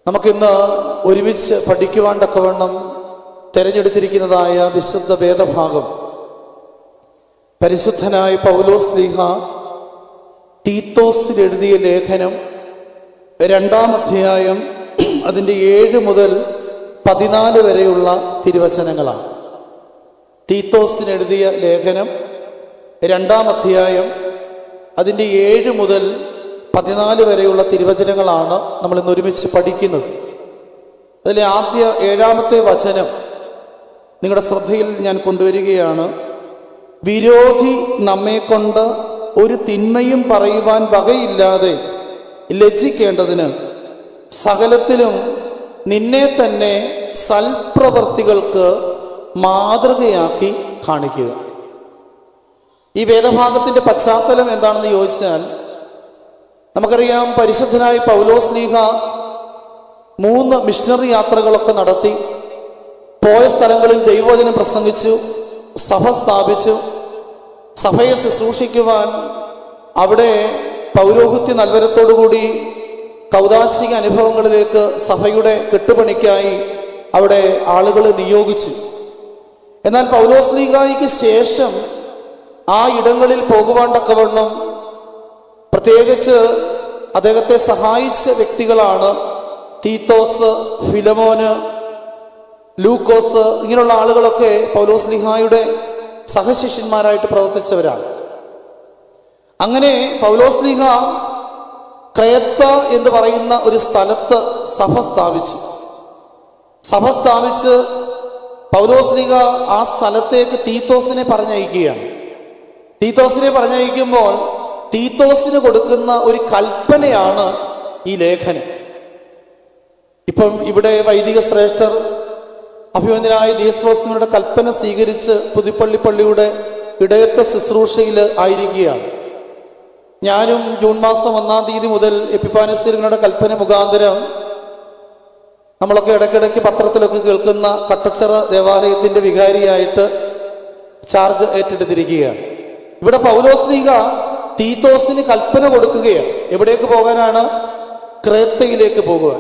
നമുക്കിന്ന് ഒരുമിച്ച് പഠിക്കുവാൻ തക്കവണ്ണം തിരഞ്ഞെടുത്തിരിക്കുന്നതായ വിശുദ്ധ വേദഭാഗം പരിശുദ്ധനായ പൗലോസ് ശ്ലീഹ തീത്തോസിന് എഴുതിയ ലേഖനം 2-ാം അധ്യായം അതിൻ്റെ 7 മുതൽ 14 വരെയുള്ള തിരുവചനങ്ങളാണ്. തീത്തോസിന് എഴുതിയ ലേഖനം 2-ാം അധ്യായം അതിൻ്റെ 7 മുതൽ 14 വരെയുള്ള തിരുവചനങ്ങളാണ് നമ്മൾ ഇന്ന് ഒരുമിച്ച് പഠിക്കുന്നത്. അതിലെ ആദ്യ 7-ാമത്തെ വചനം നിങ്ങളുടെ ശ്രദ്ധയിൽ ഞാൻ കൊണ്ടുവരികയാണ്. വിരോധി നമ്മെക്കൊണ്ട് ഒരു തിന്മയും പറയുവാൻ വകയില്ലാതെ ലജ്ജിക്കേണ്ടതിന് സകലത്തിലും നിന്നെ തന്നെ സൽപ്രവർത്തികൾക്ക് മാതൃകയാക്കി കാണിക്കുക. ഈ വേദഭാഗത്തിൻ്റെ പശ്ചാത്തലം എന്താണെന്ന് ചോദിച്ചാൽ, നമുക്കറിയാം പരിശുദ്ധനായ പൗലോസ് ശ്ലീഹ 3 മിഷണറി യാത്രകളൊക്കെ നടത്തി, പോയ സ്ഥലങ്ങളിൽ ദൈവവചനം പ്രസംഗിച്ചു, സഭ സ്ഥാപിച്ചു. സഭയെ ശുശ്രൂഷിക്കുവാൻ അവിടെ പൗരോഹിത്യ നൽവരത്തോടുകൂടി കൗദാശിക അനുഭവങ്ങളിലേക്ക് സഭയുടെ കെട്ടുപണിക്കായി അവിടെ ആളുകളെ നിയോഗിച്ചു. എന്നാൽ പൗലോസ് ശ്ലീഹായ്ക്ക് ശേഷം ആ ഇടങ്ങളിൽ പോകുവാൻ തക്കവണ്ണം പ്രത്യേകിച്ച് അദ്ദേഹത്തെ സഹായിച്ച വ്യക്തികളാണ് തീത്തോസ്, ഫിലമോന്, ലൂക്കോസ്. ഇങ്ങനെയുള്ള ആളുകളൊക്കെ പൗലോസ് ശ്ലീഹായുടെ സഹശിഷ്യന്മാരായിട്ട് പ്രവർത്തിച്ചവരാണ്. അങ്ങനെ പൗലോസ് ശ്ലീഹ ക്രേത്ത എന്ന് പറയുന്ന ഒരു സ്ഥലത്ത് സഭ സ്ഥാപിച്ചു. പൗലോസ് ശ്ലീഹ ആ സ്ഥലത്തേക്ക് തീത്തോസിനെ പറഞ്ഞയക്കുകയാണ്. തീത്തോസിനെ പറഞ്ഞയക്കുമ്പോൾ തീത്തോസിന് കൊടുക്കുന്ന ഒരു കൽപ്പനയാണ് ഈ ലേഖനം. ഇപ്പം ഇവിടെ വൈദിക ശ്രേഷ്ഠർ അഭിമന്യനായ ദിയസ്കോസിനുടെ കൽപ്പന സ്വീകരിച്ച് പുതുപ്പള്ളിയുടെ ഇടയത്വ ശുശ്രൂഷയിൽ ആയിരിക്കുകയാണ്. ഞാനും ജൂൺ മാസം 1-ാം തീയതി മുതൽ എപ്പിഫാനസ്യരുടെ കൽപ്പന മുഖാന്തരം നമ്മളൊക്കെ ഇടയ്ക്കിടയ്ക്ക് പത്രത്തിലൊക്കെ കേൾക്കുന്ന കട്ടച്ചിറ ദേവാലയത്തിൻ്റെ വികാരിയായിട്ട് ചാർജ് ഏറ്റെടുത്തിരിക്കുകയാണ്. ഇവിടെ പൗലോസ് ശ്ലീഹ തീത്തോസിന് കൽപ്പന കൊടുക്കുകയാണ്. എവിടേക്ക് പോകാനാണ്? ക്രേത്തയിലേക്ക് പോകുവാൻ.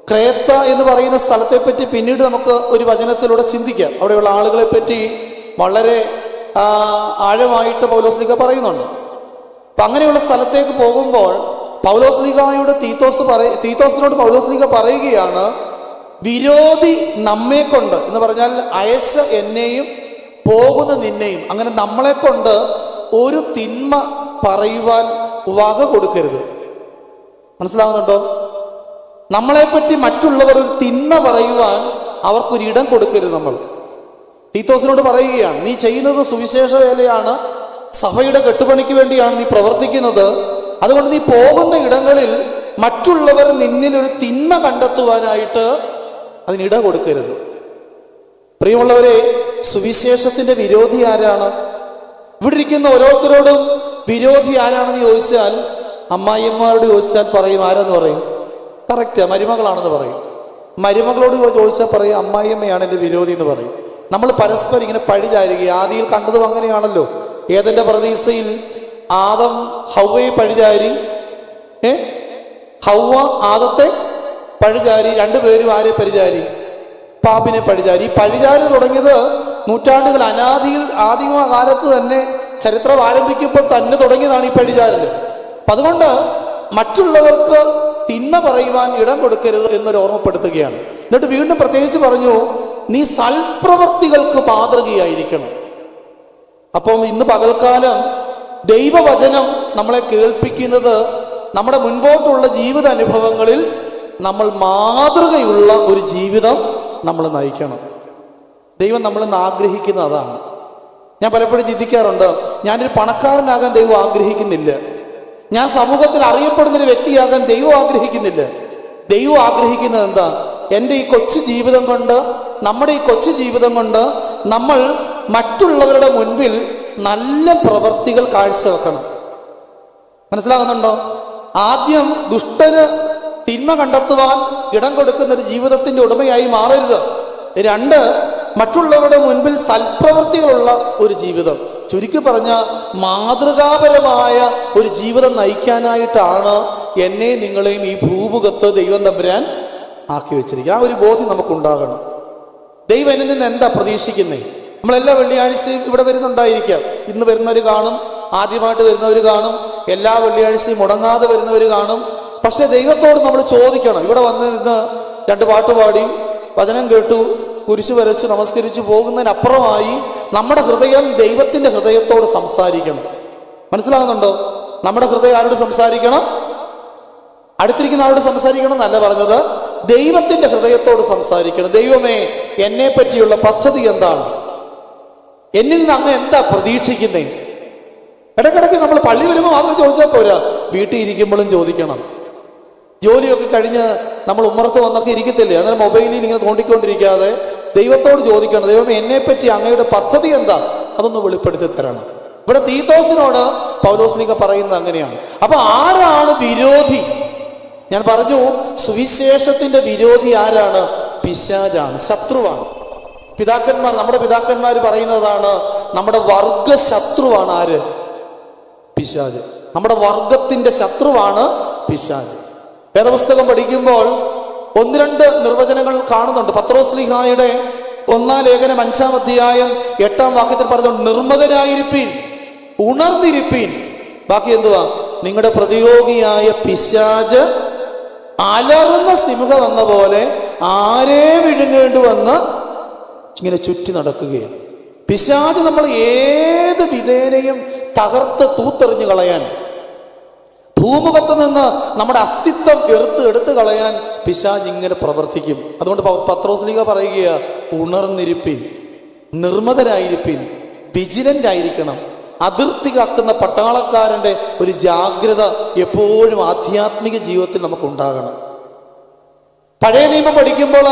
ക്രേത്ത എന്ന് പറയുന്ന സ്ഥലത്തെപ്പറ്റി പിന്നീട് നമുക്ക് ഒരു വചനത്തിലൂടെ ചിന്തിക്കാം. അവിടെയുള്ള ആളുകളെ പറ്റി വളരെ ആഴമായിട്ട് പൗലോസ് ശ്ലീഹ പറയുന്നുണ്ട്. അപ്പം അങ്ങനെയുള്ള സ്ഥലത്തേക്ക് പോകുമ്പോൾ പൗലോസ് ശ്ലീഹായോട് തീത്തോസിനോട് പൗലോസ് ശ്ലീഹ പറയുകയാണ്, വിരോധി നമ്മെ കൊണ്ട് എന്ന് പറഞ്ഞാൽ അയച്ച എന്നെയും പോകുന്ന നിന്നെയും, അങ്ങനെ നമ്മളെ കൊണ്ട് ഒരു തിന്മ പറയുവാൻ വക കൊടുക്കരുത്. മനസ്സിലാവുന്നുണ്ടോ? നമ്മളെപ്പറ്റി മറ്റുള്ളവർ ഒരു തിന്മ പറയുവാൻ അവർക്കൊരിടം കൊടുക്കരുത്. നമ്മൾ തീത്തോസിനോട് പറയുകയാണ്, നീ ചെയ്യുന്നത് സുവിശേഷ വേലയാണ്, സഭയുടെ കെട്ടുപണിക്ക് വേണ്ടിയാണ് നീ പ്രവർത്തിക്കുന്നത്. അതുകൊണ്ട് നീ പോകുന്ന ഇടങ്ങളിൽ മറ്റുള്ളവർ നിന്നിൽ ഒരു തിന്മ കണ്ടെത്തുവാനായിട്ട് അതിനിട കൊടുക്കരുത്. പ്രിയമുള്ളവരെ, സുവിശേഷത്തിന്റെ വിരോധി ആരാണ്? ഇവിടെ ഇരിക്കുന്ന ഓരോരുത്തരോടും വിരോധി ആരാണെന്ന് ചോദിച്ചാൽ, അമ്മായിയമ്മമാരോട് ചോദിച്ചാൽ പറയും, ആരെന്ന് പറയും? കറക്റ്റ്, മരുമകളാണെന്ന് പറയും. മരുമകളോട് ചോദിച്ചാൽ പറയും, അമ്മായിയമ്മയാണ് എൻ്റെ വിരോധി എന്ന് പറയും. നമ്മൾ പരസ്പരം ഇങ്ങനെ പഴിചാരുക. ആദിയിൽ കണ്ടതും അങ്ങനെയാണല്ലോ. ഏതെൻ്റെ പ്രതീക്ഷയിൽ ആദം ഹൗവയെ പഴിചാരി, ഹൗവ ആദത്തെ പഴിചാരി, രണ്ടുപേരും ആരെ പരിചാരി? പാപിനെ പഴിചാരി. ഈ പഴിചാരി തുടങ്ങിയത് നൂറ്റാണ്ടുകൾ ആദിമ കാലത്ത് തന്നെ ചരിത്രം ആരംഭിക്കുമ്പോൾ തന്നെ തുടങ്ങിയതാണ് ഈ പഴിചാരല്. അപ്പം അതുകൊണ്ട് മറ്റുള്ളവർക്ക് തിന്മ പറയുവാൻ ഇടം കൊടുക്കരുത് എന്നൊരു ഓർമ്മപ്പെടുത്തുകയാണ്. എന്നിട്ട് വീണ്ടും പ്രത്യേകിച്ച് പറഞ്ഞു, നീ സൽപ്രവർത്തികൾക്ക് മാതൃകയായിരിക്കണം. അപ്പം ഇന്ന് പകൽക്കാലം ദൈവവചനം നമ്മളെ കേൾപ്പിക്കുന്നത് നമ്മുടെ മുൻപോട്ടുള്ള ജീവിത അനുഭവങ്ങളിൽ നമ്മൾ മാതൃകയുള്ള ഒരു ജീവിതം നമ്മൾ നയിക്കണം. ദൈവം നമ്മളിന്ന് ആഗ്രഹിക്കുന്നത് അതാണ്. ഞാൻ പലപ്പോഴും ചിന്തിക്കാറുണ്ട്, ഞാനൊരു പണക്കാരനാകാൻ ദൈവം ആഗ്രഹിക്കുന്നില്ല, ഞാൻ സമൂഹത്തിൽ അറിയപ്പെടുന്നൊരു വ്യക്തിയാകാൻ ദൈവം ആഗ്രഹിക്കുന്നില്ല. ദൈവം ആഗ്രഹിക്കുന്നത് എന്താ? എൻ്റെ ഈ കൊച്ചു ജീവിതം കൊണ്ട്, നമ്മുടെ ഈ കൊച്ചു ജീവിതം കൊണ്ട് നമ്മൾ മറ്റുള്ളവരുടെ മുൻപിൽ നല്ല പ്രവൃത്തികൾ കാഴ്ചവെക്കണം. മനസ്സിലാകുന്നുണ്ടോ? ആദ്യം ദുഷ്ടന് തിന്മ കണ്ടെത്തുവാൻ ഇടം കൊടുക്കുന്ന ഒരു ജീവിതത്തിൻ്റെ ഉടമയായി മാറരുത്. 2, മറ്റുള്ളവരുടെ മുൻപിൽ സൽപ്രവൃത്തികളുള്ള ഒരു ജീവിതം. ചുരുക്കി പറഞ്ഞ മാതൃകാപരമായ ഒരു ജീവിതം നയിക്കാനായിട്ടാണ് എന്നെ നിങ്ങളെയും ഈ ഭൂമുഖത്ത് ദൈവം തമ്പുരാൻ ആക്കി വെച്ചിരിക്കുക. ആ ഒരു ബോധ്യം നമുക്കുണ്ടാകണം. ദൈവം എന്നിൽ നിന്ന് എന്താ പ്രതീക്ഷിക്കുന്നത്? നമ്മളെല്ലാ വെള്ളിയാഴ്ചയും ഇവിടെ വരുന്നുണ്ടായിരിക്കാം. ഇന്ന് വരുന്നവർ കാണും, ആദ്യമായിട്ട് വരുന്നവർ കാണും, എല്ലാ വെള്ളിയാഴ്ചയും മുടങ്ങാതെ വരുന്നവർ കാണും. പക്ഷെ ദൈവത്തോട് നമ്മൾ ചോദിക്കണം. ഇവിടെ വന്ന് നിന്ന് 2 പാട്ട് പാടി വചനം കേട്ടു കുരിശ് വരച്ച് നമസ്കരിച്ച് പോകുന്നതിനപ്പുറമായി നമ്മുടെ ഹൃദയം ദൈവത്തിൻ്റെ ഹൃദയത്തോട് സംസാരിക്കണം. മനസ്സിലാകുന്നുണ്ടോ? നമ്മുടെ ഹൃദയം ആരോട് സംസാരിക്കണം? അടുത്തിരിക്കുന്ന ആരോട് സംസാരിക്കണം എന്നല്ല പറഞ്ഞത്, ദൈവത്തിൻ്റെ ഹൃദയത്തോട് സംസാരിക്കണം. ദൈവമേ, എന്നെ പറ്റിയുള്ള പദ്ധതി എന്താണ്? എന്നിൽ നിന്ന് അങ്ങ് എന്താ പ്രതീക്ഷിക്കുന്നേ? ഇടയ്ക്കിടയ്ക്ക് നമ്മൾ പള്ളി വരുമ്പോൾ മാത്രം ചോദിച്ചാൽ പോരാ, വീട്ടിൽ ഇരിക്കുമ്പോഴും ചോദിക്കണം. ജോലിയൊക്കെ കഴിഞ്ഞ് നമ്മൾ ഉമ്മറത്ത് വന്നൊക്കെ ഇരിക്കത്തില്ലേ, അന്നേരം മൊബൈലിൽ ഇങ്ങനെ തോണ്ടിക്കൊണ്ടിരിക്കാതെ ദൈവത്തോട് ചോദിക്കണം, ദൈവമേ എന്നെപ്പറ്റി അങ്ങയുടെ പദ്ധതി എന്താ, അതൊന്ന് വെളിപ്പെടുത്തി തരണം. ഇവിടെ തീത്തോസിനോട് പൗലോസ്ലീഹ പറയുന്നത് അങ്ങനെയാണ്. അപ്പൊ ആരാണ് വിരോധി? ഞാൻ പറഞ്ഞു, സുവിശേഷത്തിന്റെ വിരോധി ആരാണ്? പിശാചാണ്, ശത്രുവാണ്. നമ്മുടെ പിതാക്കന്മാർ പറയുന്നതാണ്, നമ്മുടെ വർഗ ശത്രുവാണ് ആര്? പിശാച്. നമ്മുടെ വർഗത്തിന്റെ ശത്രുവാണ് പിശാച്. വേദപുസ്തകം പഠിക്കുമ്പോൾ 1-2 നിർവചനങ്ങൾ കാണുന്നുണ്ട്. പത്രോസ്ലീഹായുടെ 1-ാം ലേഖനം 5-ാം അധ്യായം 8-ാം വാക്യത്തിൽ പറഞ്ഞു, നിർമ്മതരായിരിപ്പീൻ, ഉണർന്നിരിപ്പീൻ. ബാക്കി എന്തുവാ? നിങ്ങളുടെ പ്രതിയോഗിയായ പിശാച് അലറുന്ന സിംഹം എന്ന പോലെ ആരെ വിഴുങ്ങേണ്ടി വന്ന് ഇങ്ങനെ ചുറ്റി നടക്കുകയാണ്. പിശാച് നമ്മൾ ഏത് വിധേനയും തകർത്ത് തൂത്തെറിഞ്ഞു കളയാൻ, ഭൂമുഖത്ത് നിന്ന് നമ്മുടെ അസ്തിത്വം എടുത്തു കളയാൻ പിശാച് ഇങ്ങനെ പ്രവർത്തിക്കും. അതുകൊണ്ട് പത്രോസ്ലീഹ പറയുക, ഉണർന്നിരിപ്പിൻ, നിർമ്മതരായിരിപ്പിൻ, വിജിലന്റ് ആയിരിക്കണം. അതിർത്തി കാക്കുന്ന പട്ടാളക്കാരൻ്റെ ഒരു ജാഗ്രത എപ്പോഴും ആധ്യാത്മിക ജീവിതത്തിൽ നമുക്കുണ്ടാകണം. പഴയ നിയമം പഠിക്കുമ്പോൾ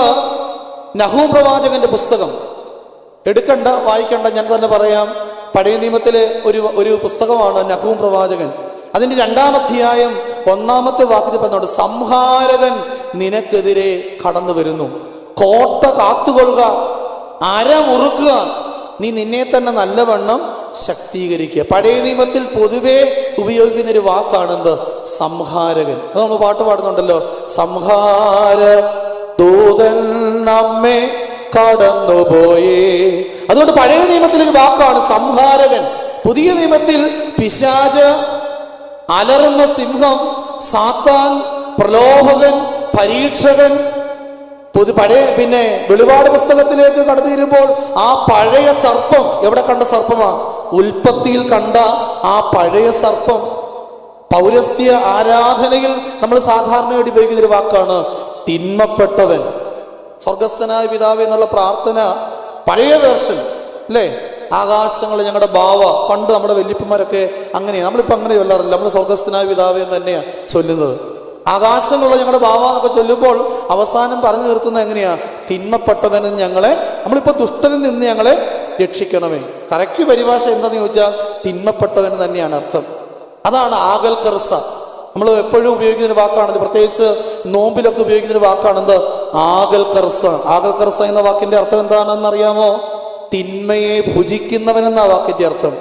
നഹൂം പ്രവാചകന്റെ പുസ്തകം എടുക്കണ്ട, വായിക്കണ്ട, ഞാൻ തന്നെ പറയാം. പഴയ നിയമത്തിലെ ഒരു പുസ്തകമാണ് നഹൂം പ്രവാചകൻ. അതിൻ്റെ 2-ാം അധ്യായം 1-ാമത്തെ വാക്യത്തിൽ പറഞ്ഞുകൊണ്ട്, സംഹാരകൻ നിനക്കെതിരെ കടന്നു വരുന്നു, കോട്ട കാത്തുകൊള്ളുക, അരമുറുക്കുക, നീ നിന്നെ തന്നെ നല്ലവണ്ണം ശക്തീകരിക്കുക. പഴയ നിയമത്തിൽ പൊതുവെ ഉപയോഗിക്കുന്ന ഒരു വാക്കാണെന്ത്? സംഹാരകൻ. അത് നമ്മൾ പാട്ട് പാടുന്നുണ്ടല്ലോ, സംഹാര ദൂതൻ നമ്മെ കടന്നുപോയേ. അതുകൊണ്ട് പഴയ നിയമത്തിലൊരു വാക്കാണ് സംഹാരകൻ. പുതിയ നിയമത്തിൽ പിശാച്, അലറുന്ന സിംഹം, സാത്താൻ, പ്രലോഭകൻ, പരീക്ഷകൻ. പിന്നെ വെളിപാട് പുസ്തകത്തിലേക്ക് കടന്നു വരുമ്പോൾ ആ പഴയ സർപ്പം, എവിടെ കണ്ട സർപ്പമാ? ഉൽപ്പത്തിയിൽ കണ്ട ആ പഴയ സർപ്പം. പൗരസ്ത്യ ആരാധനയിൽ നമ്മൾ സാധാരണയായിട്ട് ഉപയോഗിക്കുന്ന ഒരു വാക്കാണ് തിന്മപ്പെട്ടവൻ. സ്വർഗസ്ഥനായ പിതാവേ എന്നുള്ള പ്രാർത്ഥന പഴയ വേർഷൻ അല്ലേ? ആകാശങ്ങൾ ഞങ്ങളുടെ ബാവ. പണ്ട് നമ്മുടെ വല്യപ്പന്മാരൊക്കെ അങ്ങനെയാണ്. നമ്മളിപ്പോൾ അങ്ങനെ ചൊല്ലാറില്ല. നമ്മൾ സ്വർഗസ്ഥനായ പിതാവേ എന്ന് തന്നെയാണ് ചൊല്ലുന്നത്. ആകാശങ്ങളുള്ള ഞങ്ങളുടെ ബാവ എന്നൊക്കെ ചൊല്ലുമ്പോൾ അവസാനം പറഞ്ഞു നിർത്തുന്നത് എങ്ങനെയാ? തിന്മപ്പെട്ടവനും ഞങ്ങളെ, നമ്മളിപ്പോൾ ദുഷ്ടനിൽ നിന്ന് ഞങ്ങളെ രക്ഷിക്കണമേ. കറക്റ്റ് പരിഭാഷ എന്താണെന്ന് ചോദിച്ചാൽ തിന്മപ്പെട്ടവൻ തന്നെയാണ് അർത്ഥം. അതാണ് ആകൽ കർസ. നമ്മൾ എപ്പോഴും ഉപയോഗിക്കുന്ന ഒരു വാക്കാണ്, പ്രത്യേകിച്ച് നോമ്പിലൊക്കെ ഉപയോഗിക്കുന്ന ഒരു വാക്കാണ് എന്ത്? ആകൽ കർസ. ആകൽ കർസ എന്ന വാക്കിന്റെ അർത്ഥം എന്താണെന്ന് അറിയാമോ? തിന്മയെ ഭുജിക്കുന്നവനെന്ന വാക്കിന്റെ അർത്ഥം.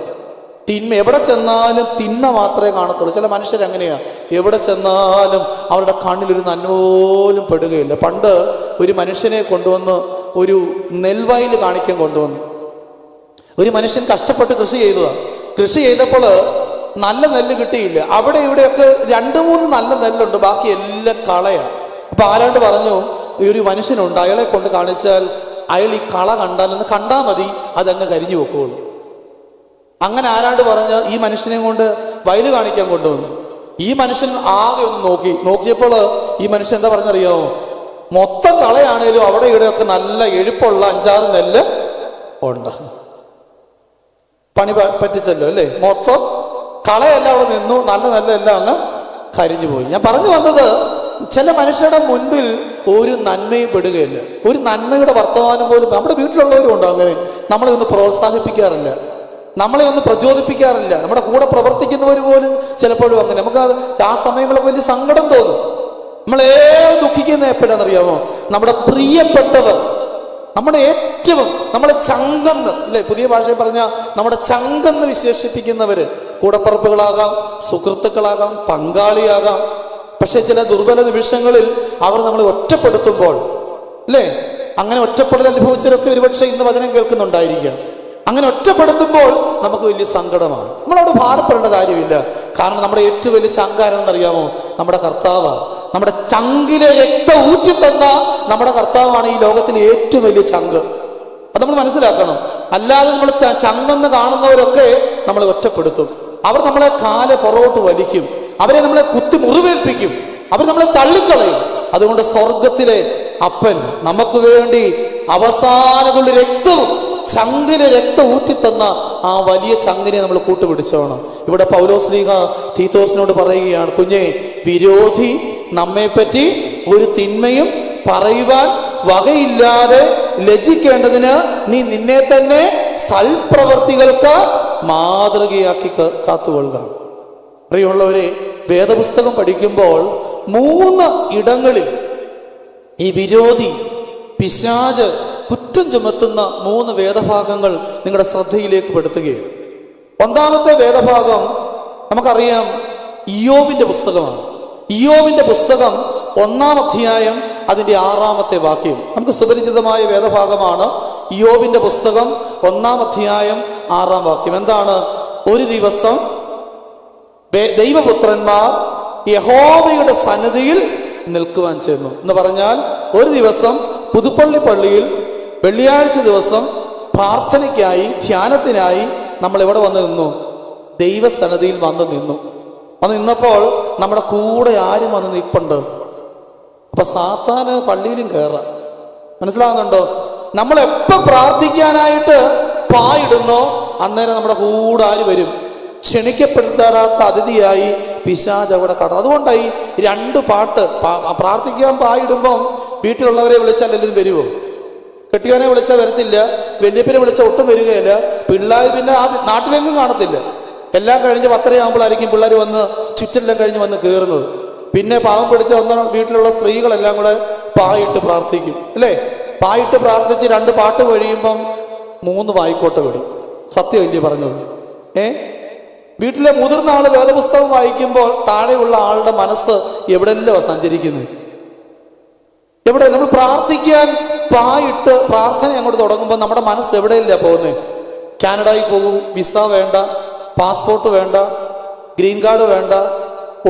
തിന്മ, എവിടെ ചെന്നാലും തിന്മ മാത്രമേ കാണത്തുള്ളൂ. ചില മനുഷ്യരങ്ങനെയാ, എവിടെ ചെന്നാലും അവരുടെ കണ്ണിലൊരു നന്മ പോലും പെടുകയില്ല. പണ്ട് ഒരു മനുഷ്യനെ കൊണ്ടുവന്ന് ഒരു നെൽവയൽ കാണിക്കാൻ കൊണ്ടുവന്നു. ഒരു മനുഷ്യൻ കഷ്ടപ്പെട്ട് കൃഷി ചെയ്തതാണ്. കൃഷി ചെയ്തപ്പോൾ നല്ല നെല്ല് കിട്ടിയില്ല. അവിടെ ഇവിടെയൊക്കെ 2-3 നല്ല നെല്ലുണ്ട്, ബാക്കി എല്ലാം കളയാണ്. അപ്പൊ ആരാണ്ട് പറഞ്ഞു, ഈ ഒരു മനുഷ്യനുണ്ട്, അയാളെ കൊണ്ട് കാണിച്ചാൽ അയാൾ ഈ കള കണ്ടാലെന്ന് കണ്ടാൽ മതി, അതങ്ങ് കരിഞ്ഞു വെക്കുള്ളൂ. അങ്ങനെ ആരാണ്ട് പറഞ്ഞ് ഈ മനുഷ്യനെ കൊണ്ട് വയല് കാണിക്കാൻ കൊണ്ടുവന്നു. ഈ മനുഷ്യൻ ആകെ ഒന്ന് നോക്കിയപ്പോൾ ഈ മനുഷ്യൻ എന്താ പറഞ്ഞറിയാമോ? മൊത്തം കളയാണേലും അവിടെ ഇവിടെയൊക്കെ നല്ല എഴുപ്പുള്ള 5-6 നെല്ല് ഉണ്ട്. പണി പറ്റിച്ചല്ലോ അല്ലേ? മൊത്തം കളയെല്ലാം അവിടെ നിന്നു, നല്ല നെല്ലെല്ലാം അങ്ങ് കരിഞ്ഞു പോയി. ഞാൻ പറഞ്ഞു വന്നത്, ചില മനുഷ്യരുടെ മുൻപിൽ ഒരു നന്മയും പെടുകയില്ല. ഒരു നന്മയുടെ വർത്തമാനം പോലും നമ്മുടെ വീട്ടിലുള്ളവരും ഉണ്ടോ അങ്ങനെ? നമ്മളെ ഒന്ന് പ്രോത്സാഹിപ്പിക്കാറില്ല, നമ്മളെ ഒന്ന് പ്രചോദിപ്പിക്കാറില്ല. നമ്മുടെ കൂടെ പ്രവർത്തിക്കുന്നവർ പോലും ചിലപ്പോഴും അങ്ങനെ. നമുക്ക് ആ സമയങ്ങളൊക്കെ വലിയ സങ്കടം തോന്നും. നമ്മളേറെ ദുഃഖിക്കുന്ന എപ്പോഴാണെന്നറിയാമോ? നമ്മുടെ പ്രിയപ്പെട്ടവർ, നമ്മുടെ ഏറ്റവും നമ്മളെ ചങ്കെന്ന് ഇല്ലേ, പുതിയ ഭാഷയിൽ പറഞ്ഞാൽ നമ്മുടെ ചങ്കെന്ന് വിശേഷിപ്പിക്കുന്നവര്, കൂടപ്പറപ്പുകളാകാം, സുഹൃത്തുക്കളാകാം, പങ്കാളിയാകാം, പക്ഷെ ചില ദുർബല നിമിഷങ്ങളിൽ അവർ നമ്മളെ ഒറ്റപ്പെടുത്തുമ്പോൾ, അല്ലേ, അങ്ങനെ ഒറ്റപ്പെടൽ അനുഭവിച്ചവരൊക്കെ ഒരുപക്ഷെ ഇന്ന് വചനം കേൾക്കുന്നുണ്ടായിരിക്കാം. അങ്ങനെ ഒറ്റപ്പെടുത്തുമ്പോൾ നമുക്ക് വലിയ സങ്കടമാണ്. നമ്മളവിടെ ഭാരപ്പെടേണ്ട കാര്യമില്ല. കാരണം നമ്മുടെ ഏറ്റവും വലിയ ചങ്കാരെന്നറിയാമോ? നമ്മുടെ കർത്താവാണ്. നമ്മുടെ ചങ്കിലെ രക്തം ഊറ്റിത്തന്ന നമ്മുടെ കർത്താവാണ് ഈ ലോകത്തിലെ ഏറ്റവും വലിയ ചങ്ക്. അത് നമ്മൾ മനസ്സിലാക്കണം. അല്ലാതെ നമ്മൾ ചങ്കെന്ന് കാണുന്നവരൊക്കെ നമ്മളെ ഒറ്റപ്പെടുത്തും. അവർ നമ്മളെ കാല് പുറകോട്ട് വലിക്കും, അവരെ നമ്മളെ കുത്തി മുറിവേൽപ്പിക്കും, അവർ നമ്മളെ തള്ളിക്കളയും. അതുകൊണ്ട് സ്വർഗത്തിലെ അപ്പൻ നമുക്ക് വേണ്ടി അവസാനതുള്ള രക്തവും ചങ്കിലെ രക്തം ഊറ്റിത്തന്ന ആ വലിയ ചങ്കിനെ നമ്മൾ കൂട്ടുപിടിച്ചോണം. ഇവിടെ പൗലോസ്ലീഹ തീത്തോസിനോട് പറയുകയാണ്, കുഞ്ഞെ, വിരോധി നമ്മെപ്പറ്റി ഒരു തിന്മയും പറയുവാൻ വകയില്ലാതെ ലജ്ജിക്കേണ്ടതിന് നീ നിന്നെ തന്നെ സൽപ്രവർത്തികൾക്ക് മാതൃകയാക്കി കാത്തുകൊള്ളുക. പ്രിയമുള്ളവരെ, വേദപുസ്തകം പഠിക്കുമ്പോൾ 3 ഇടങ്ങളിൽ ഈ വിരോധി, പിശാച് കുറ്റം ചുമത്തുന്ന 3 വേദഭാഗങ്ങൾ നിങ്ങളുടെ ശ്രദ്ധയിലേക്ക് പെടുത്തുകയാണ്. ഒന്നാമത്തെ വേദഭാഗം നമുക്കറിയാം, ഇയ്യോബിന്റെ പുസ്തകമാണ്. ഇയ്യോബിന്റെ പുസ്തകം 1-ാം അധ്യായം അതിൻ്റെ 6-ാമത്തെ വാക്യം. നമുക്ക് സുപരിചിതമായ വേദഭാഗമാണ്. ഇയ്യോബിന്റെ പുസ്തകം 1-ാം അധ്യായം 6-ാം വാക്യം എന്താണ്? ഒരു ദിവസം ദൈവപുത്രന്മാർ യഹോവയുടെ സന്നിധിയിൽ നിൽക്കുവാൻ ചെന്നു എന്ന് പറഞ്ഞാൽ, ഒരു ദിവസം പുതുപ്പള്ളി പള്ളിയിൽ വെള്ളിയാഴ്ച ദിവസം പ്രാർത്ഥനയ്ക്കായി, ധ്യാനത്തിനായി നമ്മൾ എവിടെ വന്ന് നിന്നു? ദൈവസന്നിധിയിൽ വന്ന് നിന്നപ്പോൾ നമ്മുടെ കൂടെ ആരും വന്ന് നിൽപ്പുണ്ട്. അപ്പൊ സാത്താന് പള്ളിയിലും കയറാം. മനസ്സിലാകുന്നുണ്ടോ? നമ്മൾ എപ്പോൾ പ്രാർത്ഥിക്കാനായിട്ട് പായിടുന്നോ അന്നേരം നമ്മുടെ കൂടെ ആര് വരും? ക്ഷണിക്കപ്പെടാത്ത അതിഥിയായി പിശാച് അവിടെ കടന്നു. അതുകൊണ്ടായി 2 പാട്ട് പ്രാർത്ഥിക്കാൻ പായിടുമ്പം വീട്ടിലുള്ളവരെ വിളിച്ചാൽ എല്ലാവരും വരുമോ? കെട്ടിയവനെ വിളിച്ചാൽ വരത്തില്ല, വല്യപ്പനെ വിളിച്ചാൽ ഒട്ടും വരികയില്ല, പിള്ളേർ പിന്നെ ആ നാട്ടിലെങ്ങും കാണത്തില്ല. എല്ലാം കഴിഞ്ഞ് 10:30 ആകുമ്പോഴായിരിക്കും പിള്ളേർ വന്ന് ചുറ്റെല്ലാം കഴിഞ്ഞ് വന്ന് കയറുന്നത്. പിന്നെ പാവം പിടിച്ച് വന്ന വീട്ടിലുള്ള സ്ത്രീകളെല്ലാം കൂടെ പായിട്ട് പ്രാർത്ഥിക്കും, അല്ലേ? പായിട്ട് പ്രാർത്ഥിച്ച് 2 പാട്ട് കഴിയുമ്പം 3 വായിക്കോട്ടെ വിടും. സത്യമല്ലേ പറഞ്ഞത്? വീട്ടിലെ മുതിർന്ന ആൾ വേദപുസ്തകം വായിക്കുമ്പോൾ താഴെയുള്ള ആളുടെ മനസ്സ് എവിടെയല്ലോ സഞ്ചരിക്കുന്നത്? എവിടെ? നമ്മൾ പ്രാർത്ഥിക്കാൻ പായിട്ട് പ്രാർത്ഥന അങ്ങോട്ട് തുടങ്ങുമ്പോൾ നമ്മുടെ മനസ്സ് എവിടെയല്ല പോകുന്നത്? കാനഡയിൽ പോകും, വിസ വേണ്ട, പാസ്പോർട്ട് വേണ്ട, ഗ്രീൻ കാർഡ് വേണ്ട,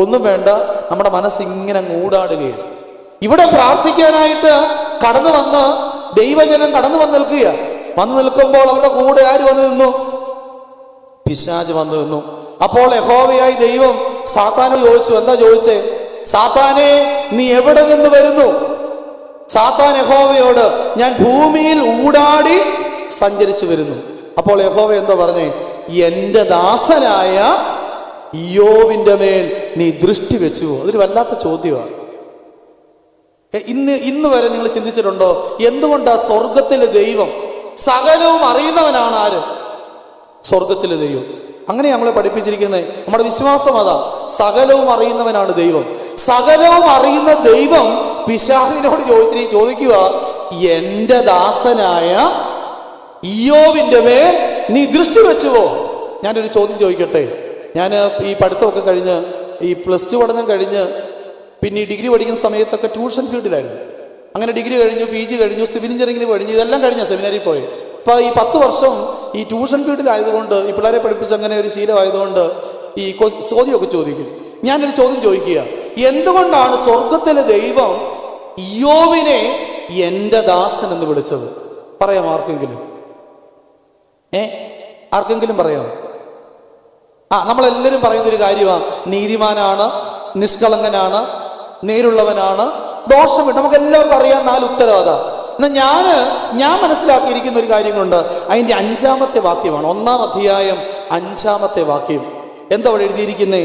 ഒന്നും വേണ്ട. നമ്മുടെ മനസ്സ് ഇങ്ങനെ മൂടാടുകയാണ്. ഇവിടെ പ്രാർത്ഥിക്കാനായിട്ട് കടന്നു വന്ന് ദൈവജനം കടന്നു വന്ന് നിൽക്കുക. വന്നു നിൽക്കുമ്പോൾ അവരുടെ കൂടെ ആര് വന്നു നിന്നു? പിശാച് വന്നു നിന്നു. അപ്പോൾ യഹോവയായി ദൈവം സാത്താനോട് ചോദിച്ചു. എന്താ ചോദിച്ചേ? സാത്താനെ, നീ എവിടെ നിന്ന് വരുന്നു? സാത്താൻ യഹോവയോട്, ഞാൻ ഭൂമിയിൽ ഊടാടി സഞ്ചരിച്ചു വരുന്നു. അപ്പോൾ യഹോവ എന്താ പറഞ്ഞേ? എന്റെ ദാസനായ ഇയ്യോബിന്റെ മേൽ നീ ദൃഷ്ടി വെച്ചുവോ? അതൊരു വല്ലാത്ത ചോദ്യമാണ്. ഇന്ന് വരെ നിങ്ങൾ ചിന്തിച്ചിട്ടുണ്ടോ എന്തുകൊണ്ടാ സ്വർഗത്തിലെ ദൈവം സകലവും അറിയുന്നവനാണ്? ആര്? സ്വർഗത്തിലെ ദൈവം. അങ്ങനെ നമ്മളെ പഠിപ്പിച്ചിരിക്കുന്നത്. നമ്മുടെ വിശ്വാസം അതാ, സകലവും അറിയുന്നവനാണ് ദൈവം. സകലവും അറിയുന്ന ദൈവം പിശാചിനോട് ചോദിക്കുക, എന്റെ ദാസനായ ഇയ്യോബിന്റെ മേൽ നീ ദൃഷ്ടി വെച്ചുവോ? ഞാനൊരു ചോദ്യം ചോദിക്കട്ടെ. ഞാൻ ഈ പഠിത്തമൊക്കെ കഴിഞ്ഞ്, ഈ +2 പഠനം കഴിഞ്ഞ്, പിന്നെ ഈ ഡിഗ്രി പഠിക്കുന്ന സമയത്തൊക്കെ ട്യൂഷൻ ഫീൽഡിലായിരുന്നു. അങ്ങനെ ഡിഗ്രി കഴിഞ്ഞു, PG കഴിഞ്ഞു, സിവിൽ എഞ്ചിനീയറിംഗിന് കഴിഞ്ഞു, ഇതെല്ലാം കഴിഞ്ഞ സെമിനാരിൽ പോയി. അപ്പോൾ ഈ 10 വർഷം ഈ ട്യൂഷൻ ഫീൽഡിലായതുകൊണ്ട്, ഈ പിള്ളേരെ പഠിപ്പിച്ച് അങ്ങനെ ഒരു ശീലമായതുകൊണ്ട് ഈ ചോദ്യമൊക്കെ ചോദിക്കും. ഞാനൊരു ചോദ്യം ചോദിക്കുക, എന്തുകൊണ്ടാണ് സ്വർഗത്തിലെ ദൈവം ഇയ്യോബിനെ എൻ്റെ ദാസൻ എന്ന് വിളിച്ചത്? പറയാം ആർക്കെങ്കിലും? ആർക്കെങ്കിലും പറയാം? നമ്മളെല്ലാവരും പറയുന്നൊരു കാര്യമാണ്, നീതിമാനാണ്, നിഷ്കളങ്കനാണ്, നേരുള്ളവനാണ്, ദോഷമില്ല. നമുക്ക് എല്ലാവർക്കും അറിയാം 4 ഉത്തരവാദ. എന്നാൽ ഞാൻ മനസ്സിലാക്കിയിരിക്കുന്ന ഒരു കാര്യങ്ങളുണ്ട്. അതിൻ്റെ 5-ാമത്തെ വാക്യമാണ്. 1-ാം അധ്യായം 5-ാമത്തെ വാക്യം. എന്താ അവിടെ എഴുതിയിരിക്കുന്നേ?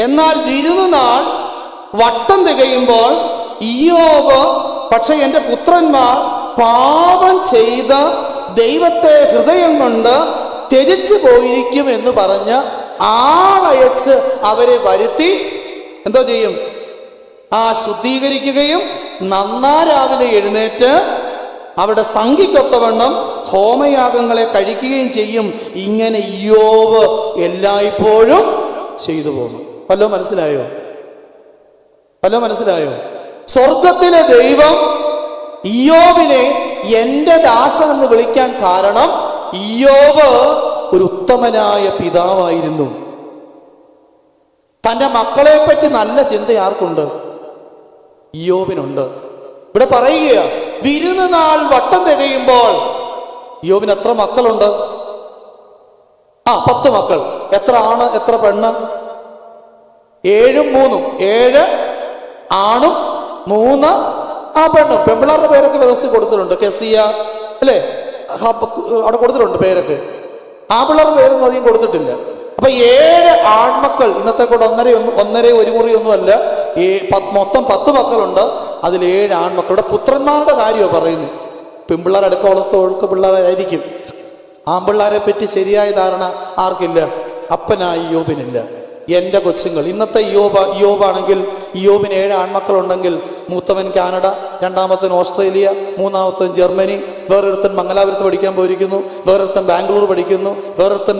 എന്നാൽ വിരുന്നുനാൾ വട്ടം തികയുമ്പോൾ ഇയ്യോബ്, പക്ഷെ എൻ്റെ പുത്രന്മാർ പാപം ചെയ്ത ദൈവത്തെ ഹൃദയം കൊണ്ട് ത്യജിച്ചു പോയിരിക്കും എന്ന് പറഞ്ഞ് ആളയച്ച് അവരെ വരുത്തി എന്തോ ചെയ്യും? ശുദ്ധീകരിക്കുകയും രാവിലെ എഴുന്നേറ്റ് അവരുടെ സംഖ്യക്കൊത്തവണ്ണം ഹോമയാഗങ്ങളെ കഴിക്കുകയും ചെയ്യും. ഇങ്ങനെ ഇയ്യോബ് എല്ലായ്പ്പോഴും ചെയ്തു പോകുന്നു. വല്ലോ മനസ്സിലായോ? വല്ലോ മനസ്സിലായോ? സ്വർഗത്തിലെ ദൈവം ഇയ്യോബിനെ എന്റെ ദാസൻ എന്ന് വിളിക്കാൻ കാരണം ഇയ്യോബ് ഒരു ഉത്തമനായ പിതാവായിരുന്നു. തൻ്റെ മക്കളെ പറ്റി നല്ല ചിന്ത ആർക്കുണ്ട്? ഇയ്യോബിനുണ്ട്. ഇവിടെ പറയുക, വിരുന്ന് നാൾ വട്ടം തികയുമ്പോൾ ഇയ്യോബിന് എത്ര മക്കളുണ്ട്? 10 മക്കൾ. എത്ര ആണ് എത്ര പെണ്ണ്? 7 3 7 ആണും 3 പെണ്ണും. പെമ്പിള്ളാരുടെ പേരൊക്കെ വ്യവസ്ഥ കൊടുത്തിട്ടുണ്ട്. കെസിയ അല്ലേ, അവിടെ കൊടുത്തിട്ടുണ്ട് പേരൊക്കെ. ആപിള്ളേരുടെ പേരൊന്നും അധികം കൊടുത്തിട്ടില്ല. അപ്പൊ 7 ആൺമക്കൾ. ഇന്നത്തെ കൂടെ 1.5 1 മുറി ഒന്നുമല്ല, മൊത്തം 10 മക്കളുണ്ട്. അതിൽ 7 ആൺമക്കൾ. ഇവിടെ പുത്രന്മാരുടെ കാര്യമാണ് പറയുന്നത്. പെൺപിള്ളേർ അടുക്കളൊക്കെ പിള്ളേരായിരിക്കും. ആൺപിള്ളേരെ പറ്റി ശരിയായ ധാരണ ആർക്കില്ല? അപ്പനായി ഇയ്യോബിനില്ല. എൻ്റെ കൊച്ചുങ്ങൾ. ഇന്നത്തെ ഇയ്യോബാണെങ്കിൽ ഇയ്യോബിന് 7 ആൺമക്കളുണ്ടെങ്കിൽ മൂത്തവൻ കാനഡ, രണ്ടാമത്തൻ ഓസ്ട്രേലിയ, മൂന്നാമത്തൻ ജർമ്മനി, വേറൊരുത്തൻ മംഗലാപുരത്ത് പഠിക്കാൻ പോയിരിക്കുന്നു, വേറൊരുത്തൻ ബാംഗ്ലൂർ പഠിക്കുന്നു, വേറൊരുത്തൻ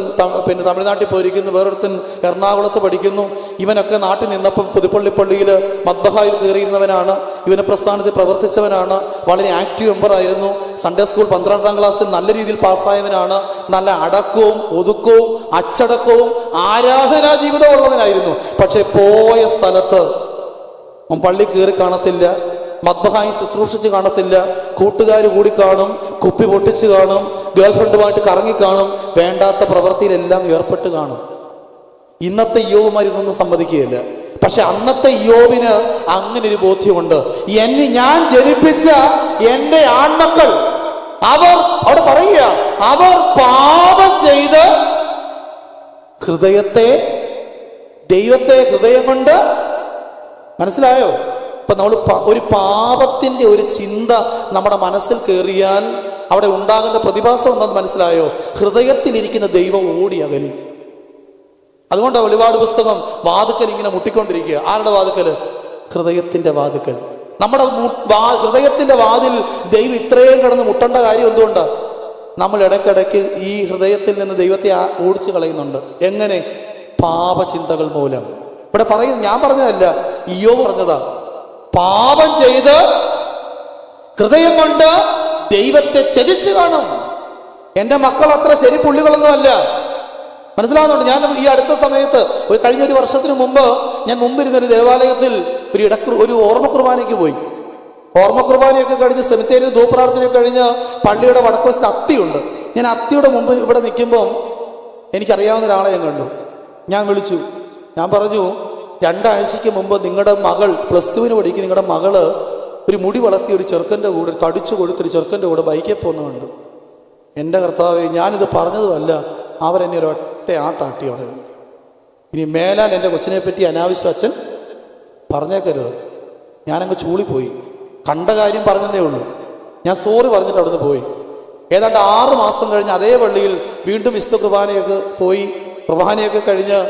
തമിഴ്നാട്ടിൽ പോയിരിക്കുന്നു, വേറൊരുത്തൻ എറണാകുളത്ത് പഠിക്കുന്നു. ഇവനൊക്കെ നാട്ടിൽ നിന്നപ്പം പുതുപ്പള്ളിപ്പള്ളിയിൽ മദ്ബഹായിൽ കയറിയിരുന്നവനാണ്. ഇവന് പ്രസ്ഥാനത്തിൽ പ്രവർത്തിച്ചവനാണ്. വളരെ ആക്റ്റീവ് മെമ്പറായിരുന്നു. സൺഡേ സ്കൂൾ 12ാം ക്ലാസ്സിൽ നല്ല രീതിയിൽ പാസ്സായവനാണ്. നല്ല അടക്കവും ഒതുക്കവും അച്ചടക്കവും ആരാധനാ ജീവിതം ഉള്ളവനായിരുന്നു. പക്ഷെ പോയ സ്ഥലത്ത് പള്ളി കയറി കാണത്തില്ല, മദ്ബഹായി ശുശ്രൂഷിച്ച് കാണത്തില്ല, കൂട്ടുകാർ കൂടി കാണും, കുപ്പി പൊട്ടിച്ച് കാണും, ഗേൾഫ്രണ്ടുമായിട്ട് കറങ്ങിക്കാണും, വേണ്ടാത്ത പ്രവൃത്തിയിലെല്ലാം ഏർപ്പെട്ട് കാണും. ഇന്നത്തെ ഇയ്യോബുമാർ ഇതൊന്നും സമ്മതിക്കുകയില്ല. പക്ഷെ അന്നത്തെ ഇയ്യോബിന് അങ്ങനെ ഒരു ബോധ്യമുണ്ട്. ഞാൻ ജനിപ്പിച്ച എൻ്റെ ആൺമക്കൾ അവിടെ പറയുക, അവർ പാപം ചെയ്ത് ദൈവത്തെ ഹൃദയം കൊണ്ട്, മനസ്സിലായോ? ഇപ്പൊ നമ്മൾ ഒരു പാപത്തിന്റെ ഒരു ചിന്ത നമ്മുടെ മനസ്സിൽ കയറിയാൽ അവിടെ ഉണ്ടാകുന്ന പ്രതിഭാസം എന്താണെന്ന് മനസ്സിലായോ? ഹൃദയത്തിലിരിക്കുന്ന ദൈവം ഓടി അകലും. അതുകൊണ്ടാണ് വെളിപാട് പുസ്തകം വാതുക്കൽ ഇങ്ങനെ മുട്ടിക്കൊണ്ടിരിക്കുക. ആരുടെ വാതുക്കൽ? ഹൃദയത്തിന്റെ വാതുക്കൽ. നമ്മുടെ ഹൃദയത്തിന്റെ വാതിൽ ദൈവം ഇത്രയും കിടന്ന് മുട്ടേണ്ട കാര്യം എന്തുകൊണ്ടാണ്? നമ്മൾ ഇടയ്ക്കിടയ്ക്ക് ഈ ഹൃദയത്തിൽ നിന്ന് ദൈവത്തെ ഓടിച്ചു കളയുന്നുണ്ട്. എങ്ങനെ? പാപചിന്തകൾ മൂലം. ഇവിടെ ഞാൻ പറഞ്ഞതല്ല, ഇയ്യോബ് പറഞ്ഞതാ. പാപം ചെയ്ത് ഹൃദയം കൊണ്ട് ദൈവത്തെ ത്യജിച്ചു കാണും. എൻ്റെ മക്കൾ അത്ര ശരി പുള്ളികളൊന്നും അല്ല, മനസ്സിലാവുന്നുണ്ട്. ഞാൻ ഈ അടുത്ത സമയത്ത് കഴിഞ്ഞൊരു വർഷത്തിന് മുമ്പ് ഞാൻ മുമ്പിരുന്നൊരു ദേവാലയത്തിൽ ഒരു ഓർമ്മ കുർബാനയ്ക്ക് പോയി. ഓർമ്മ കുർബാനയൊക്കെ കഴിഞ്ഞ് സെമിത്തേരിയിൽ ധൂപ്രാർത്ഥനയൊക്കെ കഴിഞ്ഞ് പള്ളിയുടെ വടക്കുവശത്ത് അത്തിയുണ്ട്. ഞാൻ അത്തിയുടെ മുമ്പിൽ ഇവിടെ നിൽക്കുമ്പോൾ എനിക്കറിയാവുന്ന ഒരാളെ ഞാൻ കണ്ടു. ഞാൻ വിളിച്ചു. ഞാൻ പറഞ്ഞു, 2 ആഴ്ചയ്ക്ക് മുമ്പ് നിങ്ങളുടെ മകൾ +2 പഠിക്കും, നിങ്ങളുടെ മകള് ഒരു മുടി വളർത്തിയ ഒരു ചെറുക്കൻ്റെ കൂടെ, തടിച്ചു കൊടുത്തൊരു ചെറുക്കൻ്റെ കൂടെ ബൈക്കിൽ പോകുന്നുണ്ട്. എൻ്റെ കർത്താവേ, ഞാനിത് പറഞ്ഞതുമല്ല, അവരെന്നെ ഒരൊറ്റ ആട്ടാട്ടിയോടെ. ഇനി മേലാൽ എൻ്റെ കൊച്ചിനെ പറ്റി അനാവശ്യം അച്ഛൻ പറഞ്ഞേക്കരുത്. ഞാനങ്ങ് ചൂളിപ്പോയി. കണ്ട കാര്യം പറഞ്ഞതേ ഉള്ളൂ. ഞാൻ സോറി പറഞ്ഞിട്ട് അവിടുന്ന് പോയി. ഏതാണ്ട് 6 മാസം കഴിഞ്ഞ് അതേ പള്ളിയിൽ വീണ്ടും വിശുദ്ധ കുർബാനയൊക്കെ കഴിഞ്ഞ്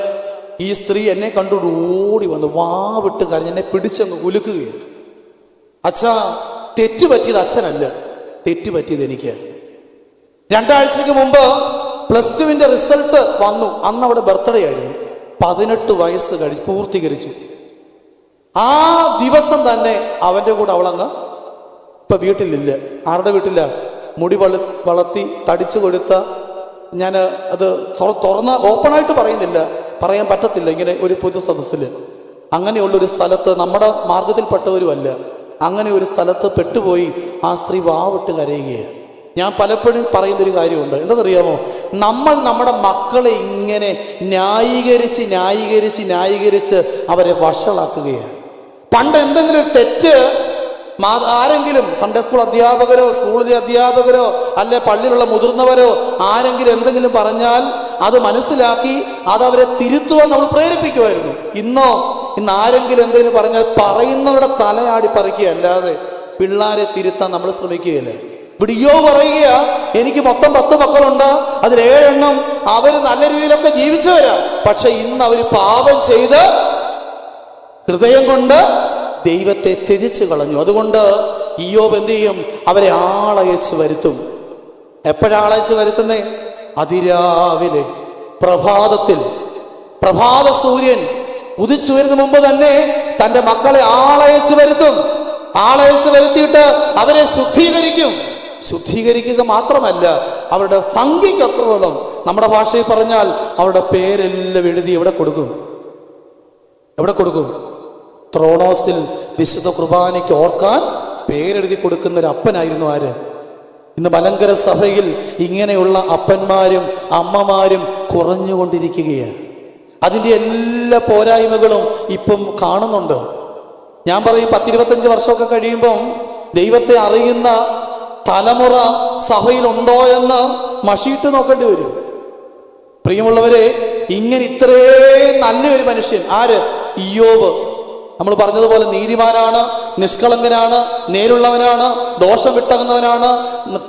ഈ സ്ത്രീ എന്നെ കണ്ടുകൊണ്ട് ഓടി വന്ന് വാവിട്ട് കരഞ്ഞ് എന്നെ പിടിച്ചങ്ങ് കുലുക്കുകയാണ്. അച്ഛാ, തെറ്റുപറ്റിയത് അച്ഛനല്ല, തെറ്റുപറ്റിയത് എനിക്ക്. 2 ആഴ്ചയ്ക്ക് മുമ്പ് +2 റിസൾട്ട് വന്നു. അന്ന് അവിടെ ബർത്ത്ഡേ ആയിരുന്നു. 18 വയസ്സ് പൂർത്തീകരിച്ചു. ആ ദിവസം തന്നെ അവൻ്റെ കൂടെ അവളങ്ങ് ഇപ്പം വീട്ടിലില്ല. ആരുടെ വീട്ടില? മുടി വളർത്തി തടിച്ചു കൊടുത്ത, ഞാൻ അത് ഓപ്പണായിട്ട് പറയുന്നില്ല, പറയാൻ പറ്റത്തില്ല ഇങ്ങനെ ഒരു പൊതു സദസ്സിൽ. അങ്ങനെയുള്ളൊരു സ്ഥലത്ത്, നമ്മുടെ മാർഗത്തിൽപ്പെട്ടവരുമല്ല, അങ്ങനെ ഒരു സ്ഥലത്ത് പെട്ടുപോയി ആ സ്ത്രീ വാവിട്ട് കരയുകയാണ്. ഞാൻ പലപ്പോഴും പറയുന്നൊരു കാര്യമുണ്ട്, എന്താണെന്നറിയാമോ? നമ്മൾ നമ്മുടെ മക്കളെ ഇങ്ങനെ ന്യായീകരിച്ച് അവരെ വഷളാക്കുകയാണ്. പണ്ട് എന്തെങ്കിലും ഒരു തെറ്റ് ആരെങ്കിലും, സൺഡേ സ്കൂൾ അധ്യാപകരോ സ്കൂളിലെ അധ്യാപകരോ അല്ലെ പള്ളിയിലുള്ള മുതിർന്നവരോ ആരെങ്കിലും എന്തെങ്കിലും പറഞ്ഞാൽ അത് മനസ്സിലാക്കി അതവരെ തിരുത്തുവാൻ നമ്മൾ പ്രേരിപ്പിക്കുമായിരുന്നു. ഇന്ന് ആരെങ്കിലും എന്തെങ്കിലും പറഞ്ഞാൽ പറയുന്നവരുടെ തലയാടി പറിക്കുക, അല്ലാതെ പിള്ളേരെ തിരുത്താൻ നമ്മൾ ശ്രമിക്കുകയില്ല. ഇവിടെ ഇയ്യോബ് പറയുക, എനിക്ക് മൊത്തം 10 മക്കളുണ്ട്, അതിൽ 7 എണ്ണം അവർ നല്ല രീതിയിലൊക്കെ ജീവിച്ചവരാ. പക്ഷെ ഇന്ന് അവർ പാപം ചെയ്ത് ഹൃദയം കൊണ്ട് ദൈവത്തെ ത്യജിച്ചു കളഞ്ഞു. അതുകൊണ്ട് ഇയ്യോബ് എന്ത് ചെയ്യും? അവരെ ആളയച്ച് വരുത്തും. എപ്പോഴാളയച്ച് വരുത്തുന്നേ? അതിരാവിലെ പ്രഭാത സൂര്യൻ ഉദിച്ചു വരുന്ന മുമ്പ് തന്നെ തന്റെ മക്കളെ ആളയച്ചു വരുത്തും. ആളയച്ചു വരുത്തിയിട്ട് അവരെ ശുദ്ധീകരിക്കും. ശുദ്ധീകരിക്കുക മാത്രമല്ല, അവരുടെ സംഖ്യയ്ക്കൊത്തവണ്ണം, നമ്മുടെ ഭാഷയിൽ പറഞ്ഞാൽ അവരുടെ പേരെല്ലാം എഴുതി എവിടെ കൊടുക്കും? എവിടെ കൊടുക്കും? ത്രോണോസിൽ വിശുദ്ധ കുർബാനയ്ക്ക് ഓർക്കാൻ പേരെഴുതി കൊടുക്കുന്ന ഒരു അപ്പനായിരുന്നു ആര്? ഇന്ന് മലങ്കര സഭയിൽ ഇങ്ങനെയുള്ള അപ്പന്മാരും അമ്മമാരും കുറഞ്ഞുകൊണ്ടിരിക്കുകയാണ്. അതിൻ്റെ എല്ലാ പോരായ്മകളും ഇപ്പം കാണുന്നുണ്ട്. ഞാൻ പറയും, 10-25 വർഷമൊക്കെ കഴിയുമ്പം ദൈവത്തെ അറിയുന്ന തലമുറ സഭയിലുണ്ടോ എന്ന് മഷിയിട്ട് നോക്കേണ്ടി വരും. പ്രിയമുള്ളവരെ, ഇങ്ങനെ ഇത്രയും നല്ലൊരു മനുഷ്യൻ ആര്? ഇയ്യോബ്. നമ്മൾ പറഞ്ഞതുപോലെ നീതിമാനാണ്, നിഷ്കളങ്കനാണ്, നേരുള്ളവനാണ്, ദോഷം വിട്ടകുന്നവനാണ്.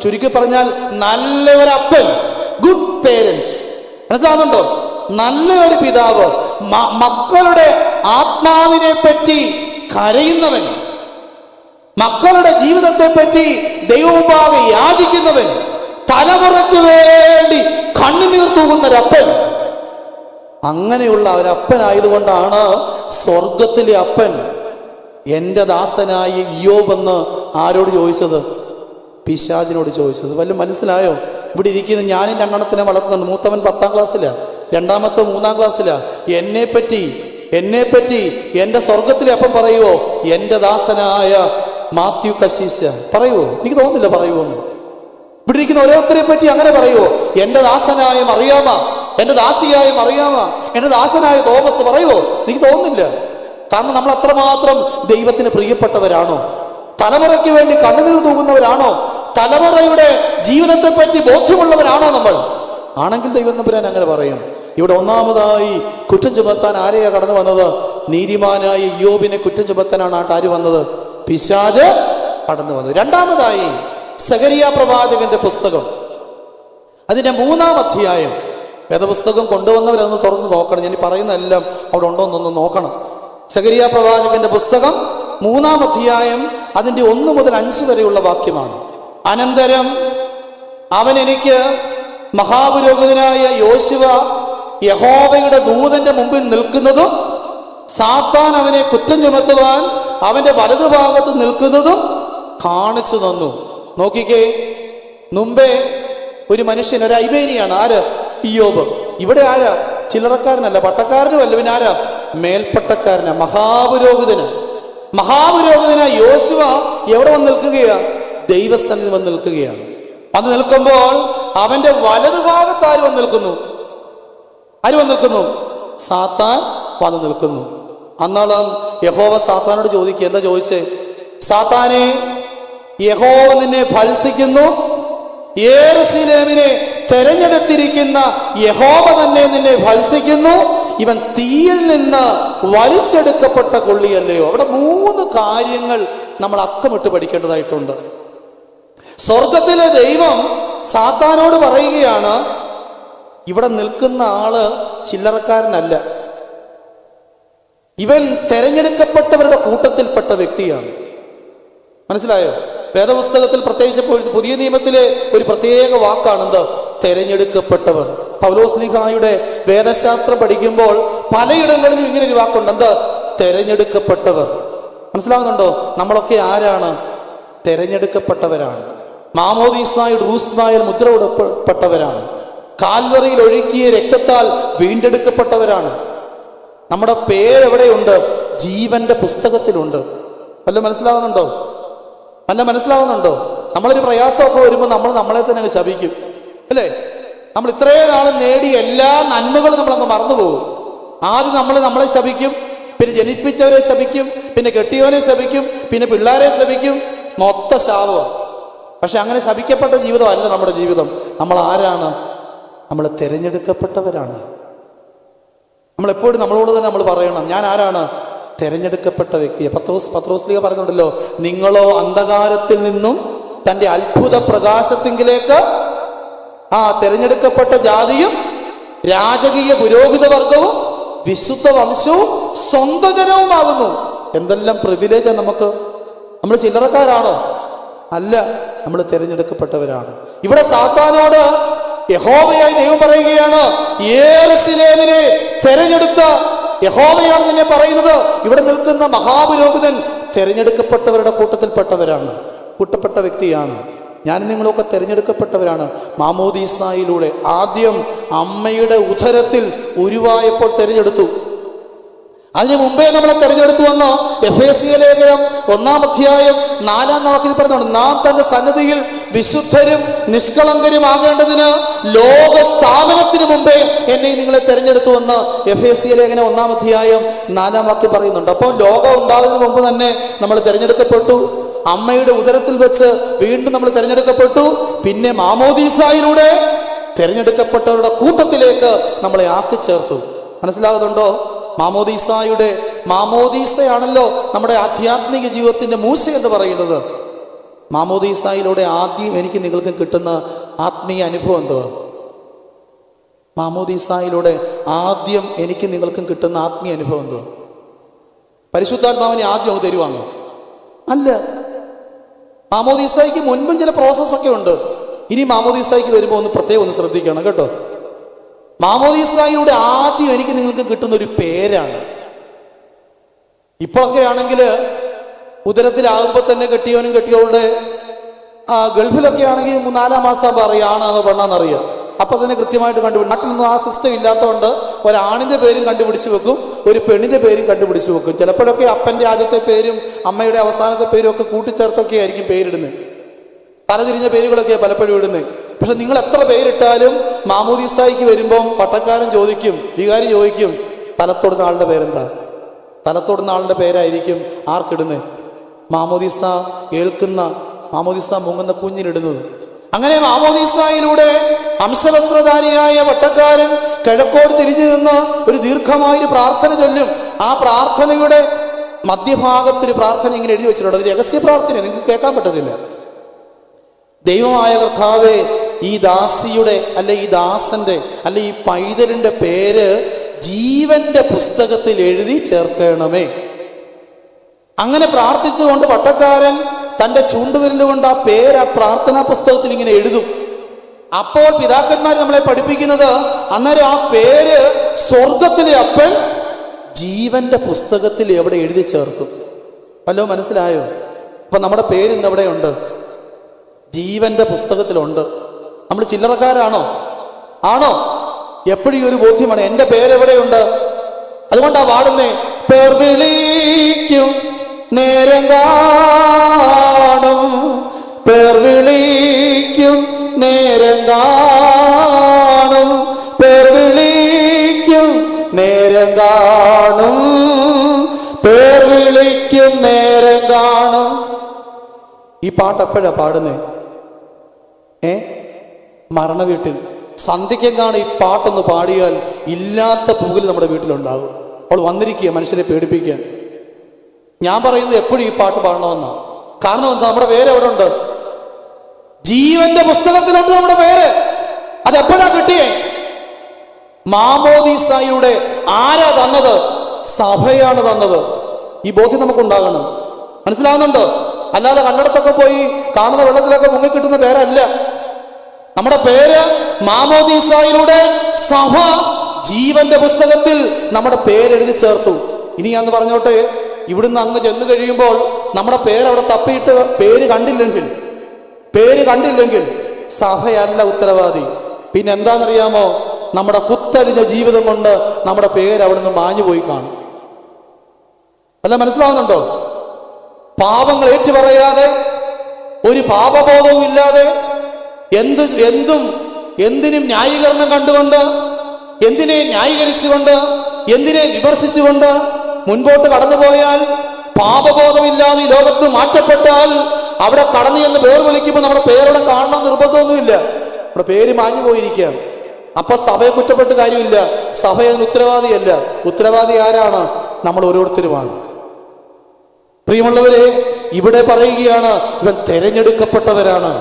ചുരുക്കി പറഞ്ഞാൽ നല്ല ഒരു അപ്പൻ, ഗുഡ് പേരൻസ്. മനസ്സിലാകുന്നുണ്ടോ? നല്ല ഒരു പിതാവ്, മക്കളുടെ ആത്മാവിനെ പറ്റി കരയുന്നവൻ, മക്കളുടെ ജീവിതത്തെ പറ്റി ദൈവമുമ്പാകെ യാചിക്കുന്നവൻ, തലമുറയ്ക്ക് വേണ്ടി കണ്ണുനീർ തൂകുന്നൊരപ്പൻ. അങ്ങനെയുള്ള ഒരപ്പനായതുകൊണ്ടാണ് സ്വർഗത്തിലെ അപ്പൻ എൻ്റെ ദാസനായ ഇയ്യോബ് എന്ന് ആരോട് ചോദിച്ചത്? പിശാചിനോട് ചോദിച്ചത്. വല്ലതും മനസ്സിലായോ? ഇവിടെ ഇരിക്കുന്ന ഞാനും 2 എണ്ണത്തിനെ വളർത്തുന്നുണ്ട്. മൂത്തവൻ 10ാം ക്ലാസ്സിലാണ്, രണ്ടാമത്തെ 3ാം ക്ലാസ്സിലാണ്. എന്നെപ്പറ്റി എൻ്റെ സ്വർഗത്തിലെ അപ്പം പറയുവോ? എൻ്റെ ദാസനായ മാത്യു കശീശ പറയുവോ? എനിക്ക് തോന്നുന്നില്ല പറയുവോന്ന്. ഇവിടെ ഇരിക്കുന്ന ഓരോരുത്തരെ പറ്റി അങ്ങനെ പറയുവോ? എൻ്റെ ദാസനായ മറിയാമ, എൻ്റെ ദാസിയായ മറിയാമ, എൻ്റെ ദാസനായ തോമസ് പറയുവോ? എനിക്ക് തോന്നുന്നില്ല. കാരണം നമ്മൾ അത്രമാത്രം ദൈവത്തിന് പ്രിയപ്പെട്ടവരാണോ? തലമുറയ്ക്ക് വേണ്ടി കണ്ണുനീർ തൂകുന്നവരാണോ? തലമുറയുടെ ജീവിതത്തെ പറ്റി ബോധ്യമുള്ളവരാണോ നമ്മൾ? ആണെങ്കിൽ ദൈവം തമ്പുരാൻ അങ്ങനെ പറയും. ഇവിടെ ഒന്നാമതായി കുറ്റം ചുമത്താൻ ആരെയാ കടന്നു വന്നത്? നീതിമാനായ ഇയ്യോബിനെ കുറ്റം ചുമത്താനാണ് ആര് വന്നത്? പിശാച് കടന്നു വന്നത്. രണ്ടാമതായി സഖരിയ പ്രവാചകന്റെ പുസ്തകം, അതിന്റെ 3-ാം അധ്യായം. വേദപുസ്തകം കൊണ്ടുവന്നവരൊന്ന് തുറന്ന് നോക്കണം. ഞാൻ പറയുന്ന എല്ലാം അവിടെ ഉണ്ടോ എന്നൊന്ന് നോക്കണം. സഖരിയ പ്രവാചകന്റെ പുസ്തകം 3-ാം അധ്യായം, അതിന്റെ 1 മുതൽ 5 വരെയുള്ള വാക്യമാണ്. അനന്തരം അവൻ എനിക്ക് മഹാപുരോഹിതനായ യോശുവ യഹോവയുടെ ദൂതന്റെ മുമ്പിൽ നിൽക്കുന്നതും സാത്താൻ അവനെ കുറ്റം ചുമത്തുവാൻ അവന്റെ വലതുഭാഗത്ത് നിൽക്കുന്നതും കാണിച്ചു തന്നു. നോക്കിക്കേ, മുമ്പേ ഒരു മനുഷ്യൻ, ഒരു ഐബേനിയാണ്. ആര്? ഇയ്യോബ്. ഇവിടെ ആരാ? ചില്ലറക്കാരനല്ല, പട്ടക്കാരനുമല്ല. പിന്നെ ആരാ? മേൽപ്പട്ടക്കാരനാ, മഹാപുരോഹിതനായ യോശുവ എവിടെ വന്ന് നിൽക്കുകയാ? ദൈവസന്നിധി വന്ന് നിൽക്കുകയാണ്. വന്ന് നിൽക്കുമ്പോൾ അവന്റെ വലതുഭാഗത്ത് ആര് വന്ന് നിൽക്കുന്നു? സാത്താൻ വന്ന് നിൽക്കുന്നു. അന്നാളും യഹോവ സാത്താനോട് ചോദിക്കുക. എന്താ ചോദിച്ചേ? സാത്താനെ, യഹോവ നിന്നെ ഭത്സിക്കുന്നു, യെരൂശലേമിനെ തെരഞ്ഞെടുത്തിരിക്കുന്ന യഹോവ തന്നെ നിന്നെ ഭത്സിക്കുന്നു, ഇവൻ തീയിൽ നിന്ന് വലിച്ചെടുക്കപ്പെട്ട കൊള്ളിയല്ലയോ. അവിടെ 3 കാര്യങ്ങൾ നമ്മൾ അക്കമിട്ട് പഠിക്കേണ്ടതായിട്ടുണ്ട്. സ്വർഗത്തിലെ ദൈവം സാത്താനോട് പറയുകയാണ്, ഇവിടെ നിൽക്കുന്ന ആള് ചില്ലറക്കാരനല്ല, ഇവൻ തെരഞ്ഞെടുക്കപ്പെട്ടവരുടെ കൂട്ടത്തിൽപ്പെട്ട വ്യക്തിയാണ്. മനസ്സിലായോ? വേദപുസ്തകത്തിൽ പ്രത്യേകിച്ച് പുതിയ നിയമത്തിലെ ഒരു പ്രത്യേക വാക്കാണ് എന്ത്? തെരഞ്ഞെടുക്കപ്പെട്ടവർ. പൗലോസ്ലീഹായുടെ വേദശാസ്ത്രം പഠിക്കുമ്പോൾ പലയിടങ്ങളിലും ഇങ്ങനെ ഒരു വാക്കുണ്ട്. എന്ത്? തെരഞ്ഞെടുക്കപ്പെട്ടവർ. മനസ്സിലാകുന്നുണ്ടോ? നമ്മളൊക്കെ ആരാണ്? തെരഞ്ഞെടുക്കപ്പെട്ടവരാണ്. മാമോദീസായുടെ റൂസ്മായിൽ മുദ്രയിടപ്പെട്ടവരാണ്. കാൽവറിയിൽ ഒഴുക്കിയ രക്തത്താൽ വീണ്ടെടുക്കപ്പെട്ടവരാണ്. നമ്മുടെ പേരെവിടെയുണ്ട്? ജീവന്റെ പുസ്തകത്തിലുണ്ട്. വല്ല മനസ്സിലാവുന്നുണ്ടോ? നമ്മളൊരു പ്രയാസമൊക്കെ വരുമ്പോൾ നമ്മൾ നമ്മളെ തന്നെ അങ്ങ് ശപിക്കും, അല്ലേ? നമ്മൾ ഇത്രയും നാൾ നേടിയ എല്ലാ നന്മകളും നമ്മളങ്ങ് മറന്നുപോകും. ആദ്യം നമ്മളെ ശപിക്കും, പിന്നെ ജനിപ്പിച്ചവരെ ശപിക്കും, പിന്നെ കെട്ടിയവനെ ശപിക്കും, പിന്നെ പിള്ളേരെ ശപിക്കും. മൊത്ത ശാപമാണ്. പക്ഷെ അങ്ങനെ ശപിക്കപ്പെട്ട ജീവിതമല്ല നമ്മുടെ ജീവിതം. നമ്മൾ ആരാണ്? നമ്മൾ തിരഞ്ഞെടുക്കപ്പെട്ടവരാണ്. നമ്മളെപ്പോഴും നമ്മളോട് തന്നെ നമ്മൾ പറയണം, ഞാൻ ആരാണ്? തിരഞ്ഞെടുക്കപ്പെട്ട വ്യക്തിയെ. പത്രോസ്ലീഹ പറയുന്നുണ്ടല്ലോ, നിങ്ങളോ അന്ധകാരത്തിൽ നിന്നും തൻ്റെ അത്ഭുത പ്രകാശത്തിങ്കിലേക്ക് തിരഞ്ഞെടുക്കപ്പെട്ട ജാതിയും രാജകീയ പുരോഹിത വർഗവും വിശുദ്ധ വംശവും സ്വന്തം ജനവുമാകുന്നു. എന്തെല്ലാം പ്രിവിലേജാണ് നമുക്ക്. നമ്മൾ ചില്ലറക്കാരാണോ? അല്ല, നമ്മൾ തിരഞ്ഞെടുക്കപ്പെട്ടവരാണ്. ഇവിടെ സാത്താനോട് യഹോവയായി ദൈവം പറയുകയാണ്, യെരൂശലേമിനെ തെരഞ്ഞെടുത്ത യഹോവയാണ് നിന്നെ പറയുന്നത്. ഇവിടെ നിൽക്കുന്ന മഹാപുരോഹിതൻ തിരഞ്ഞെടുക്കപ്പെട്ടവരുടെ കൂട്ടപ്പെട്ട വ്യക്തിയാണ്. ഞാൻ നിങ്ങളൊക്കെ തിരഞ്ഞെടുക്കപ്പെട്ടവരാണ്. മാമോദീസായിലൂടെ ആദ്യം അമ്മയുടെ ഉദരത്തിൽ ഉരുവായപ്പോൾ തിരഞ്ഞെടുത്തു. അതിനു മുമ്പേ നമ്മളെ തെരഞ്ഞെടുത്തു വന്നോ? എഫേസ്യ ലേഖനം 1-ാം അധ്യായം 4-ാം വാക്യത്തിൽ പറയുന്നുണ്ട്, നാം തന്റെ സന്നിധിയിൽ വിശുദ്ധരും നിഷ്കളങ്കരുമാകേണ്ടതിന് ലോക സ്ഥാപനത്തിന് മുമ്പേ എന്നെ നിങ്ങളെ തെരഞ്ഞെടുത്തു എന്ന് എഫേസ്യ ലേഖനം 1-ാം അധ്യായം 4-ാം വാക്യം പറയുന്നുണ്ട്. അപ്പോൾ ലോകം ഉണ്ടാകുന്നതിന് മുമ്പ് തന്നെ നമ്മൾ തിരഞ്ഞെടുക്കപ്പെട്ടു. അമ്മയുടെ ഉദരത്തിൽ വെച്ച് വീണ്ടും നമ്മൾ തിരഞ്ഞെടുക്കപ്പെട്ടു. പിന്നെ മാമോദീസായിലൂടെ തിരഞ്ഞെടുക്കപ്പെട്ടവരുടെ കൂട്ടത്തിലേക്ക് നമ്മളെ ആക്കി ചേർത്തു. മനസ്സിലാകുന്നുണ്ടോ? മാമോദീസയാണല്ലോ നമ്മുടെ ആധ്യാത്മിക ജീവിതത്തിന്റെ മൂസ എന്ന് പറയുന്നത്. മാമോദീസായിലൂടെ ആദ്യം എനിക്ക് നിങ്ങൾക്ക് കിട്ടുന്ന ആത്മീയ അനുഭവം എന്തുവാ? മാമോദീസായിലൂടെ ആദ്യം എനിക്ക് നിങ്ങൾക്കും കിട്ടുന്ന ആത്മീയ അനുഭവം എന്തുവാ? പരിശുദ്ധാത്മാവിനെ ആദ്യം അത് തരുവാങ്ങോ? അല്ല. മാമോദീസായിക്ക് മുൻപും ചില പ്രോസസ്സൊക്കെ ഉണ്ട്. ഇനി മാമോദീസായിക്ക് വരുമ്പോൾ ഒന്ന് ശ്രദ്ധിക്കണം കേട്ടോ. മാമോദീസായിലൂടെ ആദ്യം എനിക്ക് നിങ്ങൾക്ക് കിട്ടുന്ന ഒരു പേരാണ്. ഇപ്പോഴൊക്കെ ആണെങ്കിൽ ഉദരത്തിലാകുമ്പോൾ തന്നെ കെട്ടിയവനും കെട്ടിയവളുടെ ഗൾഫിലൊക്കെ ആണെങ്കിൽ 4-ാം മാസം അറിയാം ആണാന്നോ പെണ്ണാന്നറിയാം. അപ്പൊ തന്നെ കൃത്യമായിട്ട് കണ്ടുപിടിക്കും. നാട്ടിലൊന്നും ആ സിസ്റ്റം ഇല്ലാത്തതുകൊണ്ട് ഒരാണിന്റെ പേരും കണ്ടുപിടിച്ച് വെക്കും, ഒരു പെണ്ണിന്റെ പേരും കണ്ടുപിടിച്ച് വെക്കും. ചിലപ്പോഴൊക്കെ അപ്പന്റെ ആദ്യത്തെ പേരും അമ്മയുടെ അവസാനത്തെ പേരും ഒക്കെ കൂട്ടിച്ചേർത്തൊക്കെ ആയിരിക്കും പേരിടുന്നത്. തലതിരിഞ്ഞ പേരുകളൊക്കെയാണ് പലപ്പോഴും ഇടുന്നത്. പക്ഷെ നിങ്ങൾ എത്ര പേരിട്ടാലും മാമോദീസായിക്ക് വരുമ്പം പട്ടക്കാരൻ ചോദിക്കും, വികാരി ചോദിക്കും, തലത്തോടുന്ന ആളുടെ പേരെന്താ? തലത്തോടുന്ന ആളുടെ പേരായിരിക്കും ആർക്കിടുന്നത്? മാമോദീസ ഏൽക്കുന്ന, മാമോദീസ മുങ്ങുന്ന കുഞ്ഞിനിടുന്നത്. അങ്ങനെ മാമോദീസായിലൂടെ അംശവസ്ത്രധാരിയായ വട്ടക്കാരൻ കിഴക്കോട് തിരിഞ്ഞു നിന്ന് ഒരു ദീർഘമായൊരു പ്രാർത്ഥന ചൊല്ലും. ആ പ്രാർത്ഥനയുടെ മധ്യഭാഗത്തൊരു പ്രാർത്ഥന ഇങ്ങനെ എഴുതി വെച്ചിട്ടുണ്ട്. അത് രഹസ്യ പ്രാർത്ഥന, നിങ്ങൾക്ക് കേൾക്കാൻ പറ്റത്തില്ല. ദൈവമായ കർത്താവേ, ഈ ദാസിയുടെ അല്ലെ ഈ ദാസന്റെ അല്ലെ ഈ പൈതലിന്റെ പേര് ജീവന്റെ പുസ്തകത്തിൽ എഴുതി ചേർക്കണമേ. അങ്ങനെ പ്രാർത്ഥിച്ചുകൊണ്ട് വട്ടക്കാരൻ തൻ്റെ ചൂണ്ടുവിരലുകൊണ്ട് ആ പേര് ആ പ്രാർത്ഥനാ പുസ്തകത്തിൽ ഇങ്ങനെ എഴുതും. അപ്പോൾ പിതാക്കന്മാർ നമ്മളെ പഠിപ്പിക്കുന്നത്, അന്നേരം ആ പേര് സ്വർഗത്തിലെ അപ്പൻ ജീവന്റെ പുസ്തകത്തിൽ എവിടെ എഴുതി ചേർക്കും. വല്ലോ മനസ്സിലായോ? അപ്പൊ നമ്മുടെ പേര് ഇന്ന് എവിടെയുണ്ട്? ജീവന്റെ പുസ്തകത്തിലുണ്ട്. നമ്മൾ ചില്ലറക്കാരാണോ? ആണോ? എപ്പോഴും ഒരു ബോധ്യമാണ്, എൻ്റെ പേരെവിടെയുണ്ട്. അതുകൊണ്ടാ പാടുന്നേ, പേർ വിളിക്കും നേരം കാണും, പേർ വിളിക്കും നേരം കാണും, പേർ വിളിക്കും നേരം കാണും, പേർ വിളിക്കും നേരം കാണും. ഈ പാട്ട് എപ്പോഴാ പാടുന്നേ? മരണ വീട്ടിൽ സന്ധ്യക്കെങ്ങാണ് ഈ പാട്ടൊന്ന് പാടിയാൽ ഇല്ലാത്ത പുകൽ നമ്മുടെ വീട്ടിലുണ്ടാകും. അവൾ വന്നിരിക്കുക മനുഷ്യരെ പേടിപ്പിക്കാൻ. ഞാൻ പറയുന്നത് എപ്പോഴും ഈ പാട്ട് പാടണമെന്നാ. കാരണം എന്താ? നമ്മുടെ പേര് എവിടെ ഉണ്ട്? ജീവന്റെ പുസ്തകത്തിലുണ്ട് നമ്മുടെ പേര്. അതെപ്പോഴാ കിട്ടിയേ? മാമോദീസായിലൂടെ. ആരാ തന്നത്? സഭയാണ് തന്നത്. ഈ ബോധ്യം നമുക്കുണ്ടാകണം. മനസ്സിലാകുന്നുണ്ടോ? അല്ലാതെ കണ്ണടത്തൊക്കെ പോയി കാണുന്ന വെള്ളത്തിലൊക്കെ മുങ്ങിക്കിട്ടുന്ന പേരല്ല നമ്മുടെ പേര്. മാമോദീസായിലൂടെ സഭ ജീവന്റെ പുസ്തകത്തിൽ നമ്മുടെ പേരെഴുതി ചേർത്തു. ഇനി ഞാൻ പറഞ്ഞോട്ടെ, ഇവിടുന്ന് അങ്ങ് ചെന്ന് കഴിയുമ്പോൾ നമ്മുടെ പേരവിടെ തപ്പിയിട്ട് പേര് കണ്ടില്ലെങ്കിൽ സഭയല്ല ഉത്തരവാദി. പിന്നെ എന്താണെന്നറിയാമോ? നമ്മുടെ കുത്തഴിഞ്ഞ ജീവിതം കൊണ്ട് നമ്മുടെ പേര് അവിടെ നിന്ന് മാഞ്ഞു പോയി കാണും. അല്ല, മനസ്സിലാവുന്നുണ്ടോ? പാപങ്ങൾ ഏറ്റുപറയാതെ, ഒരു പാപബോധവും ഇല്ലാതെ, എന്തിനും ന്യായീകരണം കണ്ടുകൊണ്ട്, എന്തിനെ ന്യായീകരിച്ചുകൊണ്ട്, എന്തിനെ വിമർശിച്ചുകൊണ്ട് മുൻപോട്ട് കടന്നുപോയാൽ, പാപബോധമില്ലാതെ ഈ ലോകത്ത് മാറ്റപ്പെട്ടാൽ, അവിടെ കടന്നു എന്ന് പേർ വിളിക്കുമ്പോൾ നമ്മുടെ പേരവിടെ കാണണം നിർബന്ധമൊന്നുമില്ല. നമ്മുടെ പേര് മാഞ്ഞു പോയിരിക്കുകയാണ്. അപ്പൊ സഭയെ കുറ്റപ്പെട്ട് കാര്യമില്ല. സഭ അതിന് ഉത്തരവാദിയല്ല. ഉത്തരവാദി ആരാണ്? നമ്മൾ ഓരോരുത്തരുമാണ്. പ്രിയമുള്ളവരെ, ഇവിടെ പറയുകയാണ് ഇവൻ തെരഞ്ഞെടുക്കപ്പെട്ടവരാണ്.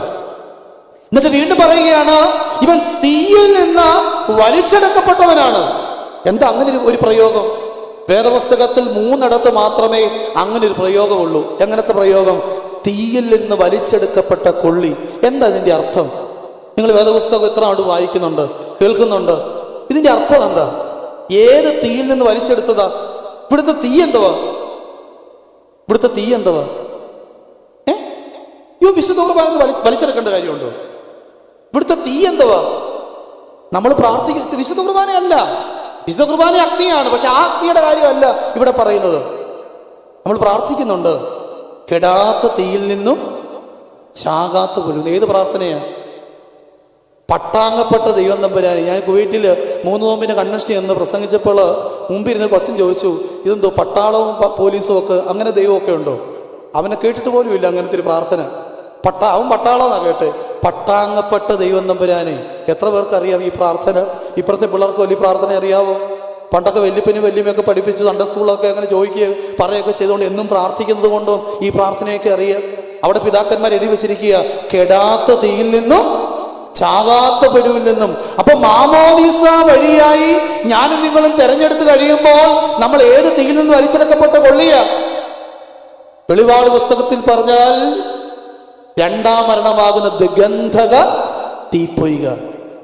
എന്നിട്ട് വീണ്ടും പറയുകയാണ് ഇവൻ തീയിൽ നിന്ന് വലിച്ചെടുക്കപ്പെട്ടവനാണ്. എന്താ അങ്ങനെ ഒരു പ്രയോഗം? വേദപുസ്തകത്തിൽ 3 മാത്രമേ അങ്ങനെ ഒരു പ്രയോഗമുള്ളൂ. എങ്ങനത്തെ പ്രയോഗം? തീയിൽ നിന്ന് വലിച്ചെടുക്കപ്പെട്ട കൊള്ളി. എന്താ ഇതിന്റെ അർത്ഥം? നിങ്ങൾ വേദപുസ്തകം എത്ര ആണ്ട് വായിക്കുന്നുണ്ട്, കേൾക്കുന്നുണ്ട്? ഇതിന്റെ അർത്ഥം എന്താ? ഏത് തീയിൽ നിന്ന് വലിച്ചെടുത്തതാ? ഇവിടുത്തെ തീ എന്തുവാ? ഇവിടുത്തെ തീ എന്തുവാ? വിശുദ്ധ കുർബാന വലിച്ചെടുക്കേണ്ട കാര്യമുണ്ടോ? ഇവിടുത്തെ തീ എന്തുവാ? നമ്മൾ പ്രാർത്ഥിക്കുന്ന വിശുദ്ധ കുർബാനയല്ല. വിശുദ്ധ കുർബാന അഗ്നിയാണ്. പക്ഷെ ആ അഗ്നിയുടെ കാര്യമല്ല ഇവിടെ പറയുന്നത്. നമ്മൾ പ്രാർത്ഥിക്കുന്നുണ്ട്, കെടാത്ത തീയിൽ നിന്നും ചാകാത്ത പുഴുന്ന്. ഏത് പ്രാർത്ഥനയാ? പട്ടാങ്ങപ്പെട്ട ദൈവം തമ്പുരാനെ. ഞാൻ കുവൈറ്റിൽ 3 നോമ്പിന് കൺവെൻഷൻ എന്ന് പ്രസംഗിച്ചപ്പോൾ മുമ്പിരുന്ന് കൊച്ചൻ ചോദിച്ചു, ഇതെന്തോ പട്ടാളവും പോലീസും ഒക്കെ അങ്ങനെ ദൈവമൊക്കെ ഉണ്ടോ? അവനെ കേട്ടിട്ട് പോലും ഇല്ല അങ്ങനത്തെ ഒരു പ്രാർത്ഥന. അവൻ പട്ടാളമെന്നാ കേട്ട്. പട്ടാങ്ങപ്പെട്ട ദൈവം തമ്പുരാനെ. എത്ര പേർക്കറിയാം ഈ പ്രാർത്ഥന? ഇപ്പോഴത്തെ പിള്ളേർക്ക് വലിയ പ്രാർത്ഥന അറിയാവോ? പണ്ടൊക്കെ വല്യപ്പനും വല്യമ്മയൊക്കെ പഠിപ്പിച്ച് സൺഡേ സ്കൂളൊക്കെ അങ്ങനെ ചോദിക്കുകയോ പറയുകയൊക്കെ ചെയ്തുകൊണ്ട് എന്നും പ്രാർത്ഥിക്കുന്നത് കൊണ്ടും ഈ പ്രാർത്ഥനയൊക്കെ അറിയാം. അവിടെ പിതാക്കന്മാർ എഴുതി വെച്ചിരിക്കുക, കെടാത്ത തീയിൽ നിന്നും ചാകാത്ത പെടുവിൽ നിന്നും. അപ്പൊ മാമോദീസ വഴിയായി ഞാനും നിങ്ങളും തെരഞ്ഞെടുത്ത് കഴിയുമ്പോൾ നമ്മൾ ഏത് തീയിൽ നിന്ന് വലിച്ചെടുക്കപ്പെട്ട കൊള്ളിയ? വെളിപാട് പുസ്തകത്തിൽ പറഞ്ഞാൽ 2ാം മരണമാകുന്ന ദുഗന്ധക തീപ്പൊയ്ക,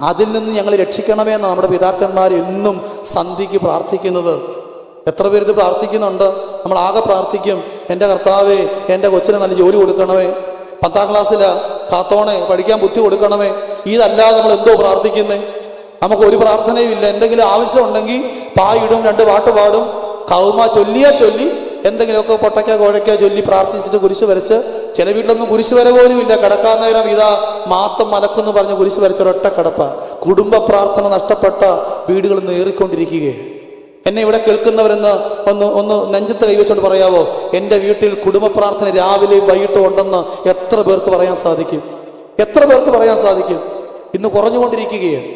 അതിൽ നിന്ന് ഞങ്ങൾ രക്ഷിക്കണമേ എന്നാണ് നമ്മുടെ പിതാക്കന്മാർ എന്നും സന്ധ്യയ്ക്ക് പ്രാർത്ഥിക്കുന്നത്. എത്ര പേര് ഇത് പ്രാർത്ഥിക്കുന്നുണ്ട്? നമ്മൾ ആകെ പ്രാർത്ഥിക്കും, എൻ്റെ കർത്താവേ എൻ്റെ കൊച്ചിന് നല്ല ജോലി കൊടുക്കണമേ, 10ാം ക്ലാസ്സിൽ കാത്തോണേ, പഠിക്കാൻ ബുദ്ധി കൊടുക്കണമേ. ഇതല്ലാതെ നമ്മൾ എന്തോ പ്രാർത്ഥിക്കുന്നേ? നമുക്ക് ഒരു പ്രാർത്ഥനയും ഇല്ല. എന്തെങ്കിലും ആവശ്യമുണ്ടെങ്കിൽ പായിടും, 2 പാട്ട് പാടും, കൗമ ചൊല്ലിയാ ചൊല്ലി എന്തെങ്കിലുമൊക്കെ പൊട്ടയ്ക്ക കോഴയ്ക്ക ചൊല്ലി പ്രാർത്ഥിച്ചിട്ട് കുരിശ് വരച്ച്. ചില വീട്ടിലൊന്നും കുരിശ് വര പോലും ഇല്ല. കിടക്കാൻ നേരം ഇതാ മാത്തം മലക്കെന്ന് പറഞ്ഞ് കുരിശ് വരച്ചൊരൊറ്റ കിടപ്പ. കുടുംബ പ്രാർത്ഥന നഷ്ടപ്പെട്ട വീടുകൾ നേറിക്കൊണ്ടിരിക്കുകയാണ്. എന്നെ ഇവിടെ കേൾക്കുന്നവരെന്ന് ഒന്ന് നെഞ്ചത്ത് കൈവച്ചുകൊണ്ട് പറയാവോ, എൻ്റെ വീട്ടിൽ കുടുംബ പ്രാർത്ഥന രാവിലെയും വൈകിട്ടും ഉണ്ടെന്ന് എത്ര പേർക്ക് പറയാൻ സാധിക്കും? എത്ര പേർക്ക് പറയാൻ സാധിക്കും? ഇന്ന് കുറഞ്ഞുകൊണ്ടിരിക്കുകയാണ്.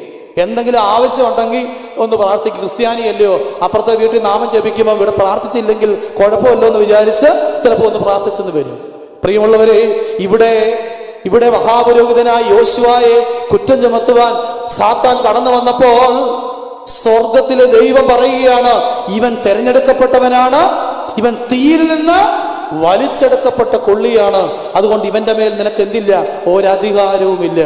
എന്തെങ്കിലും ആവശ്യമുണ്ടെങ്കിൽ ഒന്ന് പ്രാർത്ഥിക്കും. ക്രിസ്ത്യാനിയല്ലയോ, അപ്പുറത്തെ വീട്ടിൽ നാമം ജപിക്കുമ്പോൾ ഇവിടെ പ്രാർത്ഥിച്ചില്ലെങ്കിൽ കുഴപ്പമല്ലോ എന്ന് വിചാരിച്ച് ചിലപ്പോൾ ഒന്ന് പ്രാർത്ഥിച്ചെന്ന് വരും. പ്രിയമുള്ളവരെ, ഇവിടെ മഹാപുരോഹിതനായ യോശുവയെ കുറ്റം ചുമത്തുവാൻ സാത്താൻ കടന്നു വന്നപ്പോൾ സ്വർഗത്തിലെ ദൈവം പറയുകയാണ്, ഇവൻ തെരഞ്ഞെടുക്കപ്പെട്ടവനാണ്, ഇവൻ തീയിൽ നിന്ന് വലിച്ചെടുക്കപ്പെട്ട കൊള്ളിയാണ്. അതുകൊണ്ട് ഇവന്റെ മേൽ നിനക്ക് എന്തില്ല? ഒരധികാരവുമില്ല.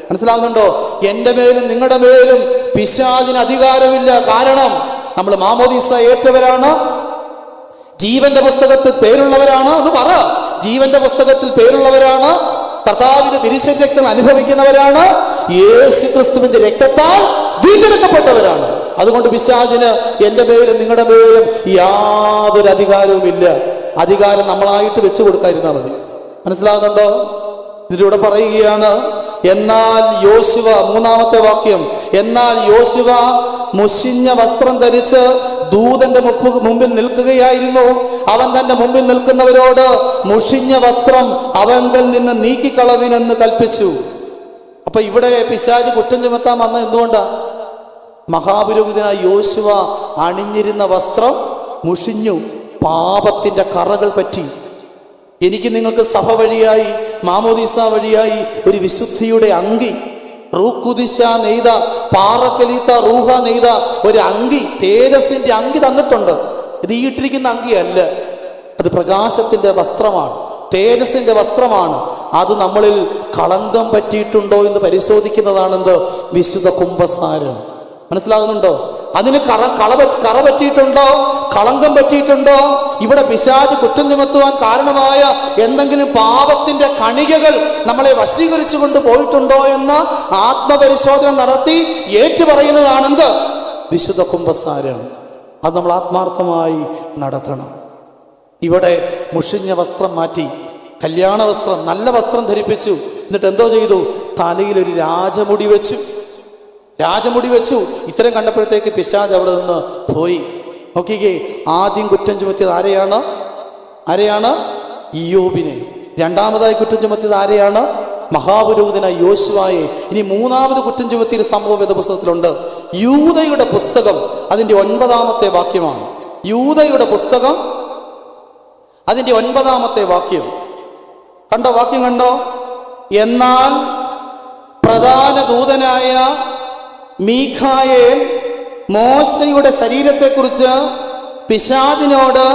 മനസ്സിലാകുന്നുണ്ടോ? എൻ്റെ മേലും നിങ്ങളുടെ മേലും പിശാചിന് അധികാരമില്ല. കാരണം നമ്മൾ മാമോദീസ ഏറ്റവരാണ്, ജീവന്റെ പുസ്തകത്തിൽ പേരുള്ളവരാണ്. അത് പറ, ജീവന്റെ പുസ്തകത്തിൽ പേരുള്ളവരാണ്, കർത്താവിന്റെ തിരുശരീരത്തിൽ അനുഭവിക്കുന്നവരാണ്, യേശുക്രിസ്തുവിന്റെ രക്തത്താൽ വീണ്ടെടുക്കപ്പെട്ടവരാണ്. അതുകൊണ്ട് പിശാചിന് എൻ്റെ മേലും നിങ്ങളുടെ മേലും യാതൊരു അധികാരവുമില്ല. അധികാരം നമ്മളായിട്ട് വെച്ചു കൊടുക്കാതിരുന്നാൽ മതി. മനസ്സിലാകുന്നുണ്ടോ? ഇതിലൂടെ പറയുകയാണ്, എന്നാൽ യോശുവ, 3ാമത്തെ വാക്യം, എന്നാൽ യോശുവ മുഷിഞ്ഞ വസ്ത്രം ധരിച്ച് ദൂതന്റെ മുമ്പിൽ നിൽക്കുകയായിരുന്നു. അവൻ തന്റെ മുമ്പിൽ നിൽക്കുന്നവരോട് മുഷിഞ്ഞ വസ്ത്രം അവന്റെ നിന്ന് നീക്കിക്കളവിനെന്ന് കൽപ്പിച്ചു. അപ്പൊ ഇവിടെ പിശാച് കുറ്റം ചുമത്താൻ വന്ന എന്തുകൊണ്ടാ? മഹാപുരോഹിതനായ യോശുവ അണിഞ്ഞിരുന്ന വസ്ത്രം മുഷിഞ്ഞു, പാപത്തിന്റെ കറകൾ പറ്റി. എനിക്ക് നിങ്ങൾക്ക് സഭ വഴിയായി, മാമോദീസ വഴിയായി ഒരു വിശുദ്ധിയുടെ അങ്കി, റൂക്കുദിശ നെയ്ത, പാറക്കലീത്ത റൂഹ നെയ്ത ഒരു അങ്കി, തേജസ്സിന്റെ അങ്കി തന്നിട്ടുണ്ട്. ഇത് ഈ ഇട്ടിരിക്കുന്ന അങ്കിയല്ല, അത് പ്രകാശത്തിന്റെ വസ്ത്രമാണ്, തേജസ്സിന്റെ വസ്ത്രമാണ്. അത് നമ്മളിൽ കളങ്കം പറ്റിയിട്ടുണ്ടോ എന്ന് പരിശോധിക്കുന്നതാണെന്ത്? വിശുദ്ധ കുംഭസാരം. മനസ്സിലാകുന്നുണ്ടോ? അതിന് കറ പറ്റിയിട്ടുണ്ടോ? കളങ്കം പറ്റിയിട്ടുണ്ടോ? ഇവിടെ പിശാച് കുറ്റം ചുമത്തുവാൻ കാരണമായ എന്തെങ്കിലും പാപത്തിന്റെ കണികകൾ നമ്മളെ വശീകരിച്ചു കൊണ്ട് പോയിട്ടുണ്ടോ എന്ന് ആത്മപരിശോധന നടത്തി ഏറ്റുപറയുന്നതാണെന്ത്? വിശുദ്ധ കുംഭസാരം. അത് നമ്മൾ ആത്മാർത്ഥമായി നടത്തണം. ഇവിടെ മുഷിഞ്ഞ വസ്ത്രം മാറ്റി കല്യാണ വസ്ത്രം, നല്ല വസ്ത്രം ധരിപ്പിച്ചു. എന്നിട്ട് എന്തോ ചെയ്തു? തലയിലൊരു രാജമുടി വെച്ചു. ഇത്തരം കണ്ടപ്പോഴത്തേക്ക് പിശാച് അവിടെ നിന്ന് പോയി. നോക്കിക്കേ, ആദ്യം കുറ്റം ചുമത്തിയത് ആരെയാണ്? ഇയ്യോബിനെ. 2ാമതായി കുറ്റം ചുമത്തിയത് ആരെയാണ്? മഹാപുരോഹിതനായ യോശുവയെ. ഇനി 3ാമത് കുറ്റം ചുമത്തിയൊരു സംഭവം വേദപുസ്തകത്തിലുണ്ട്. യൂദയുടെ പുസ്തകം അതിൻ്റെ 9ാമത്തെ വാക്യമാണ്. യൂദയുടെ പുസ്തകം അതിൻ്റെ 9ാമത്തെ വാക്യം കണ്ടോ? വാക്യം കണ്ടോ? എന്നാൽ പ്രധാന ദൂതനായ മീഖായേൽ മോശയുടെ ശരീരത്തെക്കുറിച്ച് പിശാചിനോട്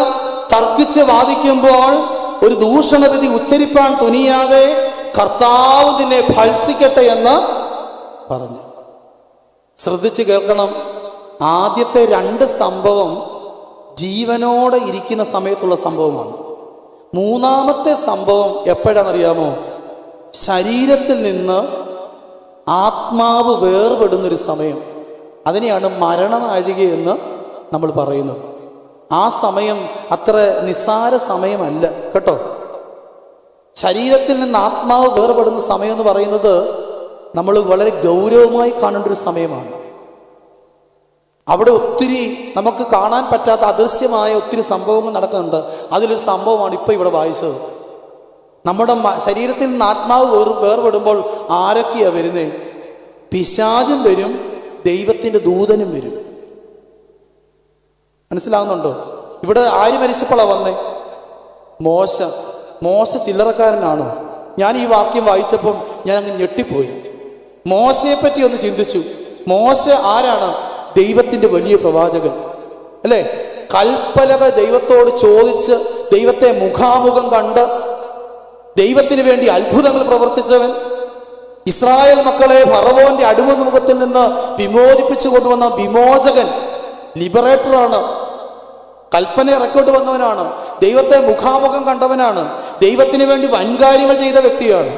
തർക്കിച്ച് വാദിക്കുമ്പോൾ ഒരു ദൂഷണവിധി ഉച്ചരിപ്പാൻ തുനിയാതെ കർത്താവ് നിന്നെ ഭത്സിക്കട്ടെ എന്ന് പറഞ്ഞു. ശ്രദ്ധിച്ച് കേൾക്കണം. ആദ്യത്തെ 2 സംഭവം ജീവനോടെ ഇരിക്കുന്ന സമയത്തുള്ള സംഭവമാണ്. 3-ാമത്തെ സംഭവം എപ്പോഴാണെന്നറിയാമോ? ശരീരത്തിൽ നിന്ന് ആത്മാവ് വേർപെടുന്നൊരു സമയം. അതിനെയാണ് മരണനാഴികയെന്ന് നമ്മൾ പറയുന്നത്. ആ സമയം അത്ര നിസ്സാര സമയമല്ല കേട്ടോ. ശരീരത്തിൽ നിന്ന് ആത്മാവ് വേർപെടുന്ന സമയം എന്ന് പറയുന്നത് നമ്മൾ വളരെ ഗൗരവമായി കാണേണ്ട ഒരു സമയമാണ്. അവിടെ ഒത്തിരി നമുക്ക് കാണാൻ പറ്റാത്ത അദൃശ്യമായ ഒത്തിരി സംഭവങ്ങൾ നടക്കുന്നുണ്ട്. അതിലൊരു സംഭവമാണ് ഇപ്പോൾ ഇവിടെ വായിച്ചത്. നമ്മുടെ ശരീരത്തിൽ നിന്ന് ആത്മാവ് വേർപെടുമ്പോൾ ആരൊക്കെയാ വരുന്നേ? പിശാചും വരും, ദൈവത്തിൻ്റെ ദൂതനും വരും. മനസ്സിലാവുന്നുണ്ടോ? ഇവിടെ ആര് മരിച്ചപ്പോഴാണ് വന്നേ? മോശ ചില്ലറക്കാരനാണോ? ഞാൻ ഈ വാക്യം വായിച്ചപ്പം ഞാൻ അങ്ങ് ഞെട്ടിപ്പോയി. മോശയെപ്പറ്റി ഒന്ന് ചിന്തിച്ചു. മോശ ആരാണ്? ദൈവത്തിൻ്റെ വലിയ പ്രവാചകൻ അല്ലേ? കൽപ്പലക ദൈവത്തോട് ചോദിച്ച് ദൈവത്തെ മുഖാമുഖം കണ്ട് ദൈവത്തിന് വേണ്ടി അത്ഭുതങ്ങൾ പ്രവർത്തിച്ചവൻ. ഇസ്രായേൽ മക്കളെ ഫറവോന്റെ അടിമമുഖത്തിൽ നിന്ന് വിമോചിപ്പിച്ചു കൊണ്ടുവന്ന വിമോചകൻ, ലിബറേറ്ററാണ്. കൽപ്പന ഇറക്കോട്ട് വന്നവനാണ്. ദൈവത്തെ മുഖാമുഖം കണ്ടവനാണ്. ദൈവത്തിന് വേണ്ടി വൻകാര്യങ്ങൾ ചെയ്ത വ്യക്തിയാണ്.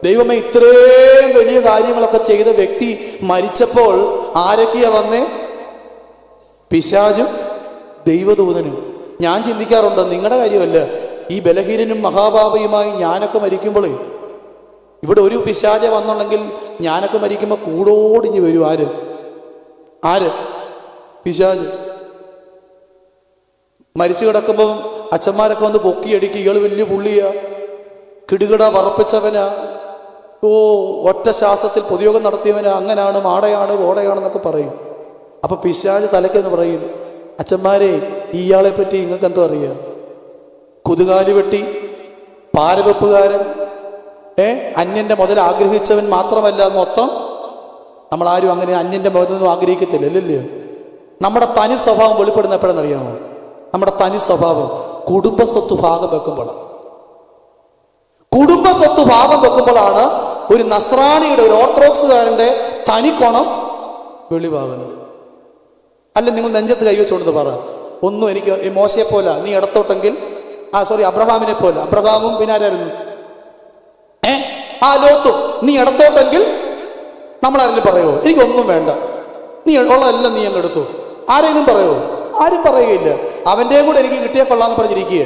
ദൈവമേ, ഇത്രയും വലിയ കാര്യങ്ങളൊക്കെ ചെയ്ത വ്യക്തി മരിച്ചപ്പോൾ ആരൊക്കെയാ വന്നേ? പിശാചും ദൈവദൂതനും. ഞാൻ ചിന്തിക്കാറുണ്ട്, നിങ്ങളുടെ കാര്യമല്ല, ഈ ബലഹീനനും മഹാഭാവിയുമായി ഞാനൊക്കെ മരിക്കുമ്പോഴേ ഇവിടെ ഒരു പിശാച വന്നുണ്ടെങ്കിൽ ഞാനൊക്കെ മരിക്കുമ്പോൾ കൂടോടിഞ്ഞ് വരും. ആര്? പിശാച്. മരിച്ചു കിടക്കുമ്പം അച്ഛന്മാരൊക്കെ വന്ന് പൊക്കിയടിക്കുക, ഇയാൾ വലിയ പുള്ളിയാ, കിടുകിട വറപ്പിച്ചവനാ, ഒറ്റ ശ്വാസത്തിൽ പൊതുയോഗം നടത്തിയവനാ, അങ്ങനാണ്, മാടയാണ്, ഓടയാണെന്നൊക്കെ പറയും. അപ്പൊ പിശാച് തലക്കെന്ന് പറയും, അച്ഛന്മാരെ ഇയാളെ പറ്റി നിങ്ങൾക്ക് എന്തോ അറിയാം? കുതുകാലി വെട്ടി, പാരവെപ്പുകാരൻ, അന്യന്റെ മുതൽ ആഗ്രഹിച്ചവൻ മാത്രമല്ല, മൊത്തം നമ്മളാരും അങ്ങനെ അന്യന്റെ മുതലൊന്നും ആഗ്രഹിക്കത്തില്ല, അല്ലല്ലോ. നമ്മുടെ തനി സ്വഭാവം വെളിപ്പെടുന്ന എപ്പോഴെന്നറിയാമോ? നമ്മുടെ തനി സ്വഭാവം കുടുംബസ്വത്ത് ഭാഗം വെക്കുമ്പോഴാണ്. കുടുംബസ്വത്ത് ഭാഗം വെക്കുമ്പോഴാണ് ഒരു നസ്രാണിയുടെ, ഒരു ഓർത്തഡോക്സുകാരന്റെ തനിക്കോണം വെളിവാകുന്നത്. അല്ല, നിങ്ങൾ നെഞ്ചത്ത് കൈവച്ചുകൊണ്ടത് പറ, ഒന്നും എനിക്ക് മോശയെ പോലെ നീ ഇടത്തോട്ടെങ്കിൽ, അബ്രഹാമിനെ പോലെ. അബ്രഹാമും പിന്നെ ആരായിരുന്നു? ലോത്തും. നീ ഇടത്തോട്ടെങ്കിൽ നമ്മളാരെങ്കിലും പറയുമോ? എനിക്കൊന്നും വേണ്ട, നീ ഉള്ളതെല്ലാം നീ അങ്ങ് എടുത്തു. ആരെങ്കിലും പറയുമോ? ആരും പറയുകയില്ല. അവൻ്റെയും കൂടെ എനിക്ക് കിട്ടിയാൽ കൊള്ളാന്ന് പറഞ്ഞിരിക്കുക.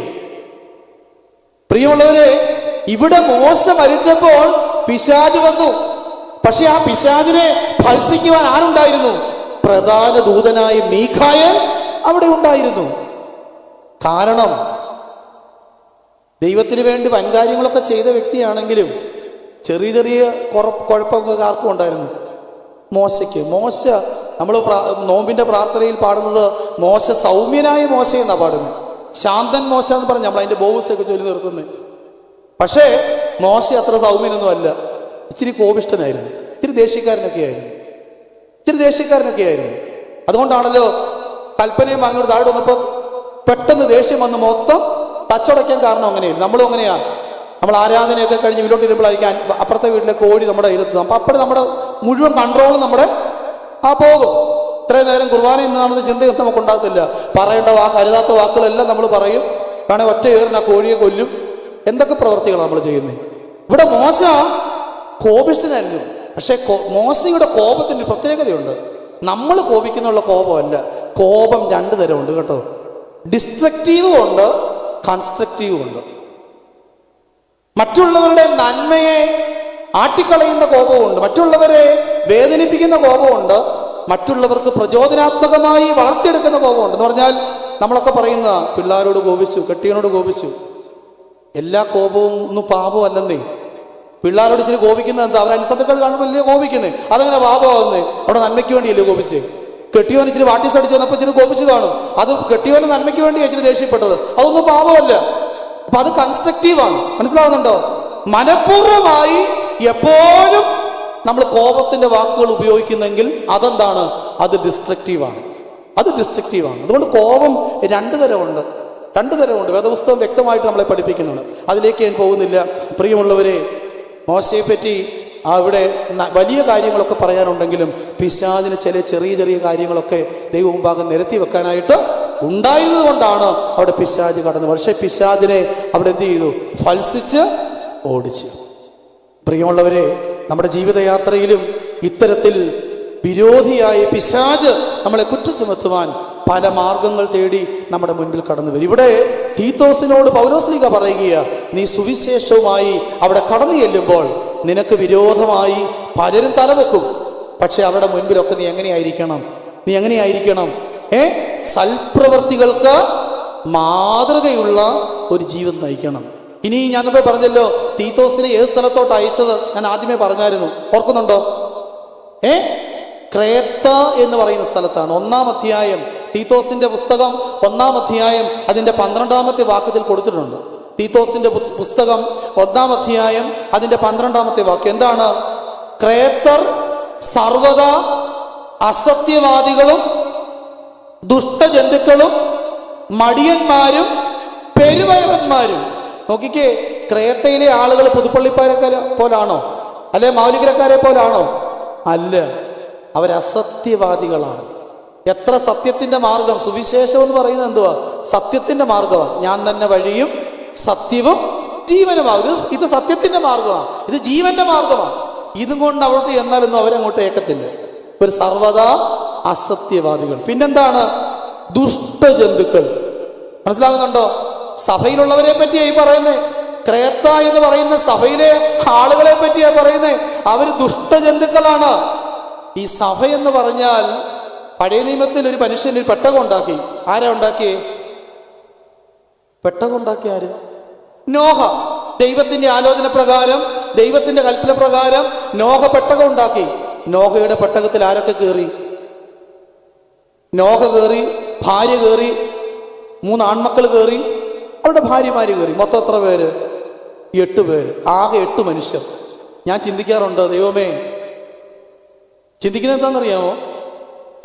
പ്രിയമുള്ളവരെ, ഇവിടെ മോശ മരിച്ചപ്പോൾ പിശാച് വന്നു. പക്ഷെ ആ പിശാചിനെ ഭത്സിക്കുവാൻ ആരുണ്ടായിരുന്നു? പ്രധാന ദൂതനായ മീഖായേൽ അവിടെ ഉണ്ടായിരുന്നു. കാരണം ദൈവത്തിന് വേണ്ടി വൻകാര്യങ്ങളൊക്കെ ചെയ്ത വ്യക്തിയാണെങ്കിലും ചെറിയ ചെറിയ കുഴപ്പമൊക്കെ ആർക്കും ഉണ്ടായിരുന്നു. മോശയ്ക്ക്. മോശ, നമ്മൾ നോമ്പിന്റെ പ്രാർത്ഥനയിൽ പാടുന്നത് മോശ സൗമ്യനായ മോശ എന്നാണ് പാടുന്നത്. ശാന്തൻ മോശ എന്ന് പറഞ്ഞ് നമ്മൾ അതിന്റെ ബോവസൊക്കെ ചൊല്ലി നിർത്തുന്നത്. പക്ഷേ മോശ അത്ര സൗമ്യനൊന്നും അല്ല. ഇത്തിരി കോപിഷ്ഠനായിരുന്നു, ഇത്തിരി ദേഷ്യക്കാരനൊക്കെ ആയിരുന്നു. അതുകൊണ്ടാണല്ലോ കൽപ്പനയും വാങ്ങിയോട് താഴെ വന്നപ്പോൾ പെട്ടെന്ന് ദേഷ്യം വന്ന് മൊത്തം തച്ചടയ്ക്കാൻ കാരണം അങ്ങനെയായിരുന്നു. നമ്മളും അങ്ങനെയാണ്. നമ്മൾ ആരാധനയൊക്കെ കഴിഞ്ഞ് വീട്ടിലിരുമ്പോഴായിരിക്കും അപ്പുറത്തെ വീട്ടിലെ കോഴി നമ്മുടെ ഇരുത്തുന്നത്. അപ്പം അപ്പോഴും നമ്മുടെ മുഴുവൻ കൺട്രോളും നമ്മുടെ പോകും. ഇത്രയും നേരം കുർബാനയിൽ നിന്നാണെന്ന് ചിന്തയൊന്നും നമുക്ക് ഉണ്ടാകത്തില്ല. പറയേണ്ട അരുതാത്ത വാക്കുകളെല്ലാം നമ്മൾ പറയും. വേണേൽ ഒറ്റ ഏറിന് ആ കോഴിയെ കൊല്ലും. എന്തൊക്കെ പ്രവൃത്തികളാണ് നമ്മൾ ചെയ്യുന്നത്. ഇവിടെ മോശ കോപിഷ്ഠനായിരുന്നു. പക്ഷെ മോശയുടെ കോപത്തിന് പ്രത്യേകതയുണ്ട്. നമ്മൾ കോപിക്കുന്നുള്ള കോപമല്ല. കോപം 2 തരമുണ്ട് കേട്ടോ. ഡിസ്ട്രക്റ്റീവും ഉണ്ട്, കൺസ്ട്രക്റ്റീവും ഉണ്ട്. മറ്റുള്ളവരുടെ നന്മയെ ആട്ടിക്കളയുന്ന കോപമുണ്ട്, മറ്റുള്ളവരെ വേദനിപ്പിക്കുന്ന കോപമുണ്ട്, മറ്റുള്ളവർക്ക് പ്രചോദനാത്മകമായി വളർത്തിയെടുക്കുന്ന കോപമുണ്ട്. എന്ന് പറഞ്ഞാൽ നമ്മളൊക്കെ പറയുന്ന പിള്ളേരോട് കോപിച്ചു, കെട്ടിയനോട് കോപിച്ചു. എല്ലാ കോപവും ഒന്നും പാപമല്ലെന്നേ. പിള്ളേരോട് ഇച്ചിരി കോപിക്കുന്നത് എന്താ? അവരനുസരണകൾ കാണുമ്പോൾ അല്ലേ കോപിക്കുന്നത്? അതങ്ങനെ പാപമാകുന്നേ? അവിടെ നന്മയ്ക്ക് വേണ്ടിയല്ലേ കോപിച്ചേ? കെട്ടിയോൻ ഇച്ചിരി വാട്ടീസ് അടിച്ചു വന്നപ്പോൾ ഇച്ചിരി കോപിച്ചു കാണും. അത് കെട്ടിയോന് നന്മയ്ക്ക് വേണ്ടി ഇച്ചിരി ദേഷ്യപ്പെട്ടത്. അതൊന്നും പാപമല്ല. അപ്പൊ അത് കൺസ്ട്രക്റ്റീവാണ്. മനസ്സിലാവുന്നുണ്ടോ? മനഃപൂർവ്വമായി എപ്പോഴും നമ്മൾ കോപത്തിന്റെ വാക്കുകൾ ഉപയോഗിക്കുന്നെങ്കിൽ അതെന്താണ്? അത് ഡിസ്ട്രക്റ്റീവാണ്. അതുകൊണ്ട് കോപം 2 തരമുണ്ട്. വേദപുസ്തകം വ്യക്തമായിട്ട് നമ്മളെ പഠിപ്പിക്കുന്നുണ്ട്. അതിലേക്ക് ഞാൻ പോകുന്നില്ല. പ്രിയമുള്ളവരെ, മോശയെ പറ്റി അവിടെ വലിയ കാര്യങ്ങളൊക്കെ പറയാനുണ്ടെങ്കിലും പിശാചിന് ചില ചെറിയ ചെറിയ കാര്യങ്ങളൊക്കെ ദൈവ മുമ്പാകെ നിരത്തി വെക്കാനായിട്ട് ഉണ്ടായിരുന്നത് കൊണ്ടാണ് അവിടെ പിശാച് കടന്നത്. പക്ഷേ പിശാചിനെ അവിടെ എന്ത് ചെയ്തു? ഫൽസിച്ച് ഓടിച്ചു. പ്രിയമുള്ളവരെ, നമ്മുടെ ജീവിതയാത്രയിലും ഇത്തരത്തിൽ വിരോധിയായ പിശാച് നമ്മളെ കുറ്റം ചുമത്തുവാൻ പല മാർഗങ്ങൾ തേടി നമ്മുടെ മുൻപിൽ കടന്നു വരും. ഇവിടെ തീത്തോസിനോട് പൗലോസ്ലീഹ പറയുക, നീ സുവിശേഷവുമായി അവിടെ കടന്നു ചെല്ലുമ്പോൾ നിനക്ക് വിരോധമായി പലരും തലവെക്കും. പക്ഷെ അവിടെ മുൻപിലൊക്കെ നീ എങ്ങനെയായിരിക്കണം? സൽപ്രവൃത്തികൾക്ക് മാതൃകയുള്ള ഒരു ജീവിതം നയിക്കണം. ഇനി ഞാനിപ്പോ പറഞ്ഞല്ലോ, തീത്തോസിനെ ഏത് സ്ഥലത്തോട്ട് അയച്ചത് ഞാൻ ആദ്യമേ പറഞ്ഞായിരുന്നു, ഓർക്കുന്നുണ്ടോ? ക്രേത്ത എന്ന് പറയുന്ന സ്ഥലത്താണ്. 1-ാം അധ്യായം, തീത്തോസിന്റെ പുസ്തകം 1-ാം അധ്യായം അതിന്റെ 12-ാമത്തെ വാക്യത്തിൽ കൊടുത്തിട്ടുണ്ട്. തീത്തോസിന്റെ പുസ്തകം 1-ാം അധ്യായം അതിന്റെ 12-ാമത്തെ വാക്യം എന്താണ്? ക്രേത്തർ സർവദാ അസത്യവാദികളും ദുഷ്ടജന്തുക്കളും മടിയന്മാരും പെരുവയറന്മാരും. നോക്കിക്കേ, ക്രേത്തയിലെ ആളുകൾ പുതുപ്പള്ളിക്കാരെ പോലാണോ? അല്ലെ മൗലികരക്കാരെ പോലാണോ? അല്ല, അവരസത്യവാദികളാണ്. എത്ര സത്യത്തിന്റെ മാർഗം! സുവിശേഷം എന്ന് പറയുന്നത് എന്തുവാ? സത്യത്തിന്റെ മാർഗമാണ്. ഞാൻ തന്നെ വഴിയും സത്യവും ജീവനുമാകും. ഇത് സത്യത്തിന്റെ മാർഗമാണ്, ഇത് ജീവന്റെ മാർഗമാണ്. ഇതും കൊണ്ട് അവിടോട്ട് ചെന്നാലൊന്നും അവരങ്ങോട്ട് ഏക്കത്തില്ല. ഒരു സർവദാ അസത്യവാദികൾ. പിന്നെന്താണ്? ദുഷ്ടജന്തുക്കൾ. മനസ്സിലാകുന്നുണ്ടോ? സഭയിലുള്ളവരെ പറ്റിയാ ഈ പറയുന്നത്. ക്രേത്ത എന്ന് പറയുന്ന സഭയിലെ ആളുകളെ പറ്റിയാ പറയുന്നത്. അവർ ദുഷ്ടജന്തുക്കളാണ്. ഈ സഭ എന്ന് പറഞ്ഞാൽ, പഴയ നിയമത്തിൽ ഒരു മനുഷ്യൻ ഒരു പെട്ടകം ഉണ്ടാക്കി. ആരാ ഉണ്ടാക്കിയേ? പെട്ടകം ഉണ്ടാക്കിയ ആര്? നോഹ. ദൈവത്തിന്റെ ആലോചന പ്രകാരം, ദൈവത്തിന്റെ കൽപ്പന പ്രകാരം നോഹ പെട്ടകം ഉണ്ടാക്കി. നോഹയുടെ പെട്ടകത്തിൽ ആരൊക്കെ കയറി? നോഹ കയറി, ഭാര്യ കയറി, 3 ആൺമക്കൾ കയറി, അവരുടെ ഭാര്യമാര് കയറി. മൊത്തം എത്ര പേര്? 8 പേര്. ആകെ 8 മനുഷ്യർ. ഞാൻ ചിന്തിക്കാറുണ്ട്, ദൈവമേ, ചിന്തിക്കുന്നത് എന്താണെന്നറിയാമോ?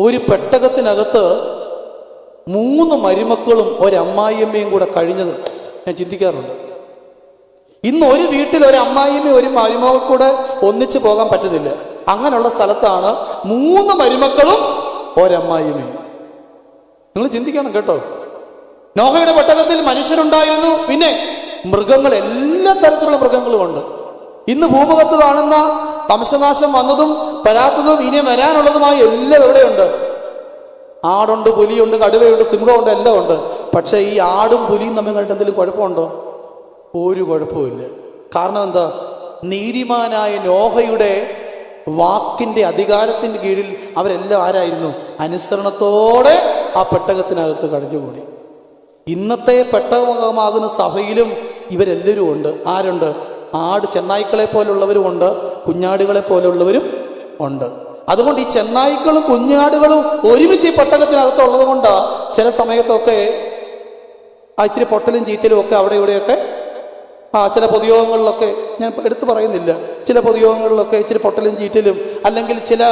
ഒരു പെട്ടകത്തിനകത്ത് 3 മരുമക്കളും ഒരമ്മായിയമ്മയും കൂടെ കഴിഞ്ഞത് ഞാൻ ചിന്തിക്കാറുണ്ട്. ഇന്ന് ഒരു വീട്ടിൽ ഒരു അമ്മായിയമ്മയും ഒരു മരുമകൾ കൂടെ ഒന്നിച്ചു പോകാൻ പറ്റുന്നില്ല. അങ്ങനെയുള്ള സ്ഥലത്താണ് 3 മരുമക്കളും ഒരമ്മായിയമ്മയും. നിങ്ങൾ ചിന്തിക്കണം കേട്ടോ. നോഹയുടെ പെട്ടകത്തിൽ മനുഷ്യരുണ്ടായിരുന്നു, പിന്നെ മൃഗങ്ങൾ, എല്ലാ തരത്തിലുള്ള മൃഗങ്ങളും ഉണ്ട്. ഇന്ന് ഭൂമുഖത്ത് കാണുന്ന വംശനാശം വന്നതും വരാത്തതും ഇനി വരാനുള്ളതുമായ എല്ലാം എവിടെയുണ്ട്? ആടുണ്ട്, പുലിയുണ്ട്, കടുവയുണ്ട്, സിംഹമുണ്ട്, എല്ലാം ഉണ്ട്. പക്ഷെ ഈ ആടും പുലിയും തമ്മിൽ കണ്ടിട്ട് എന്തെങ്കിലും കുഴപ്പമുണ്ടോ? ഒരു കുഴപ്പമില്ല. കാരണം എന്താ? നീതിമാനായ നോഹയുടെ വാക്കിന്റെ അധികാരത്തിന്റെ കീഴിൽ അവരെല്ലാം ആരായിരുന്നു? അനുസരണത്തോടെ ആ പെട്ടകത്തിനകത്ത് കഴിഞ്ഞുകൂടി. ഇന്നത്തെ പെട്ടകമാകുന്ന സഭയിലും ഇവരെല്ലാവരും ഉണ്ട്. ആരുണ്ട്? ആട്, ചെന്നായ്ക്കളെ പോലുള്ളവരും ഉണ്ട്, കുഞ്ഞാടുകളെ പോലുള്ളവരും ഉണ്ട്. അതുകൊണ്ട് ഈ ചെന്നായ്ക്കളും കുഞ്ഞാടുകളും ഒരുമിച്ച് ഈ പെട്ടകത്തിനകത്തുള്ളത് കൊണ്ടാണ് ചില സമയത്തൊക്കെ ഇച്ചിരി പൊട്ടലും ചീറ്റലും ഒക്കെ അവിടെ ഇവിടെയൊക്കെ ചില പൊതുയോഗങ്ങളിലൊക്കെ, ഞാൻ എടുത്തു പറയുന്നില്ല, ചില പൊതുയോഗങ്ങളിലൊക്കെ ഇച്ചിരി പൊട്ടലും ചീറ്റലും, അല്ലെങ്കിൽ ചില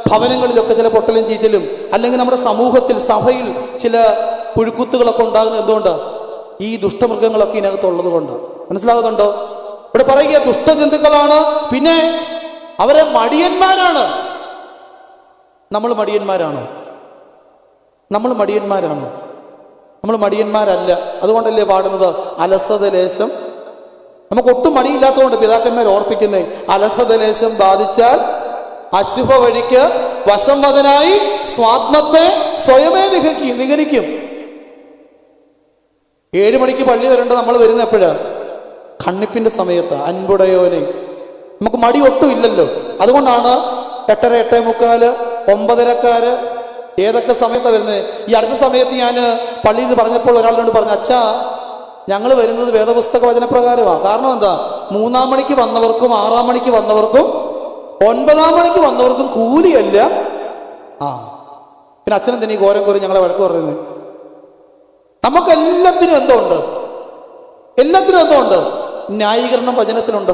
ഭവനങ്ങളിലൊക്കെ ചില പൊട്ടലും ചീറ്റലും, അല്ലെങ്കിൽ നമ്മുടെ സമൂഹത്തിൽ സഭയിൽ ചില പുഴുക്കുത്തുകളൊക്കെ ഉണ്ടാകുന്നത് എന്തുകൊണ്ടാണ്? ഈ ദുഷ്ടമൃഗങ്ങളൊക്കെ ഇതിനകത്തുള്ളത് കൊണ്ടാണ്. മനസ്സിലാകുന്നുണ്ടോ? ഇവിടെ പറയുക ദുഷ്ടജന്തുക്കളാണ്, പിന്നെ അവരെ മടിയന്മാരാണ്. നമ്മൾ മടിയന്മാരാണോ? നമ്മൾ മടിയന്മാരല്ല. അതുകൊണ്ടല്ലേ പാടുന്നത് അലസത ലേശം. നമുക്ക് ഒട്ടും മടിയില്ലാത്തതുകൊണ്ട് പിതാക്കന്മാർ ഓർപ്പിക്കുന്നേ, അലസത ലേശം ബാധിച്ചാൽ അശുഭ വഴിക്ക് വശംവദനായി സ്വാത്മത്തെ സ്വയമേ നിഗനിക്കും. 7 മണിക്ക് പള്ളി വരേണ്ടത് നമ്മൾ വരുന്ന എപ്പോഴാണ്? കണ്ണിപ്പിന്റെ സമയത്ത്. അൻപുടയോനെ നമുക്ക് മടി ഒട്ടും ഇല്ലല്ലോ. അതുകൊണ്ടാണ് 8:30, 8:45, 9:30 ഏതൊക്കെ സമയത്താണ് വരുന്നത്. ഈ അടുത്ത സമയത്ത് ഞാൻ പള്ളിയിൽ നിന്ന് പറഞ്ഞപ്പോൾ ഒരാളോട് പറഞ്ഞു, അച്ഛാ, ഞങ്ങൾ വരുന്നത് വേദപുസ്തക വചനപ്രകാരമാണ്. കാരണം എന്താ? 3-ാം മണിക്ക് വന്നവർക്കും 6-ാം മണിക്ക് വന്നവർക്കും 9-ാം മണിക്ക് വന്നവർക്കും കൂലിയല്ല. പിന്നെ അച്ഛനും തന്നെ ഈ ഘോരം കോരി ഞങ്ങളെ വഴക്ക് പറയുന്നത്. നമുക്ക് എല്ലാത്തിനും എന്തുണ്ട്? ന്യായീകരണം വചനത്തിനുണ്ട്.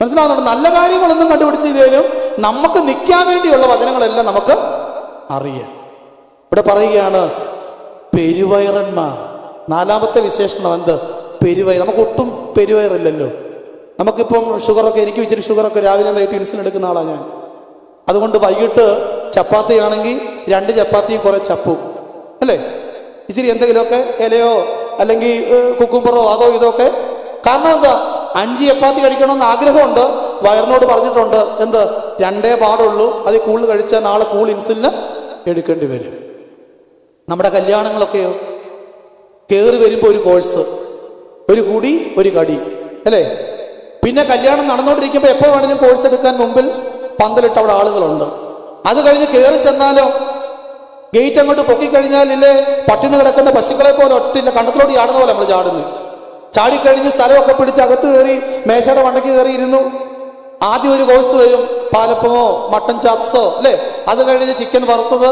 മനസ്സിലാവുന്നുണ്ട്? നല്ല കാര്യങ്ങളൊന്നും കണ്ടുപിടിച്ചില്ലേലും നമുക്ക് നിൽക്കാൻ വേണ്ടിയുള്ള വചനങ്ങളെല്ലാം നമുക്ക് അറിയാം. ഇവിടെ പറയുകയാണ് പെരുവയറന്മാർ. 4-ാമത്തെ വിശേഷണം എന്ത്? പെരുവയർ. നമുക്ക് ഒട്ടും പെരുവയറില്ലല്ലോ. നമുക്കിപ്പം ഷുഗറൊക്കെ, എനിക്ക് ഇച്ചിരി ഷുഗറൊക്കെ രാവിലെ വൈകിട്ട് ഇൻസുലിൻ എടുക്കുന്ന ആളാണ് ഞാൻ. അതുകൊണ്ട് വൈകിട്ട് ചപ്പാത്തി ആണെങ്കിൽ 2 ചപ്പാത്തിയും കുറേ ചപ്പും, അല്ലേ? ഇച്ചിരി എന്തെങ്കിലുമൊക്കെ ഇലയോ അല്ലെങ്കിൽ കുക്കുംബറോ അതോ ഇതൊക്കെ. കാരണം എന്താ, 5 ചപ്പാത്തി കഴിക്കണമെന്ന് ആഗ്രഹമുണ്ട്. വയറിനോട് പറഞ്ഞിട്ടുണ്ട് എന്ത്, 2 പാടുള്ളൂ, അതിൽ കൂടുതൽ കഴിച്ചാൽ നാളെ കൂടുതൽ ഇൻസുലിന് എടുക്കേണ്ടി വരും. നമ്മുടെ കല്യാണങ്ങളൊക്കെയോ കയറി വരുമ്പോൾ ഒരു കോഴ്സ്, ഒരു കുടി ഒരു കടി, അല്ലേ? പിന്നെ കല്യാണം നടന്നുകൊണ്ടിരിക്കുമ്പോൾ എപ്പോൾ വേണമെങ്കിലും കോഴ്സ് എടുക്കാൻ മുമ്പിൽ പന്തലിട്ട് അവിടെ ആളുകളുണ്ട്. അത് കഴിഞ്ഞ് കയറി ചെന്നാലോ ഗേറ്റ് അങ്ങോട്ട് പൊക്കിക്കഴിഞ്ഞാലില്ലേ പട്ടിണി കിടക്കുന്ന പശുക്കളെ പോലെ ഒറ്റില്ല കണ്ടത്തിലോട്ട് ചാടുന്ന പോലെ നമ്മൾ ചാടുന്നു. ചാടിക്കഴിഞ്ഞ് സ്ഥലമൊക്കെ പിടിച്ച് അകത്ത് കയറി മേശയുടെ മണ്ടയ്ക്ക് കയറി ഇരുന്നു. ആദ്യം ഒരു കോഴ്സ് വരും, പാലപ്പമോ മട്ടൻ ചാപ്സോ, അല്ലേ? അത് കഴിഞ്ഞ് ചിക്കൻ വറുത്തത്,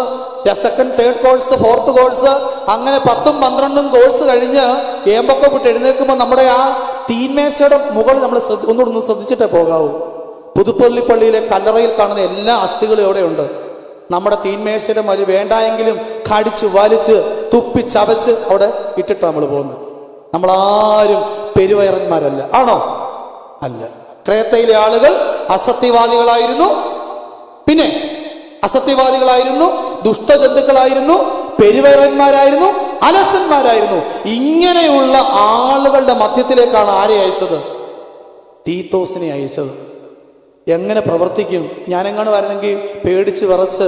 second 3rd course, 4th course, അങ്ങനെ 10ഉം 12ഉം കോഴ്സ് കഴിഞ്ഞ് ഏമ്പൊക്കെ വിട്ട് എഴുന്നേൽക്കുമ്പോൾ നമ്മുടെ ആ തീന്മേശയുടെ മുകളിൽ നമ്മൾ ഒന്നുകൂടെ ശ്രദ്ധിച്ചിട്ടേ പോകാവൂ. പുതുപ്പള്ളി പള്ളിയിലെ കല്ലറയിൽ കാണുന്ന എല്ലാ അസ്ഥികളും എവിടെയുണ്ട്? നമ്മുടെ തീന്മേശയുടെ മരി വേണ്ടായെങ്കിലും കടിച്ച് വലിച്ച് തുപ്പി ചവച്ച് അവിടെ ഇട്ടിട്ട് നമ്മൾ പോകുന്നത്. നമ്മളാരും പെരുവയറന്മാരല്ല, ആണോ? അല്ല. ക്രേത്തയിലെ ആളുകൾ അസത്യവാദികളായിരുന്നു, പിന്നെ അസത്യവാദികളായിരുന്നു, ദുഷ്ടജന്തുക്കളായിരുന്നു, പെരുവയറന്മാരായിരുന്നു, അലസന്മാരായിരുന്നു. ഇങ്ങനെയുള്ള ആളുകളുടെ മധ്യത്തിലേക്കാണ് ആരെ അയച്ചത്? തീത്തോസിനെ അയച്ചത്. എങ്ങനെ പ്രവർത്തിക്കും? ഞാനെങ്ങാണ് വരുന്നെങ്കിൽ പേടിച്ച് വിറച്ച്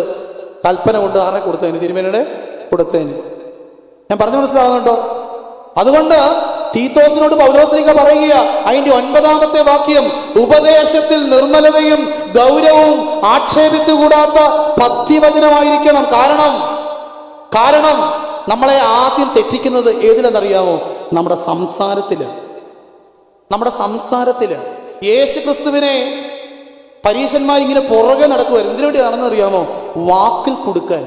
കൽപ്പന കൊണ്ട് ആരെ കൊടുത്തതിന്? തിരുമേനിയുടെ കൊടുത്തതിന്. ഞാൻ പറഞ്ഞു മനസ്സിലാവുന്നുണ്ടോ? അതുകൊണ്ട് തീത്തോസിനോട് പൗലോസ്ലീഹ പറയുക, അതിന്റെ 9ാമത്തെ വാക്യം, ഉപദേശത്തിൽ നിർമ്മലതയും ഗൗരവവും ആക്ഷേപിച്ചുകൂടാത്ത പഥ്യവചനമായിരിക്കണം. കാരണം നമ്മളെ ആദ്യം തെറ്റിക്കുന്നത് ഏതിലെന്നറിയാമോ? നമ്മുടെ സംസാരത്തില്. യേശു ക്രിസ്തുവിനെ പരീശന്മാരിങ്ങനെ പുറകെ നടക്കുമായിരുന്നു. എന്തിനു വേണ്ടിയാണെന്നറിയാമോ? വാക്കിൽ കൊടുക്കാൻ.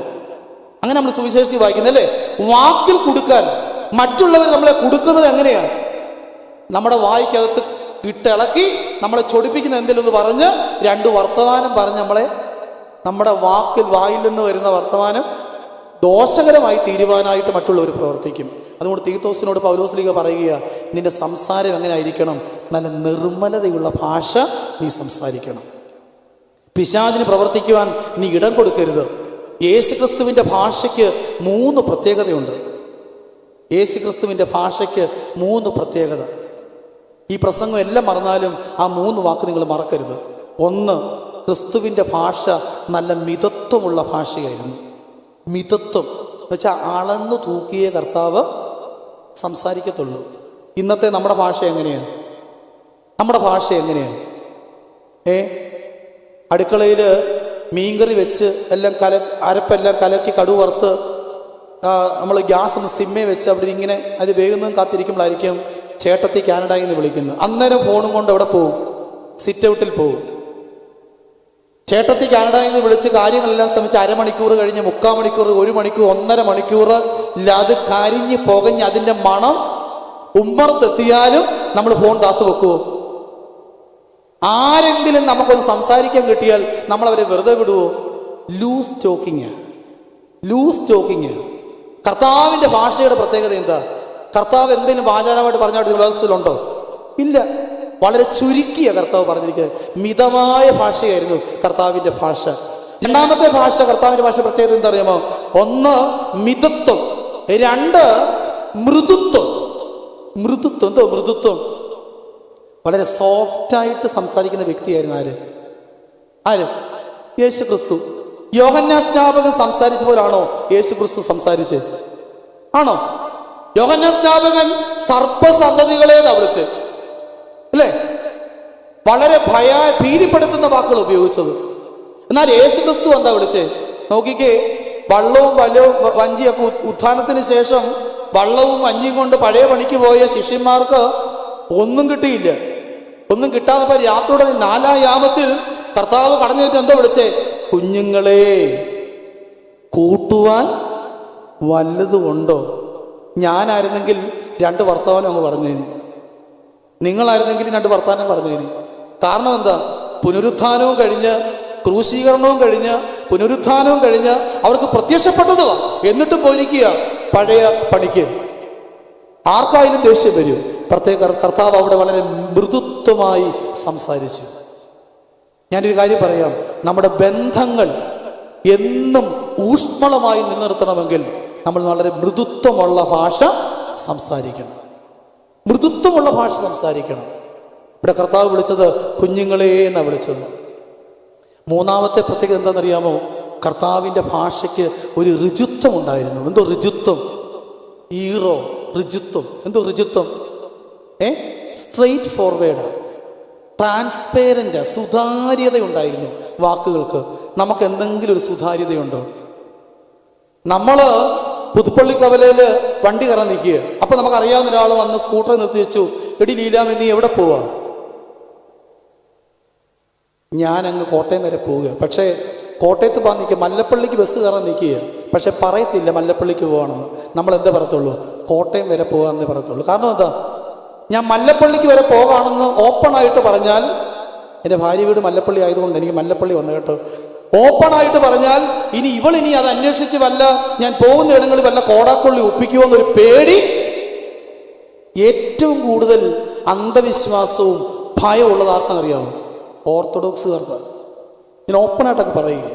അങ്ങനെ നമ്മൾ സുവിശേഷത്തിൽ വായിക്കുന്നല്ലേ, വാക്കിൽ കൊടുക്കാൻ. മറ്റുള്ളവർ നമ്മളെ കൊടുക്കുന്നത് എങ്ങനെയാണ്? നമ്മുടെ വായിക്കകത്ത് ഇട്ടിളക്കി നമ്മളെ ചൊടിപ്പിക്കുന്ന എന്തെങ്കിലും ഒന്ന് പറഞ്ഞ് 2 വർത്തമാനം പറഞ്ഞ് നമ്മുടെ വായിൽ നിന്ന് വരുന്ന വർത്തമാനം ദോഷകരമായി തീരുവാനായിട്ട് മറ്റുള്ളവർ പ്രവർത്തിക്കും. അതുകൊണ്ട് തീത്തോസിനോട് പൗലോസ്ലീഹ പറയുക, നിന്റെ സംസാരം എങ്ങനെ ആയിരിക്കണം? നല്ല നിർമ്മലതയുള്ള ഭാഷ നീ സംസാരിക്കണം. പിശാചിന് പ്രവർത്തിക്കുവാൻ നീ ഇടം കൊടുക്കരുത്. യേശുക്രിസ്തുവിൻ്റെ ഭാഷയ്ക്ക് 3 പ്രത്യേകതയുണ്ട്. യേശുക്രിസ്തുവിൻ്റെ ഭാഷയ്ക്ക് 3 പ്രത്യേകത. ഈ പ്രസംഗം എല്ലാം മറന്നാലും ആ 3 വാക്ക് നിങ്ങൾ മറക്കരുത്. 1, ക്രിസ്തുവിൻ്റെ ഭാഷ നല്ല മിതത്വമുള്ള ഭാഷയായിരുന്നു. മിതത്വം എന്ന് വെച്ചാൽ അളന്നു തൂക്കിയ കർത്താവ് സംസാരിക്കത്തുള്ളൂ. ഇന്നത്തെ നമ്മുടെ ഭാഷ എങ്ങനെയാണ്? അടുക്കളയിൽ മീൻകറി വെച്ച് എല്ലാം അരപ്പെല്ലാം കലക്കി കടുവ് വറുത്ത് നമ്മൾ ഗ്യാസ് ഒന്ന് സിമ്മേ വെച്ച് അവിടെ ഇങ്ങനെ അത് വേഗം കാത്തിരിക്കുമ്പോഴായിരിക്കും ചേട്ടത്തി കാനഡയിൽ നിന്ന് വിളിക്കുന്നത്. അന്നേരം ഫോണും കൊണ്ട് അവിടെ പോവും, സിറ്റ് ഔട്ടിൽ പോവും. ചേട്ടത്തി കാനഡയിൽ നിന്ന് വിളിച്ച് കാര്യങ്ങളെല്ലാം ശ്രമിച്ച് അരമണിക്കൂർ കഴിഞ്ഞ് 3/4 മണിക്കൂർ, 1 മണിക്കൂർ, 1.5 മണിക്കൂർ അത് കരിഞ്ഞ് പുകഞ്ഞ് അതിൻ്റെ മണം ഉമ്മർത്തെത്തിയാലും നമ്മൾ ഫോൺ കാത്തു വെക്കുവോ? ആരെങ്കിലും നമുക്കൊന്ന് സംസാരിക്കാൻ കിട്ടിയാൽ നമ്മളവരെ വെറുതെ വിടുവോ? Loose talking. കർത്താവിൻ്റെ ഭാഷയുടെ പ്രത്യേകത എന്താ? കർത്താവ് എന്തെങ്കിലും വാചാലമായിട്ട് പറഞ്ഞാൽ വ്യവസ്ഥയിലുണ്ടോ? ഇല്ല. വളരെ ചുരുക്കിയ കർത്താവ് പറഞ്ഞിരിക്കുന്നത്. മിതമായ ഭാഷയായിരുന്നു കർത്താവിൻ്റെ ഭാഷ. 2ാമത്തെ ഭാഷ, കർത്താവിൻ്റെ ഭാഷ പ്രത്യേകത എന്താ അറിയാമോ? 1 മിതത്വം, 2 മൃദുത്വം. എന്തോ മൃദുത്വം? വളരെ സോഫ്റ്റായിട്ട് സംസാരിക്കുന്ന വ്യക്തിയായിരുന്നു ആര്? യേശു ക്രിസ്തു. യോഹന്നാൻ സ്നാപകൻ സംസാരിച്ച പോലാണോ യേശു ക്രിസ്തു സംസാരിച്ചത്? ആണോ? യോഹന്നാൻ സ്നാപകൻ സർപ്പസന്തതികളെ വിളിച്ച്, അല്ലേ? വളരെ ഭീതിപ്പെടുത്തുന്ന വാക്കുകൾ ഉപയോഗിച്ചത്. എന്നാൽ യേശു ക്രിസ്തു എന്താ വിളിച്ചേ? നോക്കിക്കേ, വള്ളവും വഞ്ചിയൊക്കെ ഉത്ഥാനത്തിന് ശേഷം വള്ളവും വഞ്ചിയും കൊണ്ട് പഴയ പണിക്ക് പോയ ശിഷ്യന്മാർക്ക് ഒന്നും കിട്ടിയില്ല. ഒന്നും കിട്ടാതെ രാത്രിയുടെ 4-ാം യാമത്തിൽ കർത്താവ് കടന്നിട്ട് എന്തോ വിളിച്ചേ? കുഞ്ഞുങ്ങളെ, കൂട്ടുവാൻ വല്ലതുമുണ്ടോ? ഞാനായിരുന്നെങ്കിൽ 2 വർത്തമാനം അങ്ങ് പറഞ്ഞേന്, നിങ്ങളായിരുന്നെങ്കിൽ 2 വർത്തമാനം പറഞ്ഞേന്. കാരണം എന്താ? പുനരുത്ഥാനവും കഴിഞ്ഞ്, ക്രൂശീകരണവും കഴിഞ്ഞ്, പുനരുത്ഥാനവും കഴിഞ്ഞ് അവർക്ക് പ്രത്യക്ഷപ്പെട്ടത്, എന്നിട്ടും പോയിരിക്കുക പഴയ പണിക്ക്. ആർക്കായാലും ദേഷ്യം വരും. കർത്താവ് അവിടെ വളരെ മൃദുത്വമായി സംസാരിച്ചു. ഞാനൊരു കാര്യം പറയാം, നമ്മുടെ ബന്ധങ്ങൾ എന്നും ഊഷ്മളമായി നിലനിർത്തണമെങ്കിൽ നമ്മൾ വളരെ മൃദുത്വമുള്ള ഭാഷ സംസാരിക്കണം. മൃദുത്വമുള്ള ഭാഷ സംസാരിക്കണം. ഇവിടെ കർത്താവ് വിളിച്ചത് കുഞ്ഞുങ്ങളെ എന്നാണ് വിളിച്ചത്. മൂന്നാമത്തെ പ്രത്യേകത എന്താണെന്നറിയാമോ? കർത്താവിൻ്റെ ഭാഷയ്ക്ക് ഒരു ഋജുത്വം ഉണ്ടായിരുന്നു. എന്തോ ഋജുത്വം? ഋജുത്വം. എന്തോ ഋജുത്വം? സ്ട്രെയിറ്റ് ഫോർവേഡ്, ട്രാൻസ്പെറൻറ്റ്, സുതാര്യത ഉണ്ടായിരുന്നു വാക്കുകൾക്ക്. നമുക്ക് എന്തെങ്കിലും ഒരു സുതാര്യതയുണ്ടോ? നമ്മൾ പുതുപ്പള്ളി കവലയിൽ വണ്ടി കയറാൻ നിൽക്കുക. അപ്പം നമുക്കറിയാവുന്ന ഒരാൾ വന്ന് സ്കൂട്ടർ നിർത്തി വെച്ചു, എടി ലീലാമേ നീ എവിടെ പോവാ? ഞാൻ അങ്ങ് കോട്ടയം വരെ പോവുക. പക്ഷേ കോട്ടയത്ത് പോകാൻ നിൽക്കുക, മല്ലപ്പള്ളിക്ക് ബസ് കയറാൻ നിൽക്കുക. പക്ഷെ പറയത്തില്ല മല്ലപ്പള്ളിക്ക് പോവാണെന്ന്. നമ്മൾ എന്താ പറയത്തുള്ളൂ? കോട്ടയം വരെ പോകാമെന്നേ പറയത്തുള്ളൂ. കാരണം എന്താ? ഞാൻ മല്ലപ്പള്ളിക്ക് വരെ പോകാണെന്ന് ഓപ്പണായിട്ട് പറഞ്ഞാൽ, എൻ്റെ ഭാര്യ വീട് മല്ലപ്പള്ളി ആയതുകൊണ്ട് എനിക്ക് മല്ലപ്പള്ളി വന്നു കേട്ടോ. ഓപ്പണായിട്ട് പറഞ്ഞാൽ ഇനി അത് അന്വേഷിച്ച് വല്ല ഞാൻ പോകുന്ന ഇടങ്ങളിൽ വല്ല കോടാക്കൊള്ളി ഒപ്പിക്കുമോ എന്നൊരു പേടി. ഏറ്റവും കൂടുതൽ അന്ധവിശ്വാസവും ഭയമുള്ളത് ആർക്കറിയാമോ? ഓർത്തഡോക്സുകാർക്ക്. ഞാൻ ഓപ്പണായിട്ടൊക്കെ പറയുക.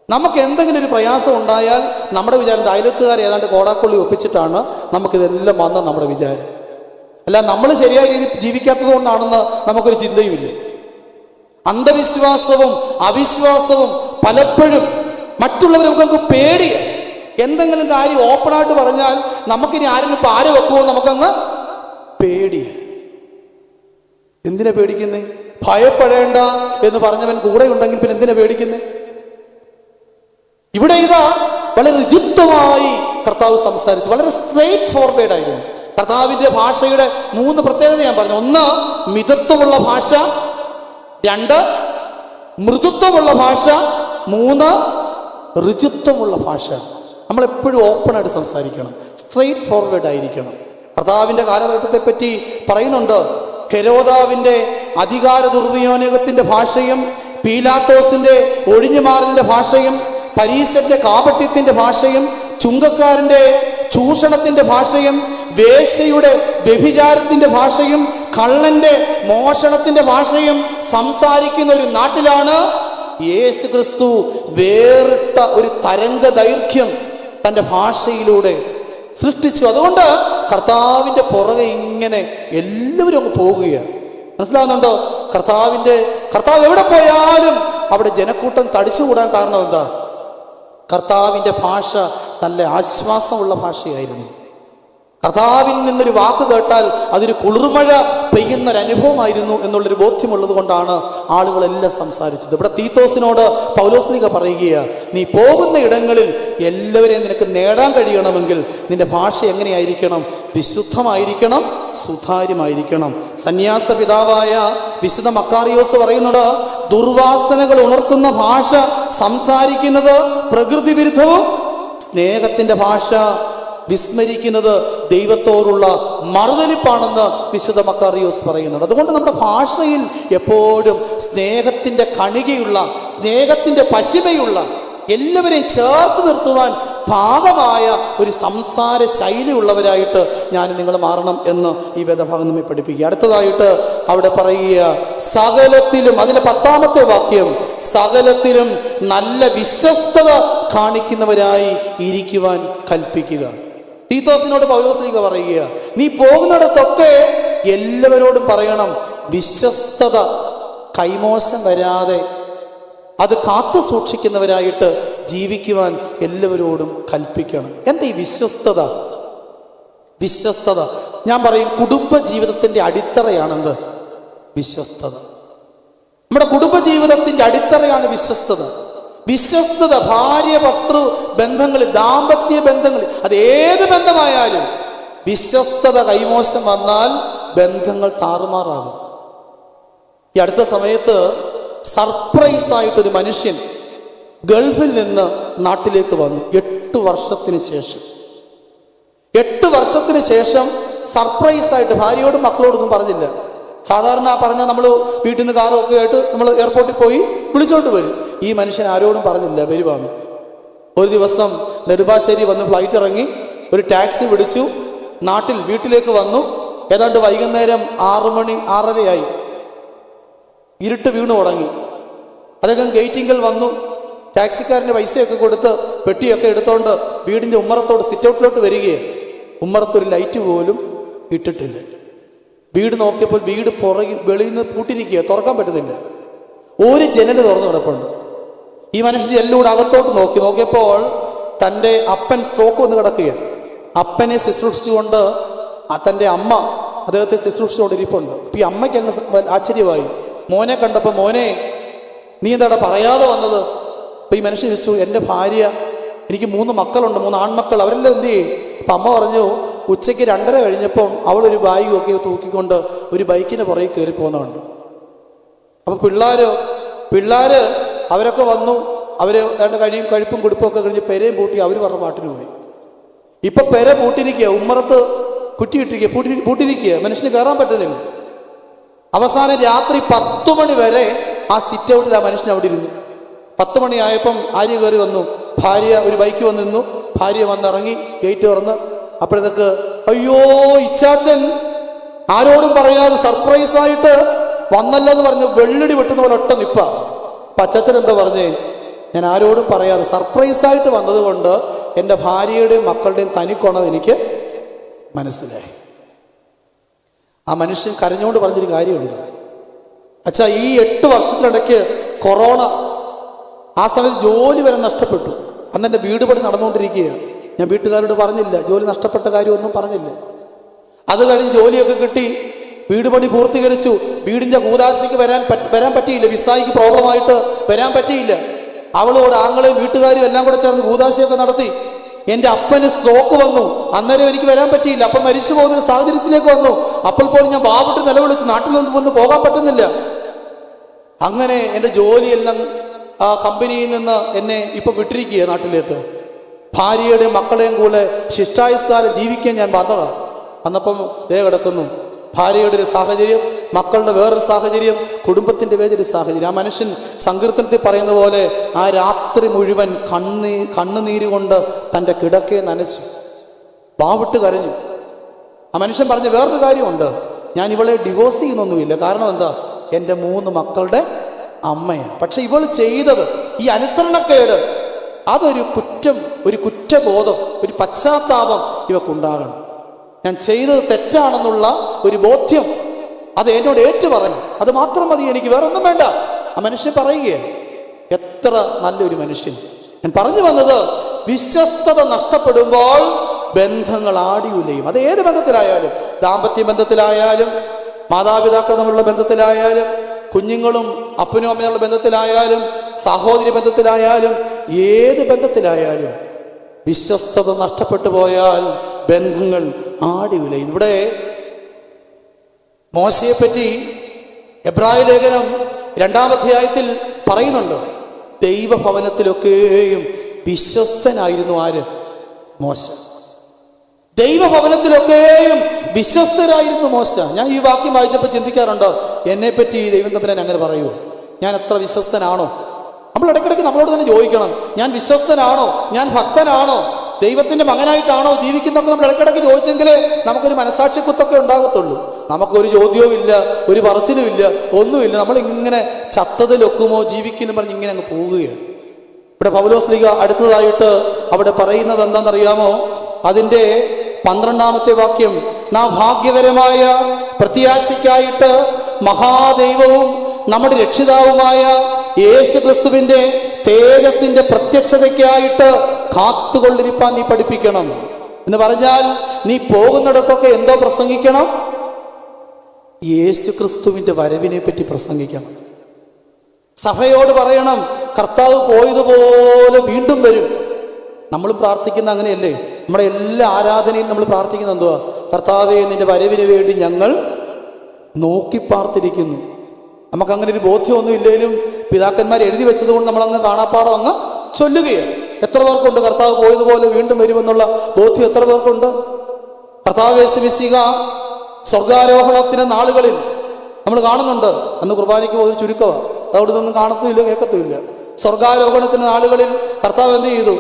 നമുക്ക് എന്തെങ്കിലും ഒരു പ്രയാസം ഉണ്ടായാൽ നമ്മുടെ വിചാരം അയലത്തുകാർ ഏതാണ്ട് കോടാക്കൊള്ളി ഒപ്പിച്ചിട്ടാണ് നമുക്കിതെല്ലാം വന്ന നമ്മുടെ വിചാരം. അല്ല, നമ്മൾ ശരിയായ രീതിയിൽ ജീവിക്കാത്തത് കൊണ്ടാണെന്ന് നമുക്കൊരു ചിന്തയുമില്ല. അന്ധവിശ്വാസവും അവിശ്വാസവും പലപ്പോഴും മറ്റുള്ളവരെ നമുക്ക് പേടി. എന്തെങ്കിലും കാര്യം ഓപ്പണായിട്ട് പറഞ്ഞാൽ നമുക്കിനി ആരെങ്കിലും പാര വെക്കുമോ നമുക്കങ്ങ് പേടി. എന്തിനാ പേടിക്കുന്നേ? ഭയപ്പെടേണ്ട എന്ന് പറഞ്ഞവൻ കൂടെ ഉണ്ടെങ്കിൽ പിന്നെ എന്തിനാ പേടിക്കുന്നേ? ഇവിടെ ഇതാ വളരെ ഋജുത്വമായി കർത്താവ് സംസാരിച്ചു. വളരെ സ്ട്രെയിറ്റ് ഫോർവേഡ് ആയിരുന്നു. കർത്താവിന്റെ ഭാഷയുടെ 3 പ്രത്യേകത ഞാൻ പറഞ്ഞു. 1 മിതത്വമുള്ള ഭാഷ, 2 മൃദുത്വമുള്ള ഭാഷ, 3 ഋജുത്വമുള്ള ഭാഷ. നമ്മളെപ്പോഴും ഓപ്പണായിട്ട് സംസാരിക്കണം, സ്ട്രെയിറ്റ് ഫോർവേഡ് ആയിരിക്കണം. കർത്താവിൻ്റെ കാലഘട്ടത്തെ പറ്റി പറയുന്നുണ്ട്. ഹെരോദാവിൻ്റെ അധികാര ദുർവിനിയോഗത്തിൻ്റെ ഭാഷയും, പീലാത്തോസിൻ്റെ ഒഴിഞ്ഞുമാറലിൻ്റെ ഭാഷയും, പരീശന്റെ കാപട്യത്തിൻ്റെ ഭാഷയും, ചുങ്കക്കാരൻ്റെ ചൂഷണത്തിൻ്റെ ഭാഷയും, വേശ്യയുടെ വ്യഭിചാരത്തിൻ്റെ ഭാഷയും, കള്ളന്റെ മോഷണത്തിൻ്റെ ഭാഷയും സംസാരിക്കുന്ന ഒരു നാട്ടിലാണ് യേശു ക്രിസ്തു വേറിട്ട ഒരു തരംഗ ദൈർഘ്യം തൻ്റെ ഭാഷയിലൂടെ സൃഷ്ടിച്ചു. അതുകൊണ്ട് കർത്താവിൻ്റെ പുറകെ ഇങ്ങനെ എല്ലാവരും അങ്ങ് പോകുകയാണ്. മനസ്സിലാവുന്നുണ്ടോ? കർത്താവ് എവിടെ പോയാലും അവിടെ ജനക്കൂട്ടം തടിച്ചുകൂടാൻ കാരണം എന്താ? കർത്താവിൻ്റെ ഭാഷ നല്ല ആശ്വാസമുള്ള ഭാഷയായിരുന്നു. കർത്താവിൽ നിന്നൊരു വാക്ക് കേട്ടാൽ അതൊരു കുളിർമഴ പെയ്യുന്നൊരനുഭവമായിരുന്നു എന്നുള്ളൊരു ബോധ്യമുള്ളത് കൊണ്ടാണ് ആളുകളെല്ലാം സംസാരിച്ചത്. ഇവിടെ തീത്തോസിനോട് പൗലോസ്ലീഹ പറയുകയാണ്, നീ പോകുന്ന ഇടങ്ങളിൽ എല്ലാവരെയും നിനക്ക് നേടാൻ കഴിയണമെങ്കിൽ നിന്റെ ഭാഷ എങ്ങനെയായിരിക്കണം? വിശുദ്ധമായിരിക്കണം, സുതാര്യമായിരിക്കണം. സന്യാസ പിതാവായ വിശുദ്ധ മക്കാറിയോസ് പറയുന്നത്, ദുർവാസനകൾ ഉണർത്തുന്ന ഭാഷ സംസാരിക്കുന്നത് പ്രകൃതി വിരുദ്ധവും, സ്നേഹത്തിന്റെ ഭാഷ വിസ്മരിക്കുന്നത് ദൈവത്തോടുള്ള മറുതലിപ്പാണെന്ന് വിശുദ്ധ മക്കാറിയോസ് പറയുന്നുണ്ട്. അതുകൊണ്ട് നമ്മുടെ ഭാഷയിൽ എപ്പോഴും സ്നേഹത്തിൻ്റെ കണികയുള്ള, സ്നേഹത്തിൻ്റെ പശിമയുള്ള, എല്ലാവരെയും ചേർത്ത് നിർത്തുവാൻ പാകമായ ഒരു സംസാര ശൈലിയുള്ളവരായിട്ട് ഞാൻ നിങ്ങൾ മാറണം എന്ന് ഈ വേദഭാഗം നമ്മെ പഠിപ്പിക്കുക. അടുത്തതായിട്ട് അവിടെ പറയുക, സകലത്തിലും, അതിൻ്റെ 10ാമത്തെ വാക്യം, സകലത്തിലും നല്ല വിശ്വസ്തത കാണിക്കുന്നവരായി ഇരിക്കുവാൻ കൽപ്പിക്കുക. തീത്തോസിനോട് പൗലോസ്ലീഹ പറയുക, നീ പോകുന്നിടത്തൊക്കെ എല്ലാവരോടും പറയണം, വിശ്വസ്തത കൈമോശം വരാതെ അത് കാത്തു സൂക്ഷിക്കുന്നവരായിട്ട് ജീവിക്കുവാൻ എല്ലാവരോടും കൽപ്പിക്കണം. എന്താ ഈ വിശ്വസ്തത? വിശ്വസ്തത ഞാൻ പറയും, കുടുംബ ജീവിതത്തിൻ്റെ അടിത്തറയാണെന്ത്? വിശ്വസ്തത. നമ്മുടെ കുടുംബ ജീവിതത്തിൻ്റെ അടിത്തറയാണ് വിശ്വസ്തത. വിശ്വസ്തത ഭാര്യ ഭർത്തൃ ബന്ധങ്ങളിൽ, ദാമ്പത്യ ബന്ധങ്ങളിൽ, അത് ഏത് ബന്ധമായാലും വിശ്വസ്തത കൈമോശം വന്നാൽ ബന്ധങ്ങൾ താറുമാറാകും. ഈ അടുത്ത സമയത്ത് സർപ്രൈസായിട്ടൊരു മനുഷ്യൻ ഗൾഫിൽ നിന്ന് നാട്ടിലേക്ക് വന്നു. 8 വർഷത്തിന് ശേഷം 8 വർഷത്തിന് ശേഷം സർപ്രൈസായിട്ട് ഭാര്യയോടും മക്കളോടൊന്നും പറഞ്ഞില്ല. സാധാരണ പറഞ്ഞാൽ നമ്മൾ വീട്ടിൽ നിന്ന് കാറും ഒക്കെ ആയിട്ട് നമ്മൾ എയർപോർട്ടിൽ പോയി വിളിച്ചോണ്ട് വരും. ഈ മനുഷ്യൻ ആരോടും പറഞ്ഞില്ല വരുവാന്ന്. ഒരു ദിവസം നെടുമ്പാശ്ശേരി വന്ന് ഫ്ലൈറ്റ് ഇറങ്ങി, ഒരു ടാക്സി പിടിച്ചു, വീട്ടിലേക്ക് വന്നു. ഏതാണ്ട് വൈകുന്നേരം 6 മണി 6:30 ഇരുട്ട് വീണു തുടങ്ങി. അദ്ദേഹം ഗേറ്റിങ്കൽ വന്നു. ടാക്സിക്കാരന് പൈസയൊക്കെ കൊടുത്ത് പെട്ടിയൊക്കെ എടുത്തോണ്ട് വീടിൻ്റെ ഉമ്മറത്തോട് സിറ്റൗട്ടിലോട്ട് വരികയാണ്. ഉമ്മറത്തൊരു ലൈറ്റ് പോലും ഇട്ടിട്ടില്ല. വീട് നോക്കിയപ്പോൾ വീട് വെളിയിൽ നിന്ന് പൂട്ടിരിക്കുക, തുറക്കാൻ പറ്റുന്നില്ല. ഒരു ജനൽ തുറന്നു കിടപ്പുണ്ട്. ഈ മനുഷ്യൻ എല്ലാം കൂടെ അകത്തോട്ട് നോക്കിയപ്പോൾ തൻ്റെ അപ്പൻ സ്ട്രോക്ക് വന്ന് കിടക്കുകയാണ്. അപ്പനെ ശുശ്രൂഷിച്ചുകൊണ്ട് തൻ്റെ അമ്മ അദ്ദേഹത്തെ ശുശ്രൂഷിച്ചുകൊണ്ട് ഇരിപ്പുണ്ട്. അപ്പം ഈ അമ്മയ്ക്ക് അങ്ങ് ആശ്ചര്യമായി. മോനെ കണ്ടപ്പോൾ, മോനെ നീ എന്താ പറയാതെ വന്നത്? അപ്പം ഈ മനുഷ്യൻ ചോദിച്ചു, എൻ്റെ ഭാര്യ, എനിക്ക് 3 മക്കളുണ്ട്, 3 ആൺമക്കൾ, അവരെല്ലാം എന്ത് ചെയ്യും? അപ്പം അമ്മ പറഞ്ഞു, ഉച്ചയ്ക്ക് 2:30 കഴിഞ്ഞപ്പം അവളൊരു ബാഗൊക്കെ തൂക്കിക്കൊണ്ട് ഒരു ബൈക്കിന് പുറകെ കയറി പോകുന്നുണ്ട്. അപ്പോൾ പിള്ളേർ അവരൊക്കെ വന്നു. അവർ കഴിപ്പും കുടിപ്പും ഒക്കെ കഴിഞ്ഞ് പെരയും പൂട്ടി അവർ പറഞ്ഞ പാട്ടിന് പോയി. ഇപ്പം പെര പൂട്ടിരിക്കുക, ഉമ്മറത്ത് കുറ്റിയിട്ടിരിക്കുക, പൂട്ടിരിക്കുക, മനുഷ്യന് കയറാൻ പറ്റുന്നില്ല. അവസാനം രാത്രി 10 മണി വരെ ആ സിറ്റ് ഔട്ടിൽ ആ മനുഷ്യൻ അവിടെ ഇരുന്നു. 10 മണിയായപ്പം ആര്യ കയറി വന്നു. ഭാര്യ ഒരു ബൈക്ക് വന്ന് നിന്നു. ഭാര്യ വന്നിറങ്ങി, ഗേറ്റ് തുറന്ന്. അപ്പോഴത്തേക്ക്, അയ്യോ ഇച്ചാച്ചൻ ആരോടും പറയാതെ സർപ്രൈസായിട്ട് വന്നല്ലോ എന്ന് പറഞ്ഞു വെള്ളടി വെട്ടുന്ന പോലെ ഒട്ട നിപ്പ. അച്ചാച്ചൻ എന്താ പറഞ്ഞേ? ഞാൻ ആരോടും പറയാതെ സർപ്രൈസായിട്ട് വന്നതുകൊണ്ട് എൻ്റെ ഭാര്യയുടെയും മക്കളുടെയും തനിക്കൊണം എനിക്ക് മനസ്സിലായി. ആ മനുഷ്യൻ കരഞ്ഞുകൊണ്ട് പറഞ്ഞൊരു കാര്യമുണ്ട്. അച്ഛാ, ഈ 8 വർഷത്തിനിടയ്ക്ക് കൊറോണ, ആ സമയത്ത് ജോലി വരെ നഷ്ടപ്പെട്ടു. അന്ന് എൻ്റെ വീട് പണി നടന്നുകൊണ്ടിരിക്കുകയാണ്. ഞാൻ വീട്ടുകാരോട് പറഞ്ഞില്ല, ജോലി നഷ്ടപ്പെട്ട കാര്യമൊന്നും പറഞ്ഞില്ല. അത് കഴിഞ്ഞ് ജോലിയൊക്കെ കിട്ടി, വീട് പണി പൂർത്തീകരിച്ചു. വീടിൻ്റെ കൂതാശയ്ക്ക് വരാൻ പറ്റിയില്ല, വിസായിക്ക് പ്രോബ്ലമായിട്ട് വരാൻ പറ്റിയില്ല. അവളോട് ആങ്ങളെയും വീട്ടുകാരും എല്ലാം കൂടെ ചേർന്ന് കൂതാശയൊക്കെ നടത്തി. എൻ്റെ അപ്പന് സ്ട്രോക്ക് വന്നു, അന്നേരം എനിക്ക് വരാൻ പറ്റിയില്ല. അപ്പം മരിച്ചു പോകുന്ന ഒരു സാഹചര്യത്തിലേക്ക് വന്നു. അപ്പോൾ പോലും ഞാൻ വാവിട്ട് നിലവിളിച്ച് നാട്ടിൽ നിന്ന് പോകാൻ പറ്റുന്നില്ല. അങ്ങനെ എൻ്റെ ജോലിയെല്ലാം കമ്പനിയിൽ നിന്ന് എന്നെ ഇപ്പം വിട്ടിരിക്കുക നാട്ടിലേക്ക്. ഭാര്യയുടെയും മക്കളെയും കൂടെ ശിഷ്ടായുസ്കാരം ജീവിക്കാൻ ഞാൻ വന്നതാണ്. അന്നപ്പം കിടക്കുന്നു. ഭാര്യയുടെ ഒരു സാഹചര്യം, മക്കളുടെ വേറൊരു സാഹചര്യം, കുടുംബത്തിൻ്റെ വേറൊരു സാഹചര്യം. ആ മനുഷ്യൻ സങ്കീർത്തനത്തിൽ പറയുന്ന പോലെ ആ രാത്രി മുഴുവൻ കണ്ണുനീര് കൊണ്ട് തൻ്റെ കിടക്കയെ നനച്ചു, വാവിട്ട് കരഞ്ഞു. ആ മനുഷ്യൻ പറഞ്ഞ വേറൊരു കാര്യമുണ്ട്, ഞാൻ ഇവളെ ഡിവോഴ്സ് ചെയ്യുന്നൊന്നുമില്ല. കാരണം എന്താ? എൻ്റെ 3 മക്കളുടെ അമ്മയാണ്. പക്ഷെ ഇവൾ ചെയ്തത്, ഈ അനുസരണക്കേട്, അതൊരു കുറ്റം, ഒരു കുറ്റബോധം, ഒരു പശ്ചാത്താപം ഇവക്കുണ്ടാകണം. ഞാൻ ചെയ്തത് തെറ്റാണെന്നുള്ള ഒരു ബോധ്യം അത് എന്നോട് ഏറ്റു പറഞ്ഞു. അത് മാത്രം മതി, എനിക്ക് വേറെ ഒന്നും വേണ്ട. ആ മനുഷ്യൻ പറയുകയാണ്. എത്ര നല്ലൊരു മനുഷ്യൻ. ഞാൻ പറഞ്ഞു വന്നത്, വിശ്വസ്തത നഷ്ടപ്പെടുമ്പോൾ ബന്ധങ്ങൾ ആടിയുലയും. അത് ഏത് ബന്ധത്തിലായാലും, ദാമ്പത്യ ബന്ധത്തിലായാലും, മാതാപിതാക്കൾ തമ്മിലുള്ള ബന്ധത്തിലായാലും, കുഞ്ഞുങ്ങളും അപ്പനും അമ്മയുള്ള ബന്ധത്തിലായാലും, സഹോദരി ബന്ധത്തിലായാലും, ഏത് ബന്ധത്തിലായാലും വിശ്വസ്തത നഷ്ടപ്പെട്ടു പോയാൽ ബന്ധങ്ങൾ ആടിയുലയും. ഇവിടെ മോശയെപ്പറ്റി എബ്രായ ലേഖനം 2-ാം അധ്യായത്തിൽ പറയുന്നുണ്ട്. ദൈവഭവനത്തിലൊക്കെയും വിശ്വസ്തനായിരുന്നു ആര്? മോശ. ദൈവഭവനത്തിലൊക്കെയും വിശ്വസ്തരായിരുന്നു മോശ. ഞാൻ ഈ വാക്യം വായിച്ചപ്പോൾ ചിന്തിക്കാറുണ്ട്, എന്നെപ്പറ്റി ദൈവം തമ്പുരാൻ അങ്ങനെ പറയുമോ? ഞാൻ എത്ര വിശ്വസ്തനാണോ? നമ്മൾ ഇടയ്ക്കിടയ്ക്ക് നമ്മളോട് തന്നെ ചോദിക്കണം, ഞാൻ വിശ്വസ്തനാണോ? ഞാൻ ഭക്തനാണോ? ദൈവത്തിൻ്റെ മകനായിട്ടാണോ ജീവിക്കുന്നതൊക്കെ നമ്മൾ ഇടയ്ക്കിടയ്ക്ക് ചോദിച്ചെങ്കിലേ നമുക്കൊരു മനസാക്ഷി കുത്തൊക്കെ ഉണ്ടാകത്തുള്ളൂ. നമുക്കൊരു ചോദ്യവും ഇല്ല, ഒരു പറച്ചിലും ഇല്ല, ഒന്നുമില്ല. നമ്മളിങ്ങനെ ചത്തതിലൊക്കുമോ ജീവിക്കുന്നു പറഞ്ഞ് ഇങ്ങനെ അങ്ങ് പോവുകയാണ്. ഇവിടെ പൗലോസ്ലീഹ അടുത്തതായിട്ട് അവിടെ പറയുന്നത് എന്താണെന്നറിയാമോ? അതിൻ്റെ 12-ാമത്തെ വാക്യം, നാം ഭാഗ്യകരമായ പ്രത്യാശയ്ക്കായിട്ട് മഹാദൈവവും നമ്മുടെ രക്ഷിതാവുമായ യേശു ക്രിസ്തുവിൻ്റെ തേജസ്സിൻ്റെ പ്രത്യക്ഷതയ്ക്കായിട്ട് കാത്തുകൊണ്ടിരിപ്പാൻ നീ പഠിപ്പിക്കണം. എന്ന് പറഞ്ഞാൽ നീ പോകുന്നിടത്തൊക്കെ എന്തോ പ്രസംഗിക്കണം? യേശു ക്രിസ്തുവിൻ്റെ വരവിനെ പറ്റി പ്രസംഗിക്കണം. സഭയോട് പറയണം, കർത്താവ് പോയതുപോലെ വീണ്ടും വരും. നമ്മൾ പ്രാർത്ഥിക്കുന്ന അങ്ങനെയല്ലേ? നമ്മുടെ എല്ലാ ആരാധനയും നമ്മൾ പ്രാർത്ഥിക്കുന്നത് എന്തുവാ? കർത്താവേ, നിന്റെ വരവിന് വേണ്ടി ഞങ്ങൾ നോക്കി പാർത്തിരിക്കുന്നു. നമുക്കങ്ങനെ ഒരു ബോധ്യമൊന്നും ഇല്ലെങ്കിലും പിതാക്കന്മാർ എഴുതി വെച്ചത് കൊണ്ട് നമ്മളങ്ങ് കാണാപ്പാടം അങ്ങ് ചൊല്ലുകയാണ്. എത്ര പേർക്കുണ്ട് കർത്താവ് പോയതുപോലെ വീണ്ടും വരുമെന്നുള്ള ബോധ്യം? എത്ര പേർക്കുണ്ട്? കർത്താവ് യേശു മിശിഹ സ്വർഗാരോഹണത്തിന് നാളുകളിൽ നമ്മൾ കാണുന്നുണ്ട്. അന്ന് കുർബാനയ്ക്ക് ഒരു ചുരുക്കമാണ്, അതവിടെ നിന്നും കാണത്തുമില്ല, കേൾക്കത്തുമില്ല. സ്വർഗാരോഹണത്തിന് നാളുകളിൽ കർത്താവ് എന്ത് ചെയ്തു?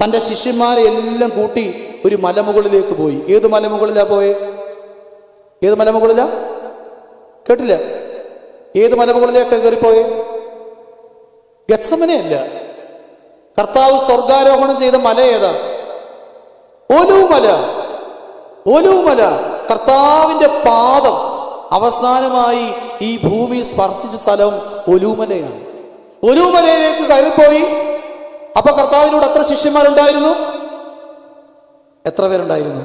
തൻ്റെ ശിഷ്യന്മാരെ എല്ലാം കൂട്ടി ഒരു മലമുകളിലേക്ക് പോയി. ഏത് മലമുകളിലാണ് പോയേ? ഏത് മലമുകളിലാ? കേട്ടില്ല. ഏത് മലമുകളിലേക്ക് കയറിപ്പോയേ? ഗത്സമനയല്ല. കർത്താവ് സ്വർഗാരോഹണം ചെയ്ത മല ഏതാ? ഒലൂമല. ഒലൂമല. കർത്താവിന്റെ പാദം അവസാനമായി ഈ ഭൂമി സ്പർശിച്ച സ്ഥലം ഒലൂമലയാണ്. ഒലൂമലയിലേക്ക് കയറിപ്പോയി. അപ്പൊ കർത്താവിനോട് എത്ര ശിഷ്യന്മാരുണ്ടായിരുന്നു? എത്ര പേരുണ്ടായിരുന്നു?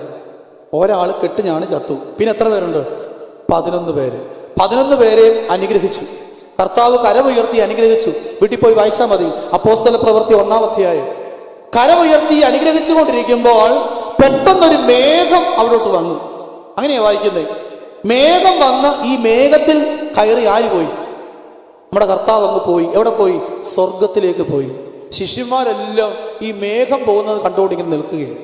ഒരാൾ കെട്ടിഞ്ഞാണ് ചത്തു. പിന്നെ എത്ര പേരുണ്ട്? 11 പേര്. 11 പേരെയും അനുഗ്രഹിച്ചു. കർത്താവ് കരമുയർത്തി അനുഗ്രഹിച്ചു. വീട്ടിൽ പോയി വായിച്ചാൽ മതി. അപ്പോസ്തല പ്രവൃത്തി 1-ാം അധ്യായം. കരമുയർത്തി അനുഗ്രഹിച്ചു കൊണ്ടിരിക്കുമ്പോൾ പെട്ടെന്നൊരു മേഘം അവിടോട്ട് വന്നു. അങ്ങനെയാ വായിക്കുന്നത്. മേഘം വന്ന് ഈ മേഘത്തിൽ കയറി ആര് പോയി? നമ്മുടെ കർത്താവ് അങ്ങ് പോയി. എവിടെ പോയി? സ്വർഗത്തിലേക്ക് പോയി. ശിഷ്യന്മാരെല്ലാം ഈ മേഘം പോകുന്നത് കണ്ടുകൊണ്ടിങ്ങനെ നിൽക്കുകയാണ്.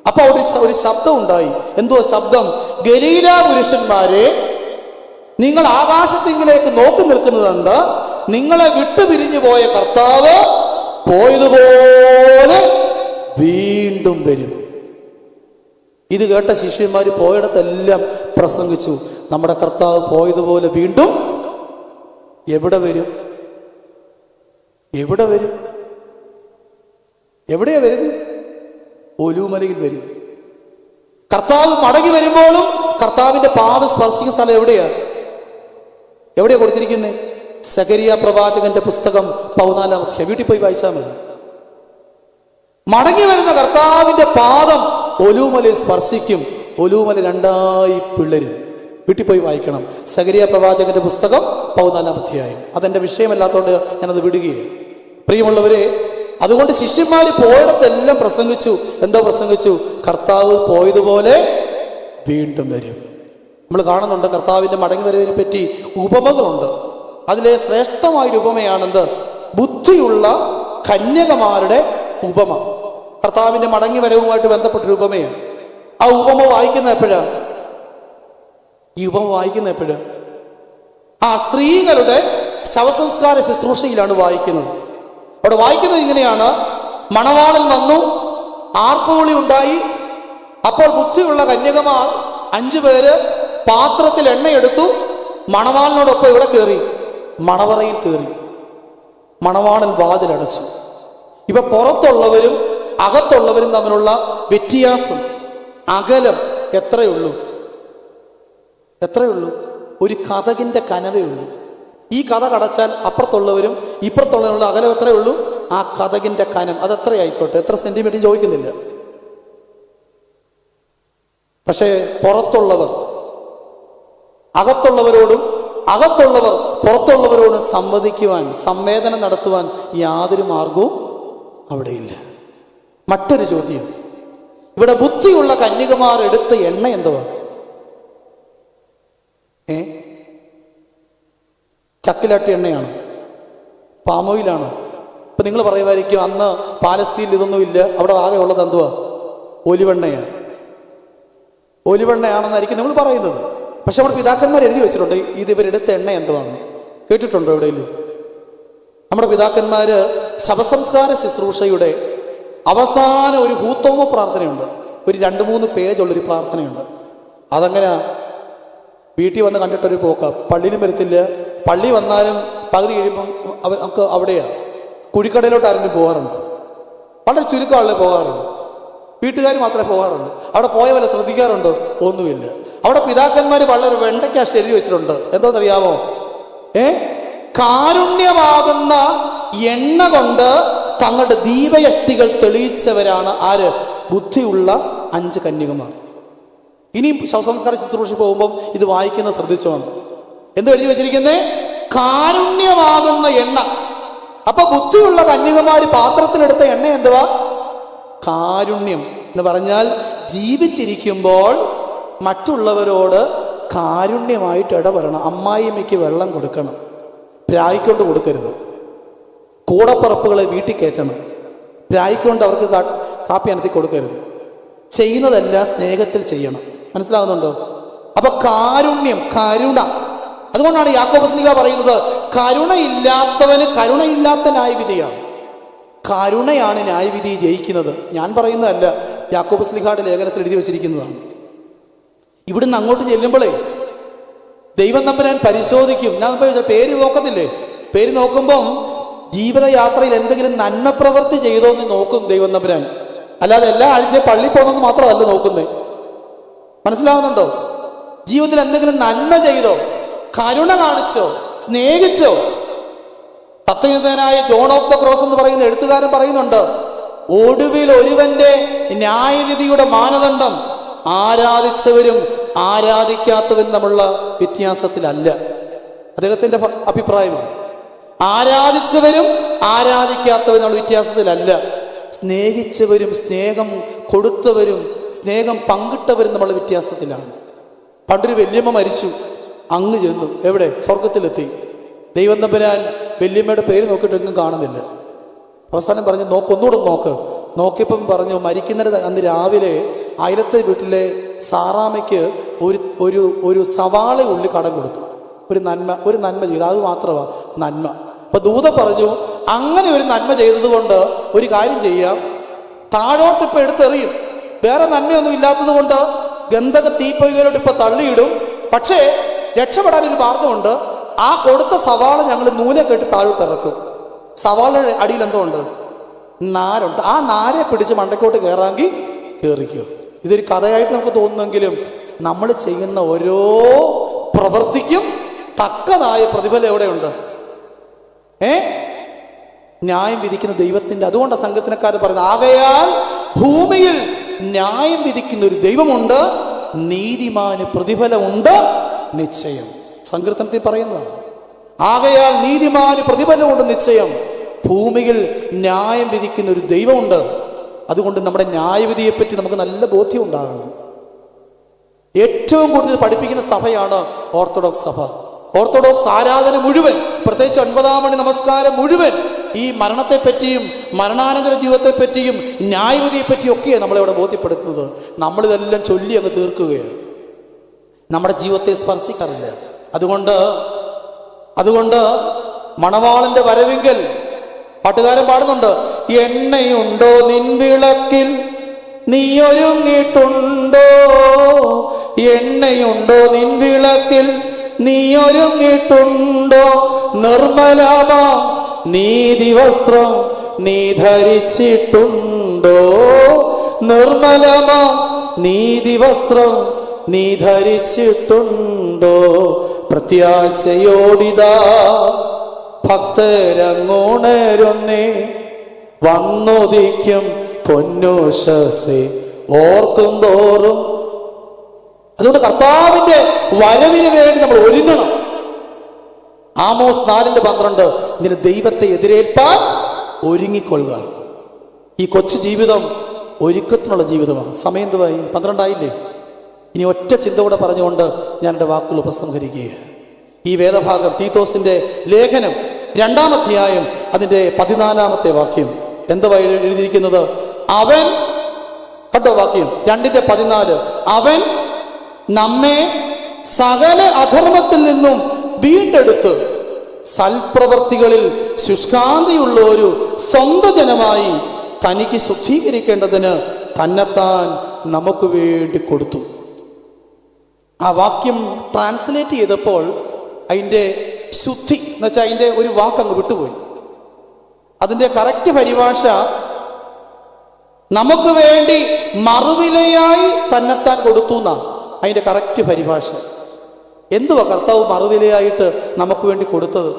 അപ്പൊ ഒരു ശബ്ദം ഉണ്ടായി. എന്തോ ശബ്ദം? ഗലീല പുരുഷന്മാരെ, നിങ്ങൾ ആകാശത്തിങ്കിലേക്ക് നോക്കി നിൽക്കുന്നത് എന്താ? നിങ്ങളെ വിട്ടുപിരിഞ്ഞു പോയ കർത്താവ് പോയതുപോലെ വീണ്ടും വരും. ഇത് കേട്ട ശിഷ്യന്മാർ പോയിടത്തെല്ലാം പ്രസംഗിച്ചു. നമ്മുടെ കർത്താവ് പോയതുപോലെ വീണ്ടും എവിടെ വരും? എവിടെ വരും? എവിടെയാ വരുന്നത്? ഒലൂമലയിൽ വരും. കർത്താവ് മടങ്ങി വരുമ്പോഴും കർത്താവിന്റെ പാദ സ്പർശിക്കുന്ന സ്ഥലം എവിടെയാ? എവിടെയാ കൊടുത്തിരിക്കുന്നത്? സഖരിയ പ്രവാചകന്റെ പുസ്തകം 14-ാം അധ്യായം. വീട്ടിൽ പോയി വായിച്ചാൽ മതി. മടങ്ങി വരുന്ന കർത്താവിന്റെ പാദം ഒലൂമലയിൽ സ്പർശിക്കും. ഒലൂമല രണ്ടായി പിളരും. വീട്ടിൽ പോയി വായിക്കണം. സഖരിയ പ്രവാചകന്റെ പുസ്തകം 14-ാം അധ്യായം. അതെന്റെ വിഷയമല്ലാത്തതുകൊണ്ട് ഞാനത് വിടുകയാണ്. പ്രിയമുള്ളവരെ, അതുകൊണ്ട് ശിഷ്യന്മാർ പോയിടത്തെല്ലാം പ്രസംഗിച്ചു. എന്തോ പ്രസംഗിച്ചു? കർത്താവ് പോയതുപോലെ വീണ്ടും വരും. നമ്മൾ കാണുന്നുണ്ട് കർത്താവിന്റെ മടങ്ങി വരവിനെ പറ്റി ഉപമകളുണ്ട്. അതിലെ ശ്രേഷ്ഠമായൊരു ഉപമയാണെന്ത്? ബുദ്ധിയുള്ള കന്യകമാരുടെ ഉപമ. കർത്താവിന്റെ മടങ്ങി വരവുമായിട്ട് ബന്ധപ്പെട്ടൊരു ഉപമയാണ്. ആ ഉപമ വായിക്കുന്ന എപ്പോഴാണ്? ഈ ഉപമ വായിക്കുന്ന എപ്പോഴാണ്? ആ സ്ത്രീകളുടെ ശവസംസ്കാര ശുശ്രൂഷയിലാണ് വായിക്കുന്നത്. അവിടെ വായിക്കുന്നത് ഇങ്ങനെയാണ്: മണവാളൻ വന്നു, ആർപ്പുവിളി ഉണ്ടായി. അപ്പോൾ ബുദ്ധിയുള്ള കന്യകമാർ 5 പേര് പാത്രത്തിൽ എണ്ണയെടുത്തു. മണവാളിനോടൊപ്പം ഇവിടെ കയറി, മണവറയിൽ കയറി. മണവാളൻ വാതിലടച്ചു. ഇപ്പൊ പുറത്തുള്ളവരും അകത്തുള്ളവരും തമ്മിലുള്ള വ്യത്യാസം, അകലം എത്രയുള്ളൂ? എത്രയുള്ളൂ? ഒരു കതകിന്റെ കനവേ ഉള്ളൂ. ഈ കഥ കടച്ചാൽ അപ്പുറത്തുള്ളവരും ഇപ്പുറത്തുള്ളവരുടെ അകലം എത്രയേ ഉള്ളൂ? ആ കതകിന്റെ കനം അതെത്രയായിക്കോട്ടെ, എത്ര സെന്റിമീറ്റർ ചോദിക്കുന്നില്ല. പക്ഷേ പുറത്തുള്ളവർ അകത്തുള്ളവരോടും അകത്തുള്ളവർ പുറത്തുള്ളവരോടും സംവദിക്കുവാൻ, സംവേദനം നടത്തുവാൻ യാതൊരു മാർഗവും അവിടെയില്ല. മറ്റൊരു ചോദ്യം, ഇവിടെ ബുദ്ധിയുള്ള കന്യകമാർ എടുത്ത എണ്ണ എന്തുവാ? ചക്കിലാട്ടിയ എണ്ണയാണ്? പാമോയിലാണ്? ഇപ്പൊ നിങ്ങൾ പറയുമായിരിക്കും അന്ന് പാലസ്തീനിൽ ഇതൊന്നുമില്ല, അവിടെ ആകെ ഉള്ളത് എന്തുവാ? ഒലിവെണ്ണയാണ്. ഒലിവെണ്ണയാണെന്നായിരിക്കും നമ്മൾ പറയുന്നത്. പക്ഷെ അവിടെ പിതാക്കന്മാർ എഴുതി വെച്ചിട്ടുണ്ട് ഇത് ഇവരെടുത്ത എണ്ണ എന്തുവാണ്. കേട്ടിട്ടുണ്ടോ എവിടെയെങ്കിലും? നമ്മുടെ പിതാക്കന്മാര് ശവസംസ്കാര ശുശ്രൂഷയുടെ അവസാന ഒരു ഭൂത്തോമ പ്രാർത്ഥനയുണ്ട്. ഒരു 2-3 പേജുള്ളൊരു പ്രാർത്ഥനയുണ്ട്. അതങ്ങനെ വീട്ടിൽ വന്ന് കണ്ടിട്ടൊരു പോക്ക. പള്ളിയിലും വരത്തില്ല. പള്ളി വന്നാലും പകുതി കഴിയുമ്പം നമുക്ക് അവിടെയാണ്. കുഴിക്കടയിലോട്ട് ആരെങ്കിലും പോകാറുണ്ട്? വളരെ ചുരുക്കം ആളുകൾ പോകാറുണ്ട്. വീട്ടുകാർ മാത്രമേ പോകാറുള്ളൂ. അവിടെ പോയ പോലെ ശ്രദ്ധിക്കാറുണ്ടോ? ഒന്നുമില്ല. അവിടെ പിതാക്കന്മാർ വളരെ വെണ്ടയ്ക്കാശ് എഴുതി വെച്ചിട്ടുണ്ട്. എന്തോന്നറിയാമോ? കാരുണ്യമാകുന്ന എണ്ണ കൊണ്ട് തങ്ങളുടെ ദീപയഷ്ടികൾ തെളിയിച്ചവരാണ് ആര്? ബുദ്ധിയുള്ള 5 കന്യകമാർ. ഇനിയും ശവസംസ്കാര ശുശ്രൂഷ പോകുമ്പം ഇത് വായിക്കുന്ന ശ്രദ്ധിച്ചോണം. എന്ത് എഴുതി വെച്ചിരിക്കുന്നേ? കാരുണ്യമാകുന്ന എണ്ണ. അപ്പൊ ബുദ്ധിയുള്ള കന്യകമാർ പാത്രത്തിലെടുത്ത എണ്ണ എന്തുവാ? കാരുണ്യം എന്ന് പറഞ്ഞാൽ ജീവിച്ചിരിക്കുമ്പോൾ മറ്റുള്ളവരോട് കാരുണ്യമായിട്ട് ഇടപെടണം. അമ്മായിയമ്മയ്ക്ക് വെള്ളം കൊടുക്കണം, പ്രായിക്കൊണ്ട് കൊടുക്കരുത്. കൂടപ്പറപ്പുകളെ വീട്ടിൽ കയറ്റണം, പ്രായിക്കൊണ്ട് അവർക്ക് കാപ്പി അനത്തി കൊടുക്കരുത്. ചെയ്യുന്നതെല്ലാം സ്നേഹത്തിൽ ചെയ്യണം. മനസ്സിലാകുന്നുണ്ടോ? അപ്പൊ കാരുണ്യം, കരുണ. അതുകൊണ്ടാണ് യാക്കോബ് ശ്ലീഹ പറയുന്നത് കരുണയില്ലാത്തവന് കരുണയില്ലാത്ത ന്യായവിധിയാണ്. കരുണയാണ് ന്യായവിധി ജയിക്കുന്നത്. ഞാൻ പറയുന്നതല്ല, യാക്കോബ് ശ്ലീഹയുടെ ലേഖനത്തിൽ എഴുതി വച്ചിരിക്കുന്നതാണ്. ഇവിടുന്ന് അങ്ങോട്ട് ചെല്ലുമ്പോഴേ ദൈവം തമ്പുരാൻ പരിശോധിക്കും. ഞാൻ പേര് നോക്കത്തില്ലേ? പേര് നോക്കുമ്പം ജീവിതയാത്രയിൽ എന്തെങ്കിലും നന്മ പ്രവൃത്തി ചെയ്തോ എന്ന് നോക്കും ദൈവം തമ്പുരാൻ. അല്ലാതെ എല്ലാ ആഴ്ചയും പള്ളി പോകണമെന്ന് മാത്രമല്ല നോക്കുന്നത്. മനസ്സിലാവുന്നുണ്ടോ? ജീവിതത്തിൽ എന്തെങ്കിലും നന്മ ചെയ്തോ, കരുണ കാണിച്ചോ, സ്നേഹിച്ചോ. തത്വജ്ഞനായ ജോൺ ഓഫ് ദ ക്രോസ് എന്ന് പറയുന്ന എഴുത്തുകാരൻ പറയുന്നുണ്ട്, ഒടുവിൽ ഒരുവന്റെ ന്യായവിധിയുടെ മാനദണ്ഡം ആരാധിച്ചവരും ആരാധിക്കാത്തവരും തമ്മിലുള്ള വ്യത്യാസത്തിലല്ല. അദ്ദേഹത്തിന്റെ അഭിപ്രായമാണ്. ആരാധിച്ചവരും ആരാധിക്കാത്തവരും തമ്മിലുള്ള വ്യത്യാസത്തിലല്ല, സ്നേഹിച്ചവരും സ്നേഹം കൊടുത്തവരും സ്നേഹം പങ്കിട്ടവരും തമ്മിലുള്ള വ്യത്യാസത്തിലാണ്. പണ്ടൊരു വല്യമ്മ മരിച്ചു, അങ്ങ് ചെന്നു. എവിടെ? സ്വർഗത്തിലെത്തി. ദൈവം തമ്പുരാൻ വല്യമ്മയുടെ പേര് നോക്കിയിട്ടൊന്നും കാണുന്നില്ല. അവസാനം പറഞ്ഞു, ഒന്നുകൂടെ നോക്കിയപ്പം പറഞ്ഞു, മരിക്കുന്നതിന് അന്ന് രാവിലെ അയലത്തെ വീട്ടിലെ സാറാമയ്ക്ക് ഒരു സവാള ഉള്ളി കടം കൊടുത്തു. ഒരു നന്മ ചെയ്തു. അത് മാത്രമാണ് നന്മ. അപ്പൊ ദൂത പറഞ്ഞു, അങ്ങനെ ഒരു നന്മ ചെയ്തത് കൊണ്ട് ഒരു കാര്യം ചെയ്യാം, താഴോട്ട് ഇപ്പൊ എടുത്തെറിയും. വേറെ നന്മയൊന്നും ഇല്ലാത്തത് കൊണ്ട് ഗന്ധക തീപ്പൊയ്കയിലോട്ട് ഇപ്പൊ തള്ളിയിടും. പക്ഷേ രക്ഷപ്പെടാനൊരു മാർഗമുണ്ട്. ആ കൊടുത്ത സവാള ഞങ്ങൾ നൂലെ കെട്ടി താഴോട്ട് ഇറക്കും. സവാളയുടെ അടിയിൽ എന്തോ ഉണ്ട്? നാരുണ്ട്. ആ നാരെ പിടിച്ച് മണ്ടക്കോട്ട് കയറാമെങ്കിൽ കയറിക്കോ. ഇതൊരു കഥയായിട്ട് നമുക്ക് തോന്നുന്നെങ്കിലും നമ്മൾ ചെയ്യുന്ന ഓരോ പ്രവൃത്തിക്കും തക്കതായ പ്രതിഫലം എവിടെയുണ്ട്? ന്യായം വിധിക്കുന്ന ദൈവത്തിന്റെ. അതുകൊണ്ട് സംഘത്തിനക്കാർ പറയുന്നത്, ആകയാൽ ഭൂമിയിൽ ന്യായം വിധിക്കുന്ന ഒരു ദൈവമുണ്ട്, നീതിമാന് പ്രതിഫലമുണ്ട് നിശ്ചയം. സങ്കീർത്തനത്തിൽ പറയുന്നതാണ്. ആകയാൽ നീതിമാന് പ്രതിഫലമുണ്ട് നിശ്ചയം. ഭൂമിയിൽ ന്യായം വിധിക്കുന്ന ഒരു ദൈവമുണ്ട്. അതുകൊണ്ട് നമ്മുടെ ന്യായവിധിയെപ്പറ്റി നമുക്ക് നല്ല ബോധ്യം ഉണ്ടാകണം. ഏറ്റവും കൂടുതൽ പഠിപ്പിക്കുന്ന സഭയാണ് ഓർത്തഡോക്സ് സഭ. ഓർത്തഡോക്സ് ആരാധന മുഴുവൻ, പ്രത്യേകിച്ച് 9-ാം മണി നമസ്കാരം മുഴുവൻ ഈ മരണത്തെപ്പറ്റിയും മരണാനന്തര ജീവിതത്തെപ്പറ്റിയും ന്യായവിധിയെപ്പറ്റിയും ഒക്കെയാണ് നമ്മളിവിടെ ബോധ്യപ്പെടുത്തുന്നത്. നമ്മളിതെല്ലാം ചൊല്ലി അങ്ങ് തീർക്കുകയാണ്, നമ്മുടെ ജീവിതത്തെ സ്പർശിക്കാറില്ല. അതുകൊണ്ട് മണവാളന്റെ വരവിങ്കൽ പാട്ടുകാരൻ പാടുന്നുണ്ട്, എണ്ണയുണ്ടോ നിൻ വിളക്കിൽ നീ ഒരുങ്ങിയിട്ടുണ്ടോ, എണ്ണയുണ്ടോ നിൻ വിളക്കിൽ നീ ഒരുങ്ങിയിട്ടുണ്ടോ, നിർമ്മലമാ നീതി വസ്ത്രം നീ ധരിച്ചിട്ടുണ്ടോ, നിർമ്മലമാ നീതി വസ്ത്രം നീ ധരിച്ചിട്ടുണ്ടോ, പ്രത്യാശയോടിതാ ഭക്തരങ്ങോണരുന്നേ, വന്നുദിക്കും പൊന്നുഷസേ ഓർക്കും തോറും. അതുകൊണ്ട് കർത്താവിന്റെ വരവിന് വേണ്ടി നമ്മൾ ഒരുങ്ങണം. ആമോസ് 4:12 ഇങ്ങനെ ദൈവത്തെ എതിരേൽപ്പാൻ ഒരുങ്ങിക്കൊള്ളുക. ഈ കൊച്ചു ജീവിതം ഒരുക്കത്തിനുള്ള ജീവിതമാണ്. സമയം എന്തുവായി? 12 ആയില്ലേ? ഇനി ഒറ്റ ചിന്ത കൂടെ പറഞ്ഞുകൊണ്ട് ഞാൻ എൻ്റെ വാക്കുകൾ ഉപസംഹരിക്കുക. ഈ വേദഭാഗം തീത്തോസിന്റെ ലേഖനം 2-ാം അധ്യായം അതിൻ്റെ 14-ാമത്തെ വാക്യം എന്തുവായി എഴുതിയിരിക്കുന്നത്? അവൻ, കണ്ടോ വാക്യം 2:14, അവൻ നമ്മെ സകല അധർമ്മത്തിൽ നിന്നും വീണ്ടെടുത്ത് സൽപ്രവർത്തികളിൽ ശുഷ്കാന്തിയുള്ള ഒരു സ്വന്തം ജനമായി തനിക്ക് ശുദ്ധീകരിക്കേണ്ടതിന് തന്നെത്താൻ നമുക്ക് വേണ്ടി കൊടുത്തു. ആ വാക്യം ട്രാൻസ്ലേറ്റ് ചെയ്തപ്പോൾ അതിൻ്റെ ശുദ്ധി എന്ന് വെച്ചാൽ അതിൻ്റെ ഒരു വാക്കങ്ങ് വിട്ടുപോയി. അതിൻ്റെ കറക്റ്റ് പരിഭാഷ നമുക്ക് വേണ്ടി മറുവിലയായി തന്നെത്താൻ കൊടുത്തു എന്നാണ് അതിൻ്റെ കറക്റ്റ് പരിഭാഷ. എന്തുവാ കർത്താവ് മറുവിലയായിട്ട് നമുക്ക് വേണ്ടി കൊടുത്തത്?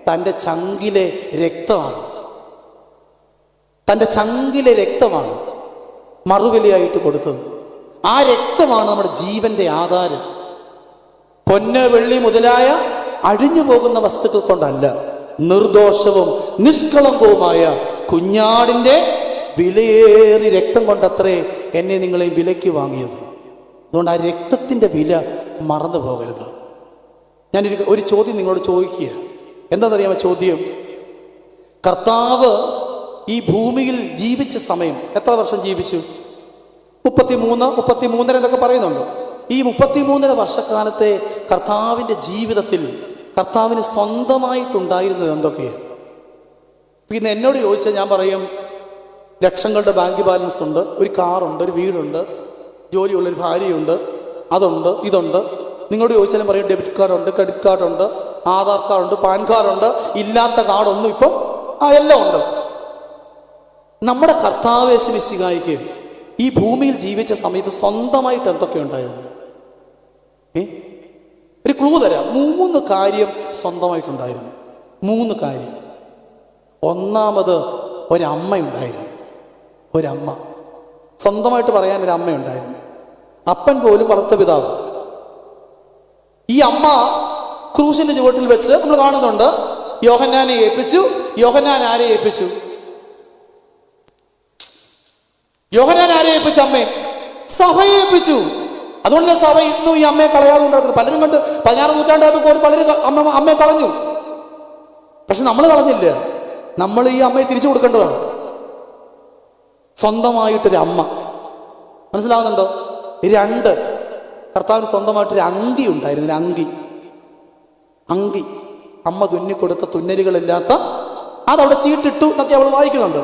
തൻ്റെ ചങ്കിലെ രക്തമാണ്. തൻ്റെ ചങ്കിലെ രക്തമാണ് മറുവിലയായിട്ട് കൊടുത്തത്. ആ രക്തമാണ് നമ്മുടെ ജീവന്റെ ആധാരം. പൊന്ന്, വെള്ളി മുതലായ അഴിഞ്ഞു പോകുന്ന വസ്തുക്കൾ കൊണ്ടല്ല, നിർദോഷവും നിഷ്കളങ്കവുമായ കുഞ്ഞാടിൻ്റെ വിലയേറി രക്തം കൊണ്ടത്രേ എന്നെ നിങ്ങളെ വിലയ്ക്ക് വാങ്ങിയത്. അതുകൊണ്ട് ആ രക്തത്തിൻ്റെ വില മറന്നു പോകരുത്. ഞാൻ ഒരു ചോദ്യം നിങ്ങളോട് ചോദിക്കുക. എന്താണെന്നറിയാമോ ചോദ്യം? കർത്താവ് ഈ ഭൂമിയിൽ ജീവിച്ച സമയം എത്ര വർഷം ജീവിച്ചു? 33 എന്നൊക്കെ പറയുന്നുണ്ട്. ഈ 33 വർഷക്കാലത്തെ കർത്താവിൻ്റെ ജീവിതത്തിൽ കർത്താവിന് സ്വന്തമായിട്ടുണ്ടായിരുന്നത് എന്തൊക്കെയാണ്? പിന്നെ എന്നോട് ചോദിച്ചാൽ ഞാൻ പറയും, ലക്ഷങ്ങളുടെ ബാങ്ക് ബാലൻസ് ഉണ്ട്, ഒരു കാറുണ്ട്, ഒരു വീടുണ്ട്, ജോലിയുള്ളൊരു ഭാര്യയുണ്ട്, അതുണ്ട്, ഇതുണ്ട്. നിങ്ങളോട് ചോദിച്ചാലും പറയും ഡെബിറ്റ് കാർഡുണ്ട്, ക്രെഡിറ്റ് കാർഡുണ്ട്, ആധാർ കാർഡുണ്ട്, പാൻ കാർഡുണ്ട്, ഇല്ലാത്ത കാർഡൊന്നും ഇപ്പം എല്ലാം ഉണ്ട്. നമ്മുടെ കർത്താവ് യേശു മിശിഹായ്ക്ക് ഈ ഭൂമിയിൽ ജീവിച്ച സമയത്ത് സ്വന്തമായിട്ട് എന്തൊക്കെ ഉണ്ടായിരുന്നു? ഒരു ക്ലൂ തരാം. 3 കാര്യം സ്വന്തമായിട്ടുണ്ടായിരുന്നു. 3 കാര്യം. ഒന്നാമത് ഒരമ്മയുണ്ടായിരുന്നു. ഒരമ്മ സ്വന്തമായിട്ട് പറയാൻ ഒരു അമ്മയുണ്ടായിരുന്നു. അപ്പൻ പോലും വളർത്ത പിതാവ്. ഈ അമ്മ ക്രൂശിന്റെ ചുവട്ടിൽ വെച്ച് നമ്മൾ കാണുന്നുണ്ട്, യോഹന്നാനെ ഏൽപ്പിച്ചു. യോഹന്നാൻ ആരെ ഏൽപ്പിച്ചു? യോഹന്നാൻ ആരെ ഏൽപ്പിച്ചു? അമ്മയെ, സഭയെ ഏൽപ്പിച്ചു. അതുകൊണ്ട് സഭ ഇന്നും ഈ അമ്മയെ കളയാതെ ഉണ്ടാക്കുന്നത്. പലരും കണ്ട് 16 നൂറ്റാണ്ടായപ്പോൾ പലരും അമ്മയെ കളഞ്ഞു. പക്ഷെ നമ്മൾ കളഞ്ഞില്ല. നമ്മൾ ഈ അമ്മയെ തിരിച്ചു കൊടുക്കേണ്ടതാണ്. സ്വന്തമായിട്ടൊരു അമ്മ. മനസ്സിലാവുന്നുണ്ടോ? 2, കർത്താവിന് സ്വന്തമായിട്ടൊരു അങ്കി ഉണ്ടായിരുന്നു. ഒരു അങ്കി അമ്മ തുന്നിക്കൊടുത്ത തുന്നലുകളില്ലാത്ത, അതവിടെ ചീട്ടിട്ടു എന്നൊക്കെ അവൾ വായിക്കുന്നുണ്ട്.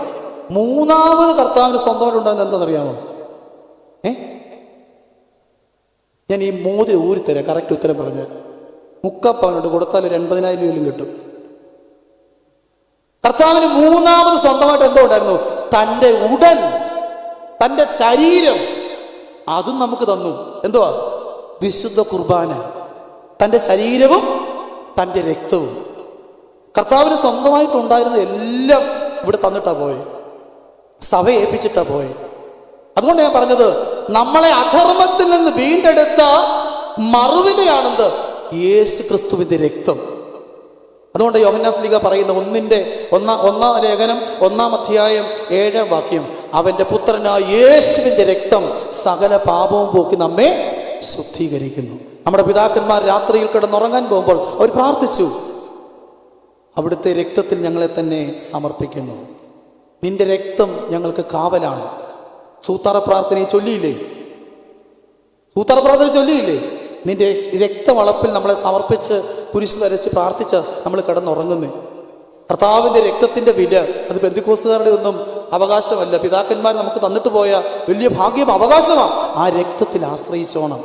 3ാമത് കർത്താവിന് സ്വന്തമായിട്ടുണ്ടാകുന്നത് എന്താണെന്നറിയാമോ? ഞാൻ ഈ മോതിരം ഊരിത്തരാം. കറക്റ്റ് ഉത്തരം പറഞ്ഞ് 3 പവനോട് കൊടുത്താൽ ഒരു 80,000 രൂപയിലും കിട്ടും. കർത്താവിന് 3ാമത് സ്വന്തമായിട്ട് എന്തോ ഉണ്ടായിരുന്നു? തൻ്റെ ഉടൽ, തൻ്റെ ശരീരം. അതും നമുക്ക് തന്നു. എന്തുവാ? വിശുദ്ധ കുർബാന. തൻ്റെ ശരീരവും തൻ്റെ രക്തവും. കർത്താവിന് സ്വന്തമായിട്ടുണ്ടായിരുന്ന എല്ലാം ഇവിടെ തന്നിട്ടാ പോയെ, സഭ ഏൽപ്പിച്ചിട്ടാ പോയെ. അതുകൊണ്ട് ഞാൻ പറഞ്ഞത്, നമ്മളെ അധർമ്മത്തിൽ നിന്ന് വീണ്ടെടുത്ത മറുവിലയാണെന്ത്? യേശു ക്രിസ്തുവിന്റെ രക്തം. അതുകൊണ്ട് യോഹന്നാൻ ശ്ലീഹ പറയുന്ന 1 ലേഖനം 1 അധ്യായം 7 വാക്യം, അവന്റെ പുത്രനായ യേശുവിന്റെ രക്തം സകല പാപവും പോക്കി നമ്മെ ശുദ്ധീകരിക്കുന്നു. നമ്മുടെ പിതാക്കന്മാർ രാത്രിയിൽ കിടന്നുറങ്ങാൻ പോകുമ്പോൾ അവർ പ്രാർത്ഥിച്ചു, അവിടുത്തെ രക്തത്തിൽ ഞങ്ങളെ തന്നെ സമർപ്പിക്കുന്നു. നിന്റെ രക്തം ഞങ്ങൾക്ക് കാവലാണ്. സൂത്താറ പ്രാർത്ഥനയെ ചൊല്ലിയില്ലേ? നിന്റെ രക്തവളപ്പിൽ നമ്മളെ സമർപ്പിച്ച് കുരിശ് വരച്ച് പ്രാർത്ഥിച്ച് നമ്മൾ കിടന്നുറങ്ങുന്നേ. കർത്താവിൻ്റെ രക്തത്തിൻ്റെ വില അത് പെന്തിക്കോസ്തുകാരുടെ ഒന്നും അവകാശമല്ല. പിതാക്കന്മാർ നമുക്ക് തന്നിട്ട് പോയ വലിയ ഭാഗ്യം, അവകാശമാണ്. ആ രക്തത്തിൽ ആശ്രയിച്ചോണം,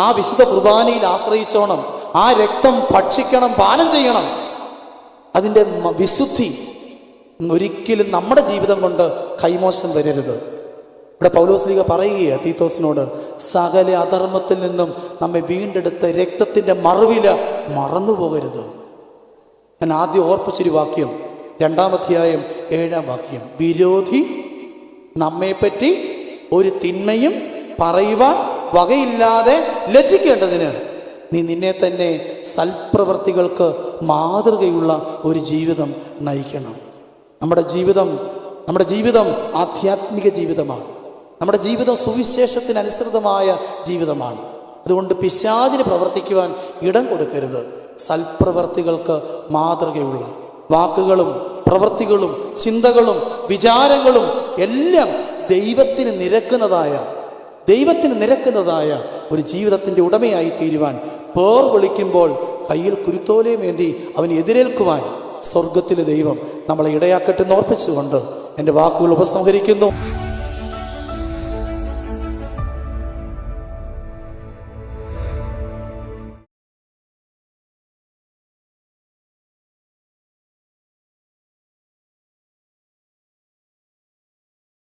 ആ വിശുദ്ധ കുർബാനയിൽ ആശ്രയിച്ചോണം. ആ രക്തം ഭക്ഷിക്കണം, പാനം ചെയ്യണം. അതിൻ്റെ വിശുദ്ധി ഒരിക്കലും നമ്മുടെ ജീവിതം കൊണ്ട് കൈമോശം വരരുത്. ഇവിടെ പൗലോസ് ശ്ലീഹ പറയുകയാണ് തീത്തോസിനോട്, സകല അധർമ്മത്തിൽ നിന്നും നമ്മെ വീണ്ടെടുത്ത രക്തത്തിൻ്റെ മറുവില മറന്നുപോകരുത്. ഞാൻ ആദ്യം ഓർപ്പിച്ചൊരു വാക്യം, 2 അധ്യായം 7 വാക്യം, വിരോധി നമ്മെപ്പറ്റി ഒരു തിന്മയും പറയുവാൻ വകയില്ലാതെ ലജ്ജിക്കേണ്ടതിന് നീ നിന്നെ തന്നെ സൽപ്രവൃത്തികൾക്ക് മാതൃകയുള്ള ഒരു ജീവിതം നയിക്കണം. നമ്മുടെ ജീവിതം ആധ്യാത്മിക ജീവിതമാണ്. നമ്മുടെ ജീവിതം സുവിശേഷത്തിനനുസൃതമായ ജീവിതമാണ്. അതുകൊണ്ട് പിശാചിന് പ്രവർത്തിക്കുവാൻ ഇടം കൊടുക്കരുത്. സൽപ്രവർത്തികൾക്ക് മാതൃകയുള്ള വാക്കുകളും പ്രവൃത്തികളും ചിന്തകളും വിചാരങ്ങളും എല്ലാം ദൈവത്തിന് നിരക്കുന്നതായ ഒരു ജീവിതത്തിൻ്റെ ഉടമയായി തീരുവാൻ, പേർ വിളിക്കുമ്പോൾ കയ്യിൽ കുരുത്തോലയുമേന്തി അവന് എതിരേൽക്കുവാൻ സ്വർഗത്തിലെ ദൈവം നമ്മളെ ഇടയാക്കട്ടെ എന്ന് ഓർപ്പിച്ചുകൊണ്ട് എൻ്റെ വാക്കുകൾ ഉപസംഹരിക്കുന്നു.